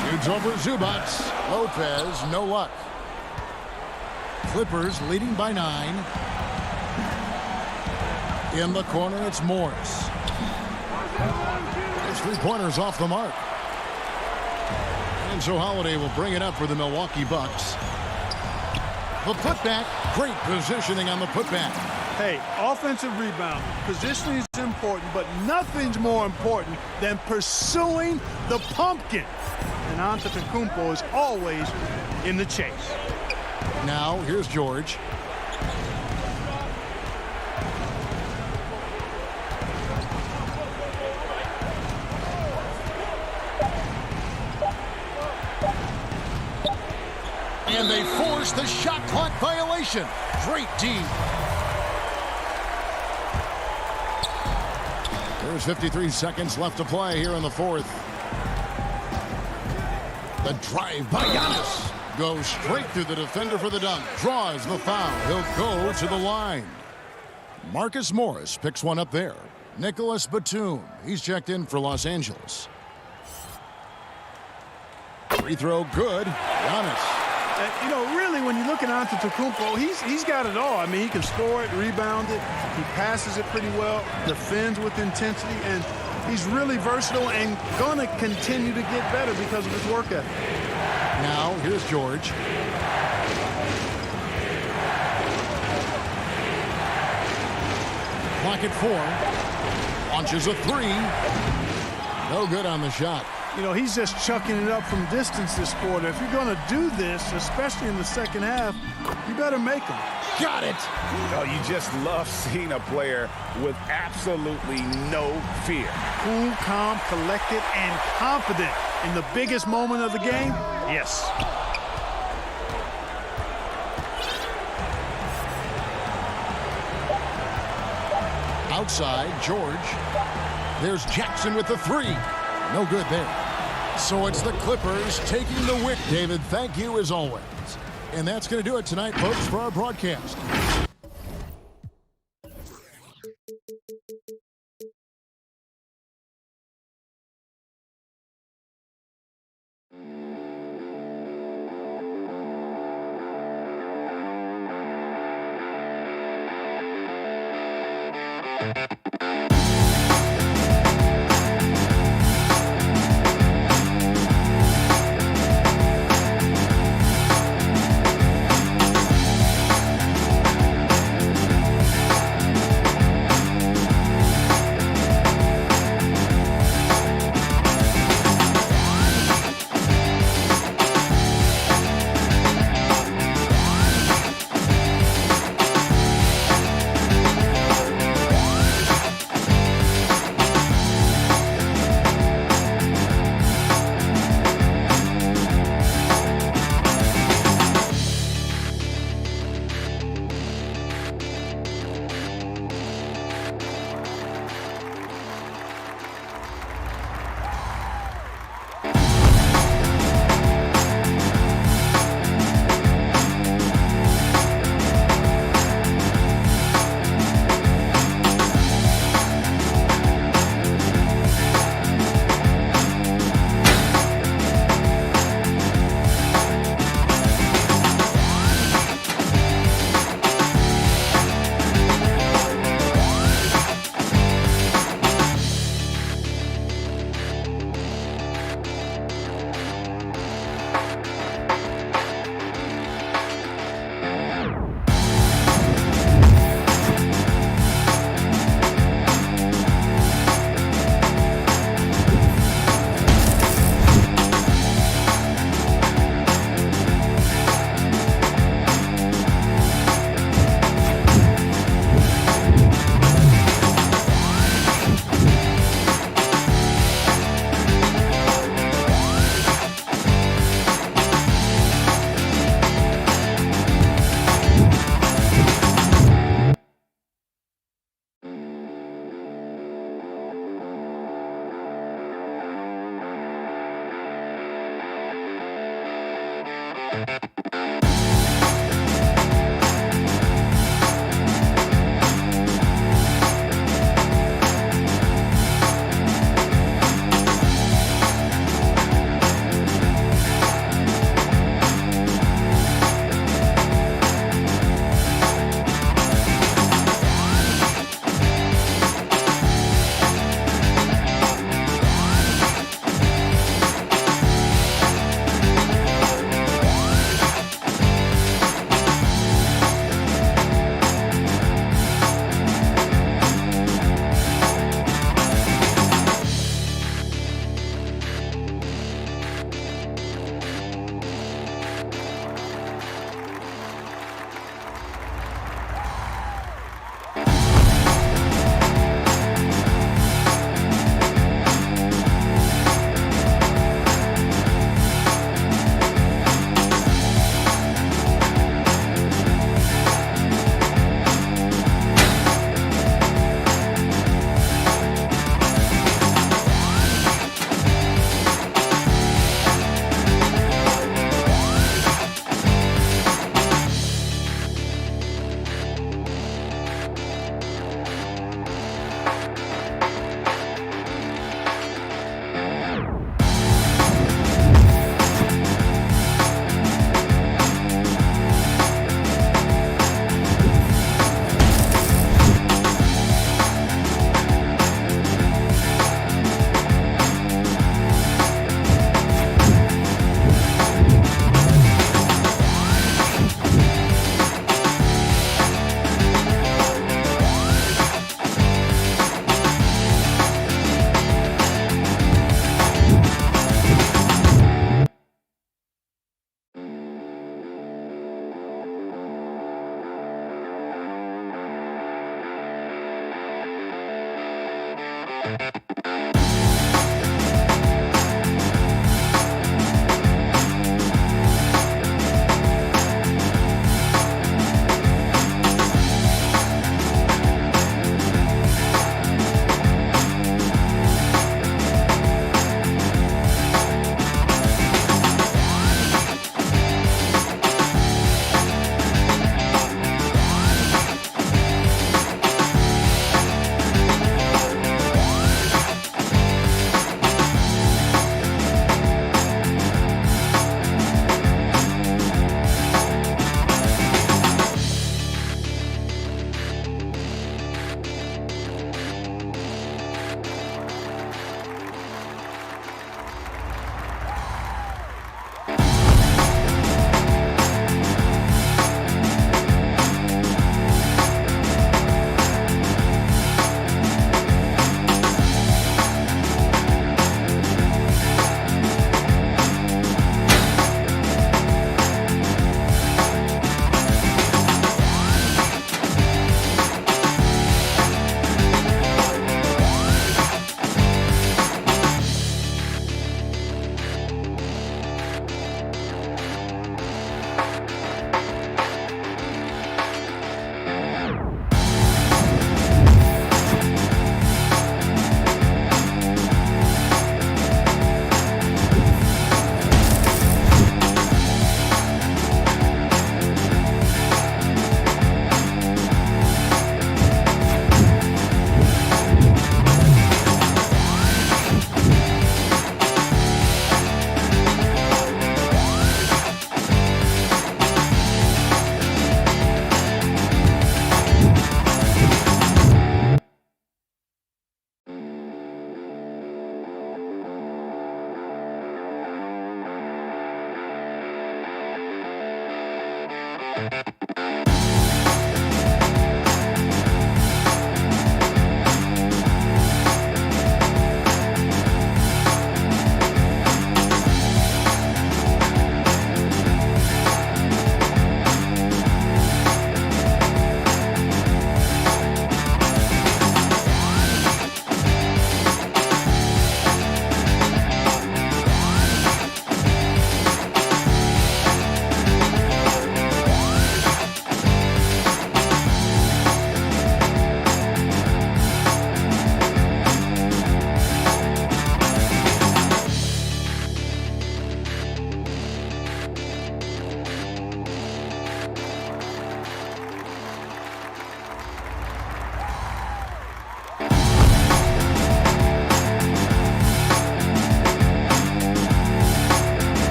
Shoots over Zubac. Lopez, no luck. Clippers leading by 9. In the corner, it's Morris. His three-pointers off the mark. And so Holiday will bring it up for the Milwaukee Bucks. The putback, great positioning on the putback. Hey, offensive rebound. Positioning is important, but nothing's more important than pursuing the pumpkin. And Antetokounmpo is always in the chase. Now, here's George. And they force the shot clock violation. Great D. There's 53 seconds left to play here in the fourth. The drive by Giannis goes straight through the defender for the dunk. Draws the foul. He'll go to the line. Marcus Morris picks one up there. Nicholas Batum, he's checked in for Los Angeles. Free throw good. Giannis. You know, really, when you're looking at Antetokounmpo, he's got it all. I mean, he can score it, rebound it, he passes it pretty well, defends with intensity, and he's really versatile and going to continue to get better because of his work ethic. Now, here's George. Clock at 4. Launches a 3. No good on the shot. You know, he's just chucking it up from distance this quarter. If you're going to do this, especially in the second half, you better make them. Got it. Oh, you just love seeing a player with absolutely no fear. Cool, calm, collected, and confident in the biggest moment of the game. Yes. Outside, George. There's Jackson with the 3. No good there. So it's the Clippers taking the wick. David, thank you as always. And that's going to do it tonight, folks, for our broadcast.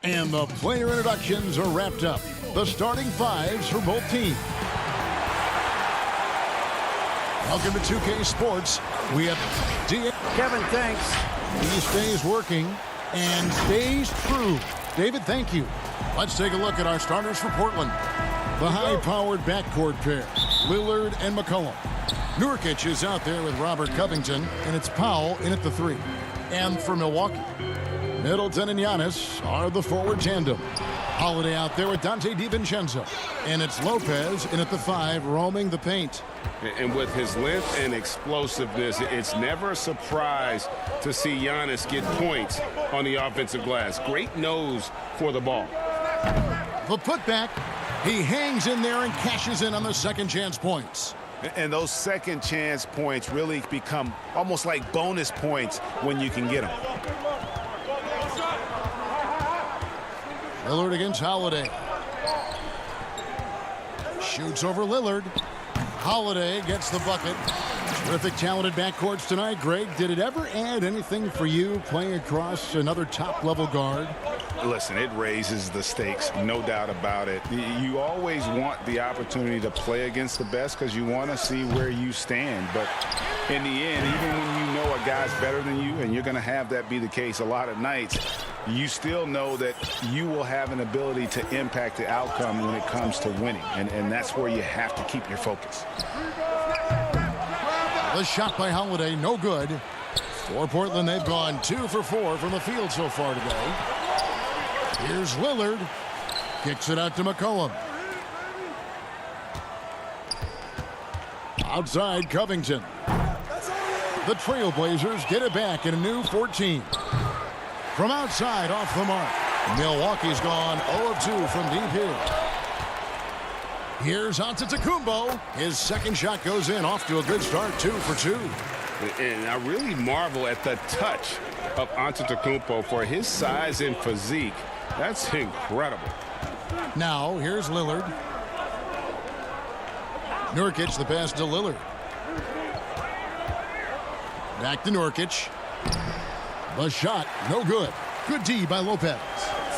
And the player introductions are wrapped up. The starting fives for both teams. Welcome to 2K Sports. We have Kevin, thanks. He stays working and stays true. David, thank you. Let's take a look at our starters for Portland. The high-powered backcourt pair, Lillard and McCollum. Nurkic is out there with Robert Covington, and it's Powell in at the 3. And for Milwaukee, Middleton and Giannis are the forward tandem. Holiday out there with Dante DiVincenzo. And it's Lopez in at the 5, roaming the paint. And with his length and explosiveness, it's never a surprise to see Giannis get points on the offensive glass. Great nose for the ball. The putback, he hangs in there and cashes in on the second chance points. And those second chance points really become almost like bonus points when you can get them. Lillard against Holiday. Shoots over Lillard. Holiday gets the bucket. Terrific talented backcourts tonight. Greg, did it ever add anything for you playing across another top-level guard? Listen, it raises the stakes, no doubt about it. You always want the opportunity to play against the best because you want to see where you stand. But in the end, even when you know a guy's better than you, and you're going to have that be the case a lot of nights, you still know that you will have an ability to impact the outcome when it comes to winning. And that's where you have to keep your focus. The shot by Holiday, no good. For Portland, they've gone 2 for 4 from the field so far today. Here's Lillard. Kicks it out to McCollum. Outside, Covington. The Trailblazers get it back in a new 14. From outside, off the mark. Milwaukee's gone 0 of 2 from deep here. Here's Antetokounmpo. His second shot goes in, off to a good start, 2 for 2. And I really marvel at the touch of Antetokounmpo for his size and physique. That's incredible. Now, here's Lillard. Nurkic, the pass to Lillard. Back to Nurkic. The shot, no good. Good D by Lopez.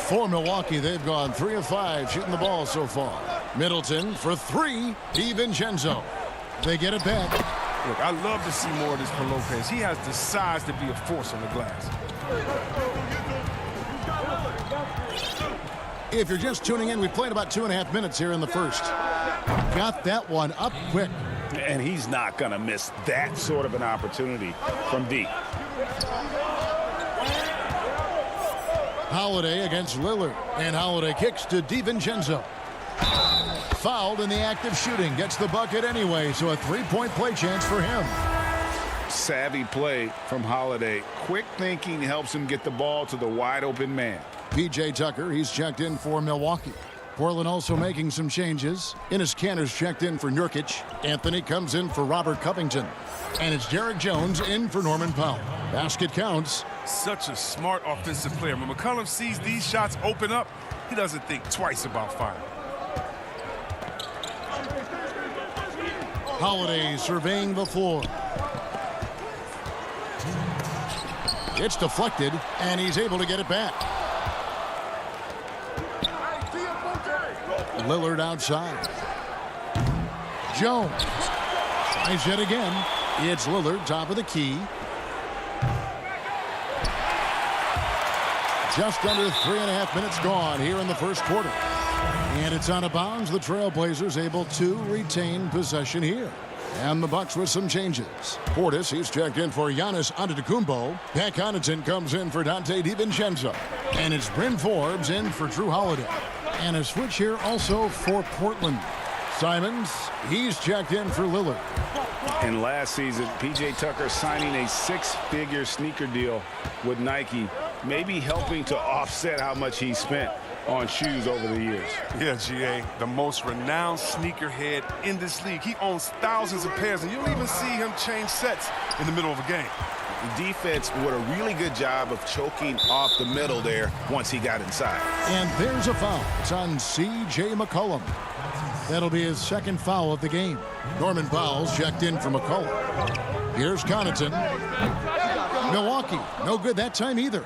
For Milwaukee, they've gone 3 of 5 shooting the ball so far. Middleton for 3, DiVincenzo. They get it back. Look, I love to see more of this for Lopez. He has the size to be a force on the glass. If you're just tuning in, we played about 2.5 minutes here in the first. Got that one up quick. And he's not going to miss that sort of an opportunity from D. Holiday against Lillard. And Holiday kicks to DiVincenzo. Fouled in the act of shooting. Gets the bucket anyway, so a 3-point play chance for him. Savvy play from Holiday. Quick thinking helps him get the ball to the wide open man. P.J. Tucker, he's checked in for Milwaukee. Portland also making some changes. Enes Kanter's checked in for Nurkic. Anthony comes in for Robert Covington. And it's Derek Jones in for Norman Powell. Basket counts. Such a smart offensive player. When McCollum sees these shots open up, he doesn't think twice about firing. Holiday surveying the floor. It's deflected, and he's able to get it back. Lillard outside. Jones tries yet again. It's Lillard, top of the key. Just under 3.5 minutes gone here in the first quarter. And it's out of bounds. The Trailblazers able to retain possession here. And the Bucks with some changes. Portis, he's checked in for Giannis Antetokounmpo. Pat Connaughton comes in for Dante DiVincenzo. And it's Bryn Forbes in for Drew Holiday. And a switch here also for Portland. Simons, he's checked in for Lillard. And last season, P.J. Tucker signing a 6-figure sneaker deal with Nike, maybe helping to offset how much he spent on shoes over the years. Yeah, G.A., the most renowned sneakerhead in this league. He owns thousands of pairs, and you don't even see him change sets in the middle of a game. The defense did a really good job of choking off the middle there once he got inside. And there's a foul. It's on C.J. McCollum. That'll be his second foul of the game. Norman Powell's checked in for McCollum. Here's Connaughton. Milwaukee, no good that time either.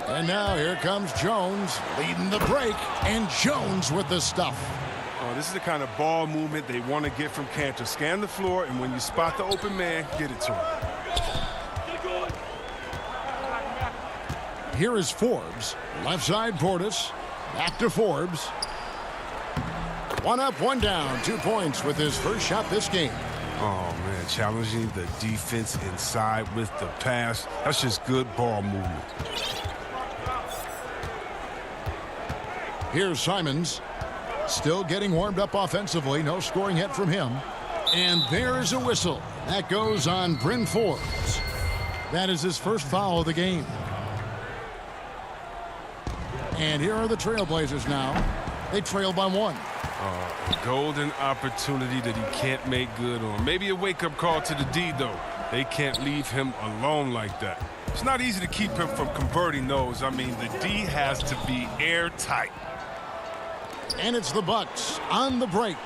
And now here comes Jones leading the break, and Jones with the stuff. Oh, this is the kind of ball movement they want to get from Cantor. Scan the floor, and when you spot the open man, get it to him. Here is Forbes. Left side Portis. Back to Forbes. One up, one down. 2 points with his first shot this game. Oh, man, challenging the defense inside with the pass. That's just good ball movement. Here's Simons. Still getting warmed up offensively. No scoring yet from him. And there's a whistle. That goes on Bryn Forbes. That is his first foul of the game. And here are the Trailblazers now. They trail by 1. A golden opportunity that he can't make good on. Maybe a wake-up call to the D, though. They can't leave him alone like that. It's not easy to keep him from converting those. I mean, the D has to be airtight. And it's the Bucks on the break.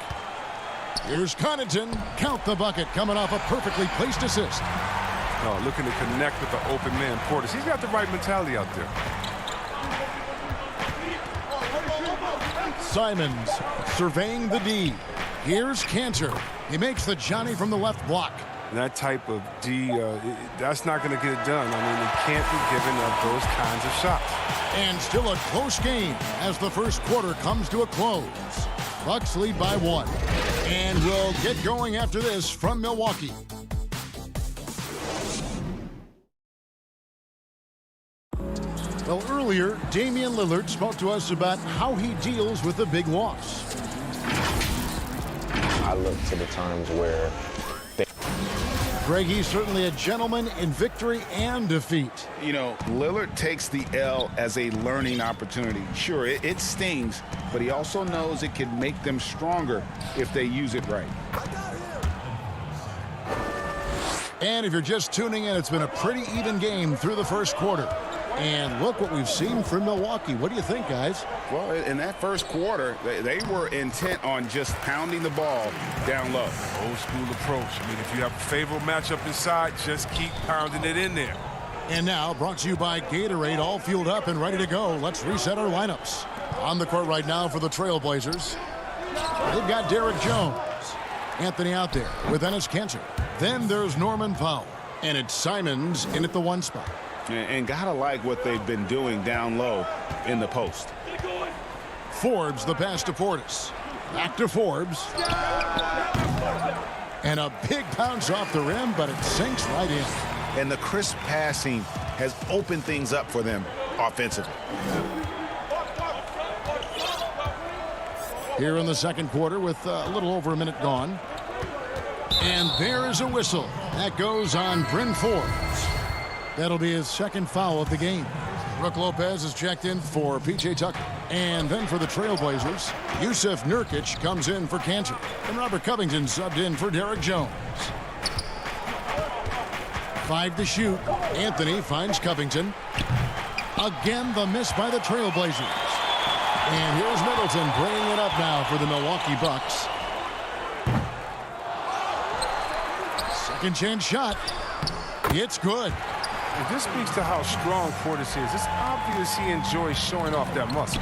Here's Connaughton. Count the bucket coming off a perfectly placed assist. Oh, looking to connect with the open man, Portis. He's got the right mentality out there. Simons surveying the D. Here's Cantor. He makes the Johnny from the left block. That type of D, that's not going to get it done. I mean, he can't be giving up those kinds of shots. And still a close game as the first quarter comes to a close. Bucks lead by 1. And we'll get going after this from Milwaukee. Well, earlier, Damian Lillard spoke to us about how he deals with a big loss. I look to the times where Greg, he's certainly a gentleman in victory and defeat. You know, Lillard takes the L as a learning opportunity. Sure, it stings, but he also knows it can make them stronger if they use it right. And if you're just tuning in, it's been a pretty even game through the first quarter. And look what we've seen from Milwaukee. What do you think, guys? Well, in that first quarter, they were intent on just pounding the ball down low. Old school approach. I mean, if you have a favorable matchup inside, just keep pounding it in there. And now, brought to you by Gatorade, all fueled up and ready to go. Let's reset our lineups. On the court right now for the Trailblazers, they've got Derek Jones. Anthony out there with Enes Kanter. Then there's Norman Powell. And it's Simons in at the 1 spot. And gotta like what they've been doing down low in the post. Forbes, the pass to Portis. Back to Forbes. And a big bounce off the rim, but it sinks right in. And the crisp passing has opened things up for them offensively. Here in the second quarter with a little over a minute gone. And there is a whistle. That goes on Bryn Forbes. That'll be his second foul of the game. Brook Lopez is checked in for P.J. Tucker. And then for the Trailblazers, Yusuf Nurkic comes in for Cantor. And Robert Covington subbed in for Derek Jones. 5 to shoot. Anthony finds Covington. Again, the miss by the Trailblazers. And here's Middleton bringing it up now for the Milwaukee Bucks. Second chance shot. It's good. This speaks to how strong Portis is. It's obvious he enjoys showing off that muscle.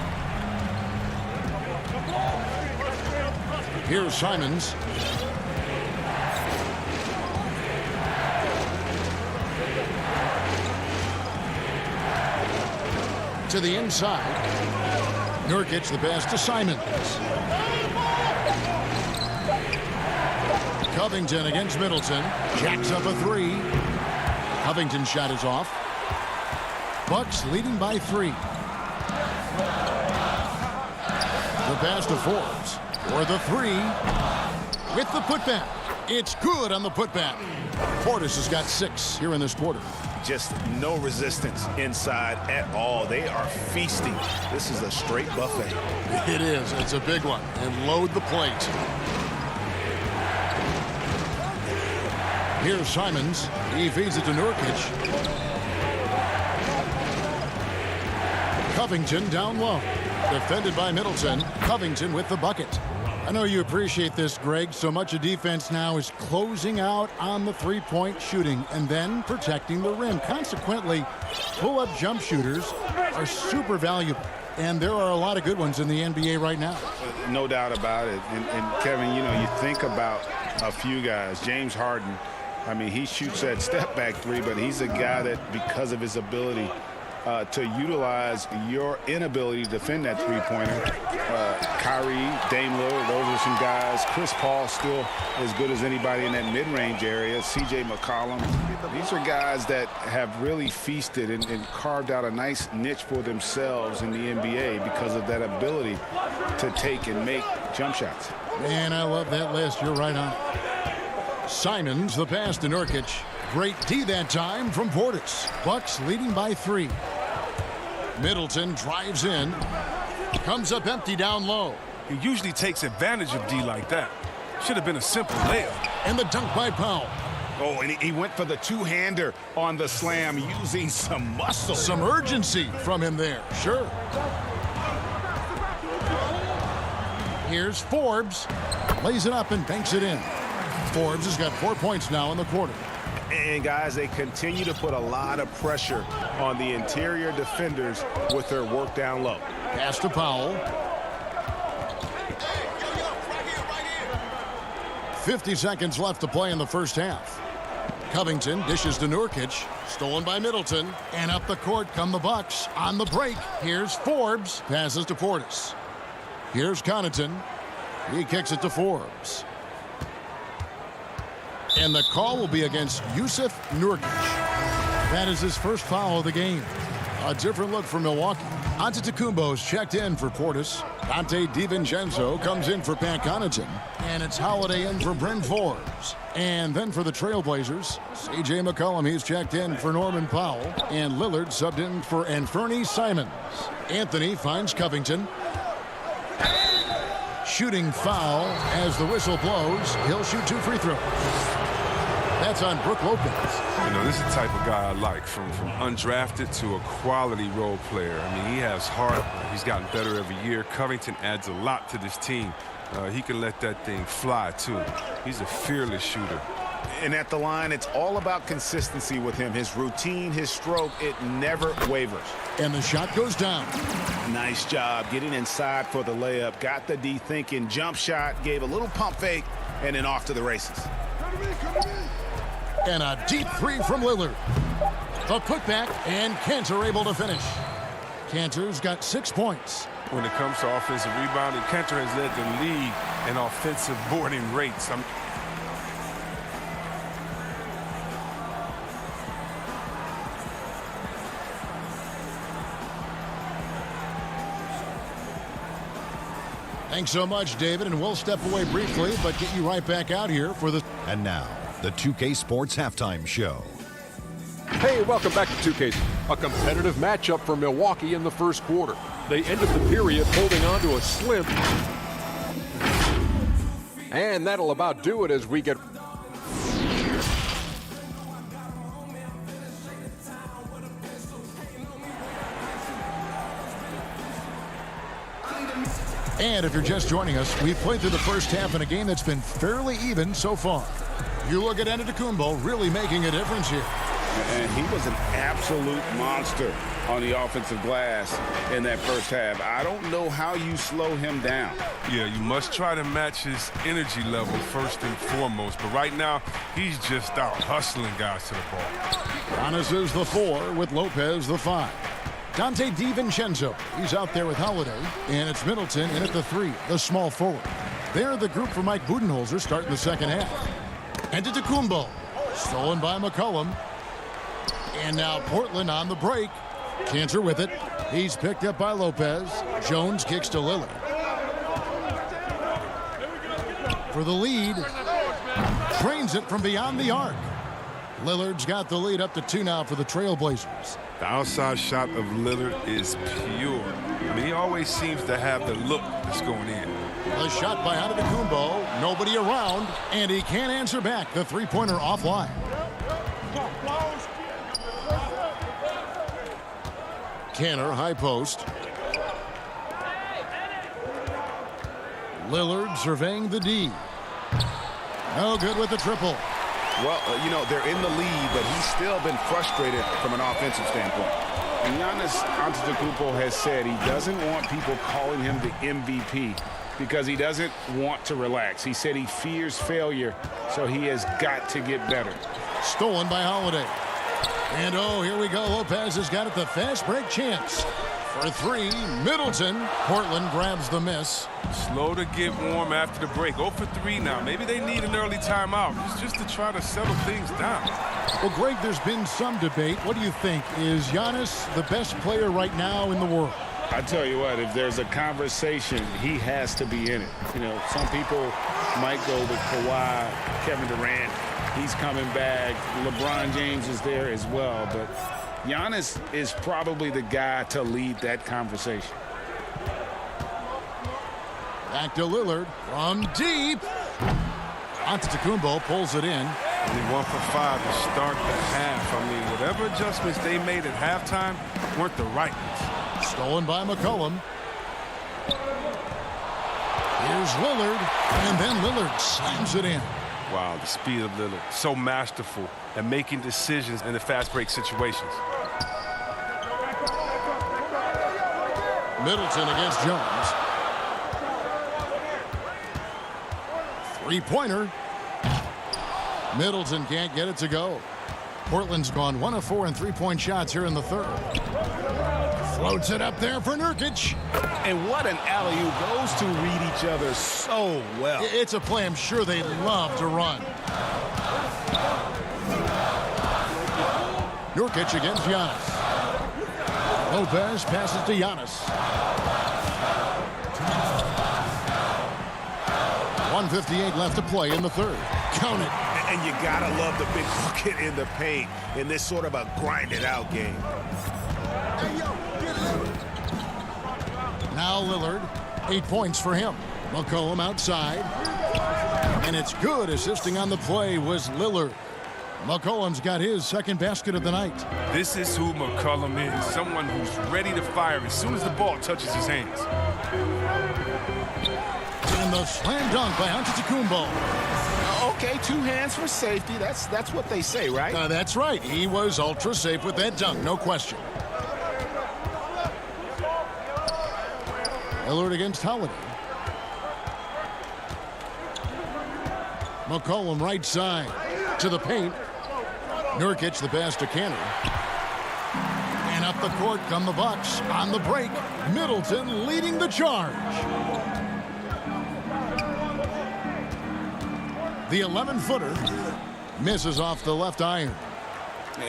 Here's Simons. To the inside. Nurkic the pass to Simons. Covington against Middleton. Jacks up a 3. Covington's shot is off. Bucks leading by 3. The pass to Forbes for the 3. With the putback. It's good on the putback. Portis has got 6 here in this quarter. Just no resistance inside at all. They are feasting. This is a straight buffet. It is. It's a big one. And load the plate. Here's Simons. He feeds it to Nurkic. Covington down low. Defended by Middleton. Covington with the bucket. I know you appreciate this, Greg. So much of defense now is closing out on the three-point shooting and then protecting the rim. Consequently, pull-up jump shooters are super valuable. And there are a lot of good ones in the NBA right now. No doubt about it. And Kevin, you know, you think about a few guys. James Harden, I mean, he shoots that step-back three, but he's a guy that, because of his ability to utilize your inability to defend that three-pointer. Kyrie, Dame Lillard, those are some guys. Chris Paul still as good as anybody in that mid-range area. C.J. McCollum. These are guys that have really feasted and carved out a nice niche for themselves in the NBA because of that ability to take and make jump shots. Man, I love that list. You're right on. Simons, the pass to Nurkic. Great D that time from Portis. Bucks leading by 3. Middleton drives in. Comes up empty down low. He usually takes advantage of D like that. Should have been a simple layup. And the dunk by Powell. Oh, and he went for the two-hander on the slam using some muscle. Some urgency from him there. Sure. Here's Forbes. Lays it up and banks it in. Forbes has got 4 points now in the quarter. And, guys, they continue to put a lot of pressure on the interior defenders with their work down low. Pass to Powell. 50 seconds left to play in the first half. Covington dishes to Nurkic. Stolen by Middleton. And up the court come the Bucks on the break. Here's Forbes. Passes to Portis. Here's Connaughton. He kicks it to Forbes. And the call will be against Yusuf Nurkic. That is his first foul of the game. A different look for Milwaukee. Antetokounmpo's checked in for Portis. Dante DiVincenzo comes in for Pat Connaughton. And it's Holiday in for Bryn Forbes. And then for the Trailblazers, C.J. McCollum, he's checked in for Norman Powell. And Lillard subbed in for Anthony Simons. Anthony finds Covington. Shooting foul as the whistle blows. He'll shoot 2 free throws. That's on Brook Lopez. You know, this is the type of guy I like, from undrafted to a quality role player. I mean, he has heart. He's gotten better every year. Covington adds a lot to this team. He can let that thing fly, too. He's a fearless shooter. And at the line, it's all about consistency with him. His routine, his stroke, it never wavers. And the shot goes down. Nice job getting inside for the layup. Got the D thinking. Jump shot, gave a little pump fake, and then off to the races. And a deep 3 from Lillard. The putback, and Cantor able to finish. Cantor's got 6 points. When it comes to offensive rebounding, Cantor has led the league in offensive boarding rates. Thanks so much, David, and we'll step away briefly, but get you right back out here for the... And now, the 2K Sports Halftime Show. Hey, welcome back to 2K. A competitive matchup for Milwaukee in the first quarter. They ended the period holding on to a slim. And that'll about do it as we get... And if you're just joining us, we've played through the first half in a game that's been fairly even so far. You look at Antetokounmpo really making a difference here. And he was an absolute monster on the offensive glass in that first half. I don't know how you slow him down. Yeah, you must try to match his energy level first and foremost. But right now, he's just out hustling guys to the ball. Giannis is the 4 with Lopez the 5. Dante DiVincenzo, he's out there with Holiday. And it's Middleton in at the 3, the small forward. They're the group for Mike Budenholzer starting the second half. Antetokounmpo, stolen by McCollum. And now Portland on the break. Cantor with it. He's picked up by Lopez. Jones kicks to Lillard. For the lead. Drains it from beyond the arc. Lillard's got the lead up to 2 now for the Trailblazers. The outside shot of Lillard is pure. I mean, he always seems to have the look that's going in. The shot by Antetokounmpo. Nobody around. And he can't answer back. The three-pointer offline. Cantor, high post. Lillard surveying the D. No good with the triple. Well, you know, they're in the lead, but he's still been frustrated from an offensive standpoint. And Giannis Antetokounmpo has said he doesn't want people calling him the MVP because he doesn't want to relax. He said he fears failure, so he has got to get better. Stolen by Holiday. And oh, here we go. Lopez has got it, the fast break chance. For three, Middleton. Portland grabs the miss. Slow to get warm after the break. 0 for 3 now. Maybe they need an early timeout just to try to settle things down. Well, Greg, there's been some debate. What do you think? Is Giannis the best player right now in the world? I tell you what, if there's a conversation, he has to be in it. You know, some people might go with Kawhi, Kevin Durant. He's coming back. LeBron James is there as well. But Giannis is probably the guy to lead that conversation. Back to Lillard from deep. Antetokounmpo pulls it in. Only 1 for 5 to start the half. I mean, whatever adjustments they made at halftime weren't the right ones. Stolen by McCollum. Here's Lillard, and then Lillard slams it in. Wow, the speed of Lillard. So masterful at making decisions in the fast break situations. Middleton against Jones. Three-pointer. Middleton can't get it to go. Portland's gone 1 of 4 in three-point shots here in the third. Floats it up there for Nurkic. And what an alley-oop. Those two read each other so well. It's a play I'm sure they love to run. Nurkic against Giannis. Lopez passes to Giannis. 1:58 left to play in the third. Count it. And you gotta love the big bucket in the paint in this sort of a grinded-out game. Now Lillard, 8 points for him. McCollum outside. And it's good. Assisting on the play was Lillard. McCollum's got his second basket of the night. This is who McCollum is, someone who's ready to fire as soon as the ball touches his hands. And the slam dunk by Antetokounmpo. Okay, 2 hands for safety. That's what they say, right? That's right. He was ultra safe with that dunk, no question. Lillard against Holiday. McCollum right side to the paint. Nurkic the pass to Canner. And up the court come the Bucks on the break. Middleton leading the charge. The 11-footer misses off the left iron.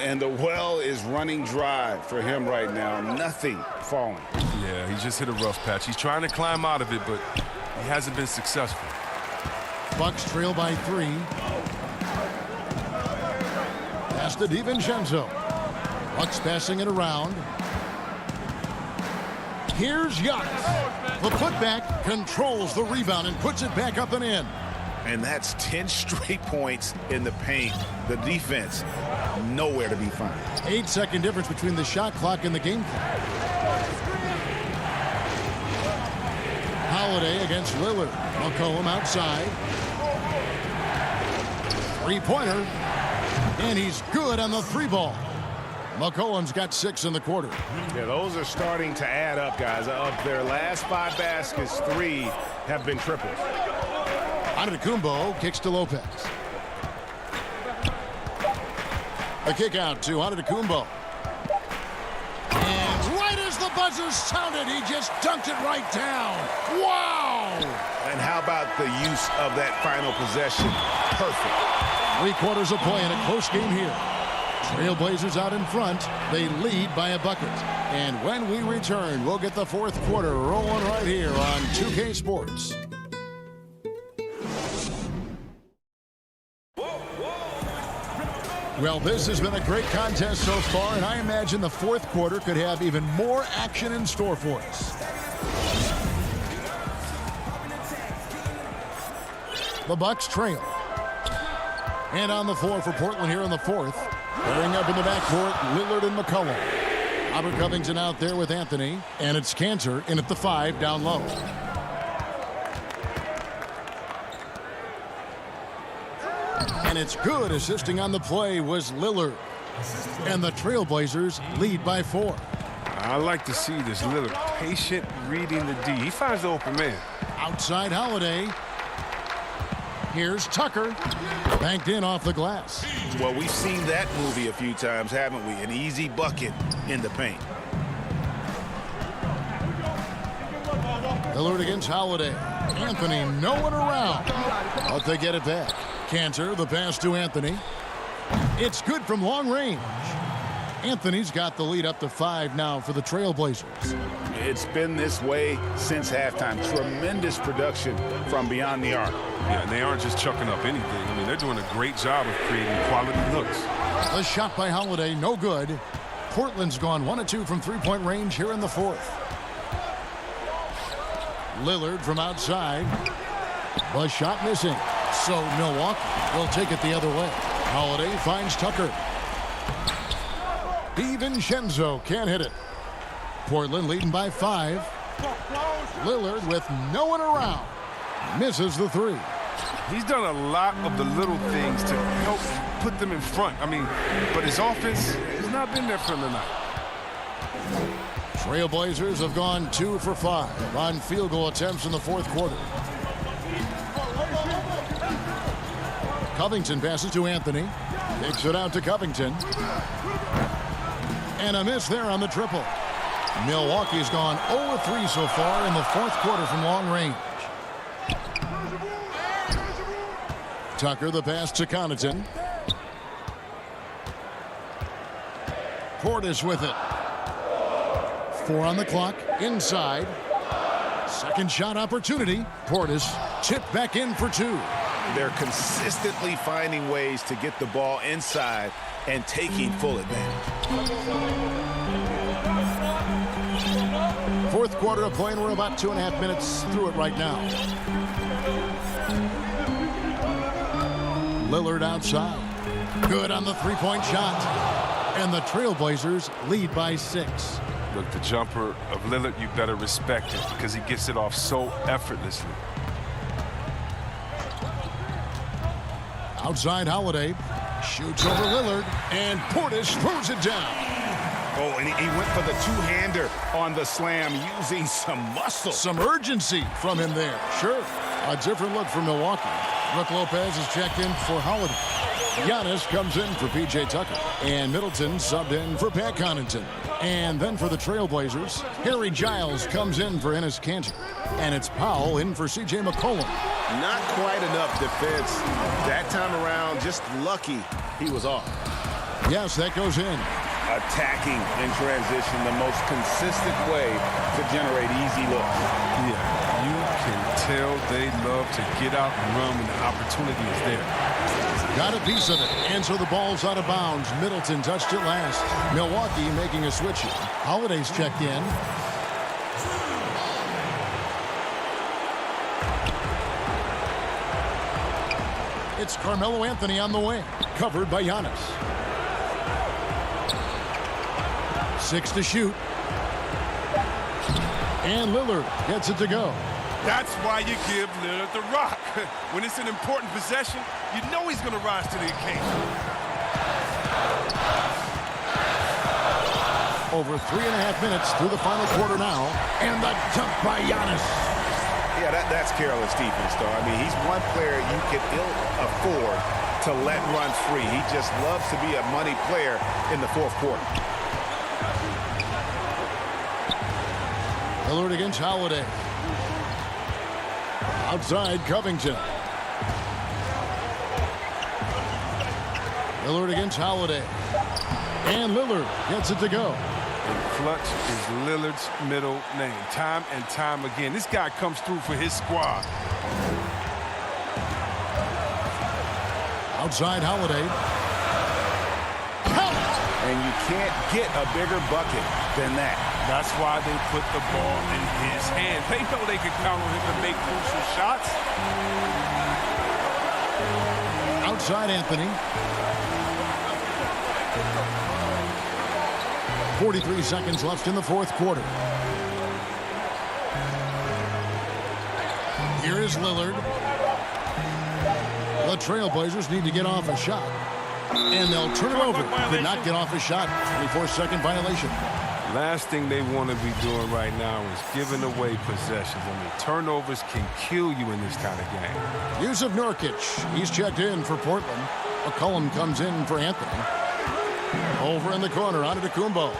And the well is running dry for him right now. Nothing falling. Yeah, he just hit a rough patch. He's trying to climb out of it, but he hasn't been successful. Bucks trail by 3. Pass to DiVincenzo. Bucks passing it around. Here's Giannis. The putback controls the rebound and puts it back up and in. And that's 10 straight points in the paint. The defense, nowhere to be found. 8-second difference between the shot clock and the game clock. Holiday against Lillard. McCollum outside. Three-pointer. And he's good on the 3-ball. McCollum's got 6 in the quarter. Yeah, those are starting to add up, guys. Of their last 5 baskets, 3 have been triples. Antetokounmpo kicks to Lopez. A kick out to Antetokounmpo. And right as the buzzer sounded, he just dunked it right down. Wow! And how about the use of that final possession? Perfect. 3 quarters of play in a close game here. Trailblazers out in front. They lead by a bucket. And when we return, we'll get the 4th quarter rolling right here on 2K Sports. Well, this has been a great contest so far, and I imagine the 4th quarter could have even more action in store for us. The Bucks trail. And on the floor for Portland here in the 4th. Pairing up in the backcourt, Lillard and McCollum. Robert Covington out there with Anthony, and it's Cantor in at the 5 down low. And it's good. Assisting on the play was Lillard. And the Trailblazers lead by 4. I like to see this. Lillard patient reading the D. He finds the open man. Outside Holiday. Here's Tucker. Banked in off the glass. Well, we've seen that movie a few times, haven't we? An easy bucket in the paint. Lillard against Holiday. Anthony no one around. But they get it back. Cantor, the pass to Anthony. It's good from long range. Anthony's got the lead up to 5 now for the Trailblazers. It's been this way since halftime. Tremendous production from beyond the arc. Yeah, and they aren't just chucking up anything. I mean, they're doing a great job of creating quality looks. The shot by Holiday, no good. Portland's gone 1 of 2 from three-point range here in the 4th. Lillard from outside. The shot missing. So Milwaukee will take it the other way. Holiday finds Tucker. DiVincenzo can't hit it. Portland leading by 5. Lillard with no one around. Misses the 3. He's done a lot of the little things to help put them in front. I mean, but his offense has not been there for him tonight. Trailblazers have gone 2 for 5 on field goal attempts in the 4th quarter. Covington passes to Anthony. Kicks it out to Covington. And a miss there on the triple. Milwaukee's gone 0-3 so far in the 4th quarter from long range. Tucker the pass to Connaughton. Portis with it. 4 on the clock. Inside. Second shot opportunity. Portis tipped back in for 2. They're consistently finding ways to get the ball inside and taking full advantage. 4th quarter of play, and we're about 2.5 minutes through it right now. Lillard outside. Good on the three-point shot. And the Trailblazers lead by 6. Look, the jumper of Lillard, you better respect it because he gets it off so effortlessly. Outside Holiday. Shoots over Lillard. And Portis throws it down. Oh, and he went for the two-hander on the slam using some muscle. Some urgency from him there. Sure. A different look for Milwaukee. Brook Lopez is checked in for Holiday. Giannis comes in for P.J. Tucker. And Middleton subbed in for Pat Connaughton. And then for the Trailblazers, Harry Giles comes in for Enes Kanter. And it's Powell in for C.J. McCollum. Not quite enough defense that time around. Just lucky he was off. Yes, that goes in. Attacking in transition, the most consistent way to generate easy looks. Yeah, you can tell they love to get out and run when the opportunity is there. Got a piece of it, and so the ball's out of bounds. Middleton touched it last. Milwaukee making a switch here. Holiday's checked in. It's Carmelo Anthony on the wing, covered by Giannis. 6 to shoot. And Lillard gets it to go. That's why you give Lillard the rock. When it's an important possession, you know he's going to rise to the occasion. Over 3.5 minutes through the final quarter now. And the dunk by Giannis. Yeah, that's careless defense, though. I mean, he's one player you can ill afford to let run free. He just loves to be a money player in the 4th quarter. Lillard against Holiday. Outside Covington. Lillard against Holiday. And Lillard gets it to go. And clutch is Lillard's middle name. Time and time again. This guy comes through for his squad. Outside Holiday. And you can't get a bigger bucket than that. That's why they put the ball in his hand. They know they can count on him to make crucial shots. Outside Anthony. 43 seconds left in the 4th quarter. Here is Lillard. The Trailblazers need to get off a shot. And they'll turn it over. Could not get off a shot. 24-second violation. Last thing they want to be doing right now is giving away possessions. I mean, turnovers can kill you in this kind of game. Yusuf Nurkic. He's checked in for Portland. McCollum comes in for Anthony. Over in the corner, Antetokounmpo.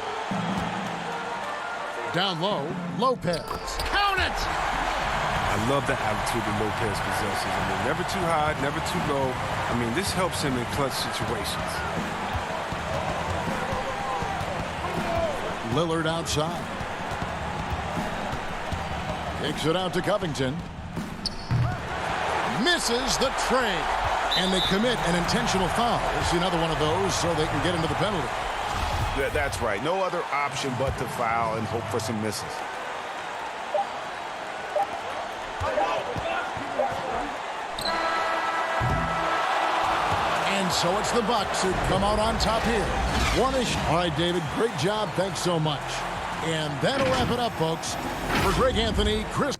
Down low, Lopez. Count it! I love the attitude that Lopez possesses. I mean, never too high, never too low. I mean, this helps him in clutch situations. Lillard outside. Kicks it out to Covington. Misses the trade. And they commit an intentional foul. It's another one of those so they can get into the penalty. That's right. No other option but to foul and hope for some misses. And so it's the Bucks who come out on top here. One-ish. All right, David, great job. Thanks so much. And that'll wrap it up, folks. For Greg Anthony, Chris...